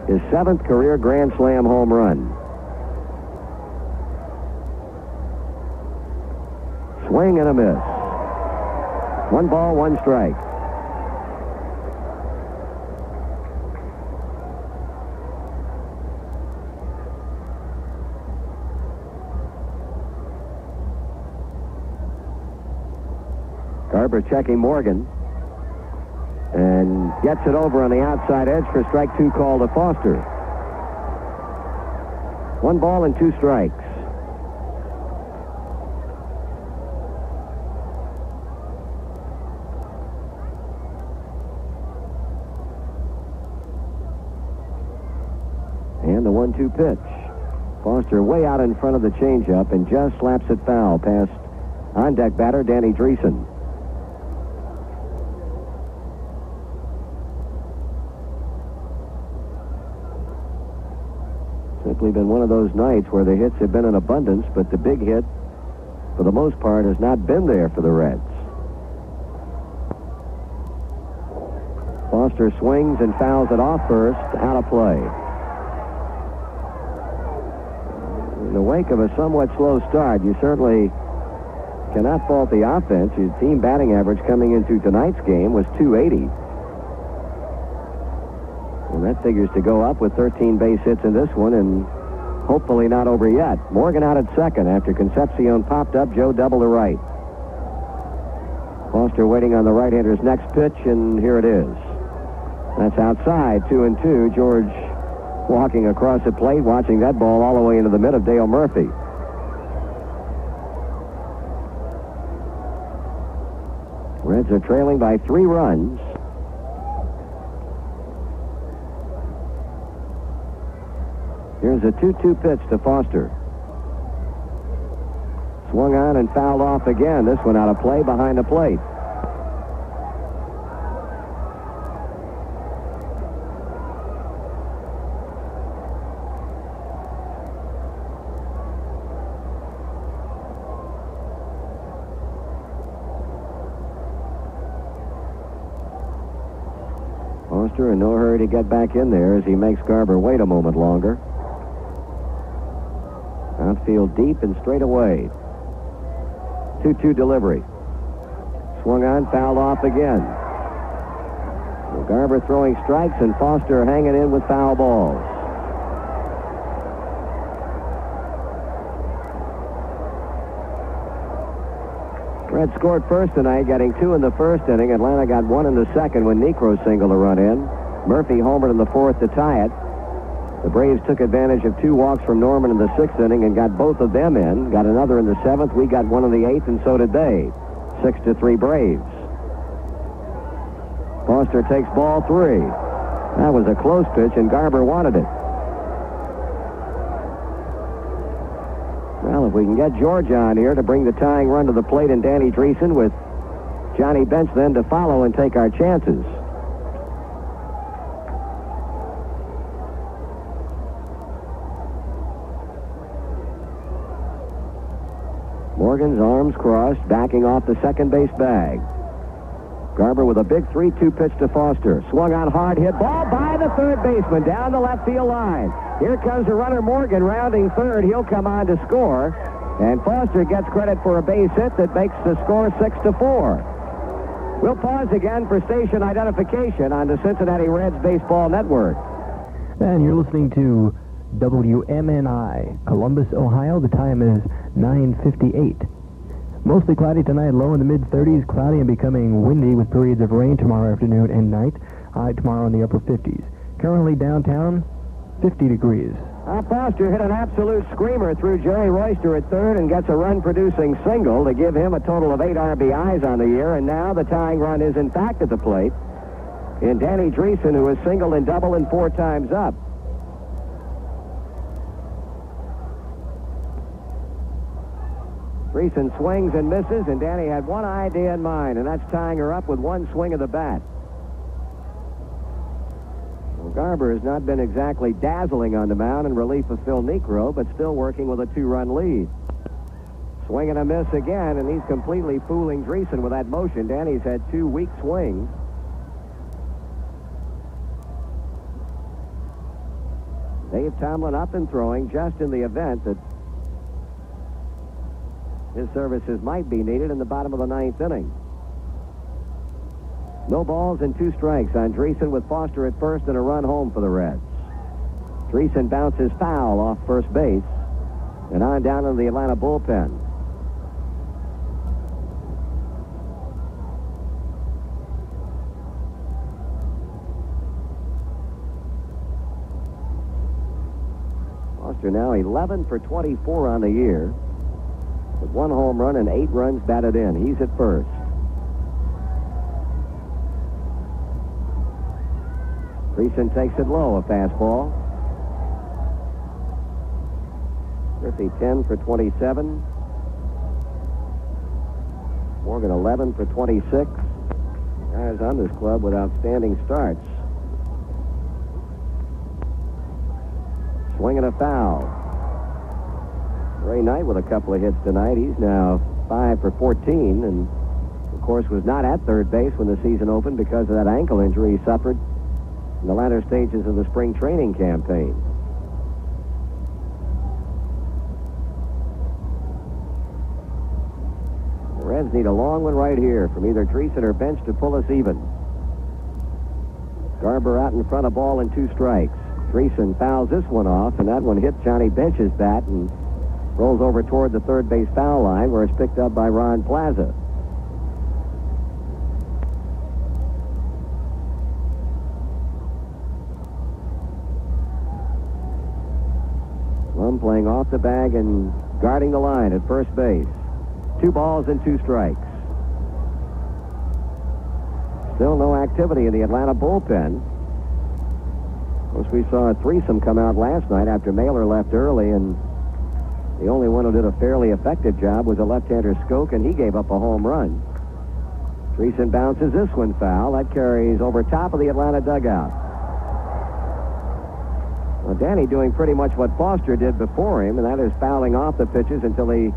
His 7th career Grand Slam home run. Swing and a miss. 1 ball, 1 strike. Garber checking Morgan. And gets it over on the outside edge for strike 2 call to Foster. 1 ball and 2 strikes. And the 1-2 pitch. Foster way out in front of the changeup and just slaps it foul past on-deck batter Danny Dreesen. Simply been one of those nights where the hits have been in abundance, but the big hit, for the most part, has not been there for the Reds. Foster swings and fouls it off first, out of play. In the wake of a somewhat slow start, you certainly cannot fault the offense. His team batting average coming into tonight's game was .280. And that figures to go up with 13 base hits in this one, and hopefully not over yet. Morgan out at second after Concepcion popped up. Joe double to right. Foster waiting on the right-hander's next pitch, and here it is. That's outside, 2-2. George walking across the plate, watching that ball all the way into the mid of Dale Murphy. Reds are trailing by 3 runs. Here's a 2-2 pitch to Foster. Swung on and fouled off again. This one out of play behind the plate. Foster in no hurry to get back in there as he makes Garber wait a moment longer. Outfield deep and straight away. 2-2 delivery. Swung on, fouled off again. Well, Garber throwing strikes and Foster hanging in with foul balls. Reds scored first tonight, getting 2 in the first inning. Atlanta got 1 in the second when Necro singled a run in. Murphy homered in the 4th to tie it. The Braves took advantage of 2 walks from Norman in the 6th inning and got both of them in. Got another in the 7th. We got 1 in the 8th, and so did they. 6-3 Braves. Foster takes ball 3. That was a close pitch, and Garber wanted it. Well, if we can get George on here to bring the tying run to the plate and Danny Dreesen with Johnny Bench then to follow and take our chances. Morgan's arms crossed, backing off the second base bag. Garber with a big 3-2 pitch to Foster. Swung on, hard hit ball by the third baseman down the left field line. Here comes the runner Morgan rounding third. He'll come on to score. And Foster gets credit for a base hit that makes the score 6-4. We'll pause again for station identification on the Cincinnati Reds Baseball Network. And you're listening to WMNI, Columbus, Ohio. The time is 9:58. Mostly cloudy tonight, low in the mid-30s, cloudy and becoming windy with periods of rain tomorrow afternoon and night. High tomorrow in the upper 50s. Currently downtown, 50 degrees. Foster hit an absolute screamer through Jerry Royster at third and gets a run-producing single to give him a total of 8 RBIs on the year, and now the tying run is in fact at the plate in Danny Dreesen, who has singled and doubled and 4 times up. Dreesen swings and misses, and Danny had one idea in mind, and that's tying her up with one swing of the bat. Well, Garber has not been exactly dazzling on the mound in relief of Phil Niekro, but still working with a 2-run lead. Swing and a miss again, and he's completely fooling Dreesen with that motion. Danny's had 2 weak swings. Dave Tomlin up and throwing just in the event that his services might be needed in the bottom of the 9th inning. No balls and 2 strikes on Dreesen with Foster at first and a run home for the Reds. Dreesen bounces foul off first base and on down into the Atlanta bullpen. Foster now 11 for 24 on the year, with 1 home run and 8 runs batted in. He's at first. Dreesen takes it low, a fastball. Griffey 10 for 27. Morgan 11 for 26. Guys on this club with outstanding starts. Swinging a foul. Ray Knight with a couple of hits tonight. He's now 5 for 14, and of course was not at third base when the season opened because of that ankle injury he suffered in the latter stages of the spring training campaign. The Reds need a long one right here from either Dreesen or Bench to pull us even. Garber out in front of ball and 2 strikes. Dreesen fouls this one off, and that one hit Johnny Bench's bat and rolls over toward the third base foul line, where it's picked up by Ron Plaza. Lum playing off the bag and guarding the line at first base. 2 balls and 2 strikes. Still no activity in the Atlanta bullpen. Of course, we saw a threesome come out last night after Mailer left early, and the only one who did a fairly effective job was a left-hander Skoke, and he gave up a home run. Dreesen bounces this one foul. That carries over top of the Atlanta dugout. Well, Danny doing pretty much what Foster did before him, and that is fouling off the pitches until he,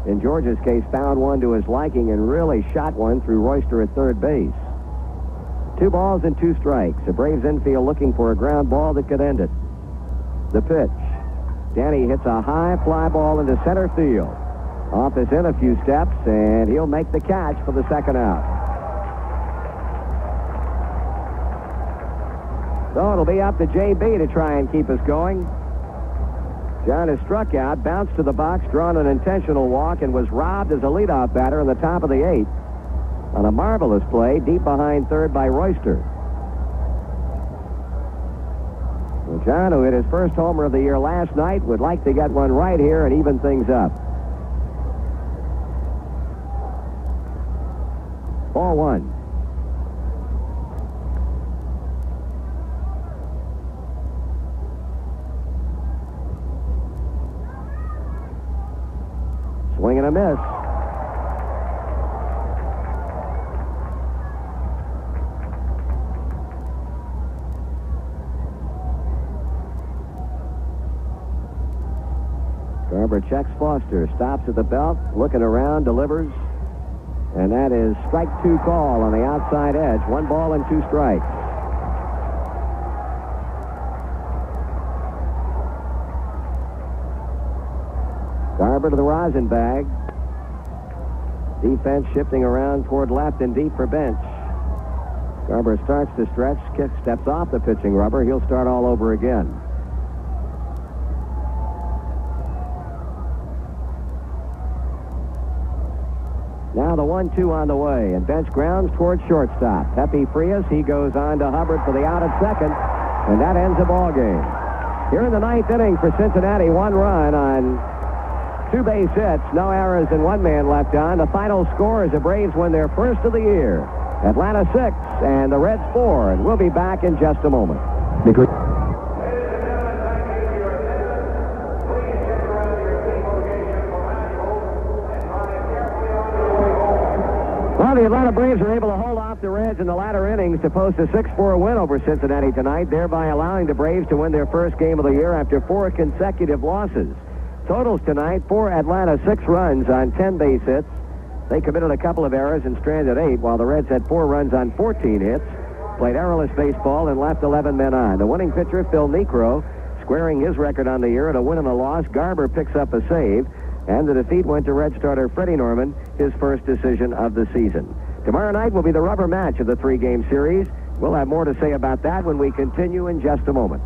in George's case, found one to his liking and really shot one through Royster at third base. 2 balls and 2 strikes. The Braves infield looking for a ground ball that could end it. The pitch. Danny hits a high fly ball into center field. Off is in a few steps, and he'll make the catch for the second out. So it'll be up to JB to try and keep us going. John is struck out, bounced to the box, drawn an intentional walk, and was robbed as a leadoff batter in the top of the 8th on a marvelous play deep behind third by Royster. Well, John, who hit his first homer of the year last night, would like to get one right here and even things up. Ball 1. Swing and a miss. Garber checks Foster, stops at the belt, looking around, delivers, and that is strike 2 call on the outside edge. 1 ball and 2 strikes. Garber to the rosin bag. Defense shifting around toward left and deep for Bench. Garber starts to stretch, steps off the pitching rubber. He'll start all over again. 1-2 on the way, and bench grounds towards shortstop. Pepe Frias, he goes on to Hubbard for the out at second, and that ends the ball game. Here in the ninth inning for Cincinnati, 1 run on 2 base hits, no errors, and 1 man left on. The final score is the Braves win their first of the year. Atlanta 6 and the Reds 4, and we'll be back in just a moment. Well, the Atlanta Braves are able to hold off the Reds in the latter innings to post a 6-4 win over Cincinnati tonight, thereby allowing the Braves to win their first game of the year after 4 consecutive losses. Totals tonight for Atlanta, 6 runs on 10 base hits. They committed a couple of errors and stranded 8, while the Reds had 4 runs on 14 hits, played errorless baseball, and left 11 men on. The winning pitcher, Phil Niekro, squaring his record on the year at a win and a loss. Garber picks up a save, and the defeat went to Red starter Freddie Norman, his first decision of the season. Tomorrow night will be the rubber match of the 3-game series. We'll have more to say about that when we continue in just a moment.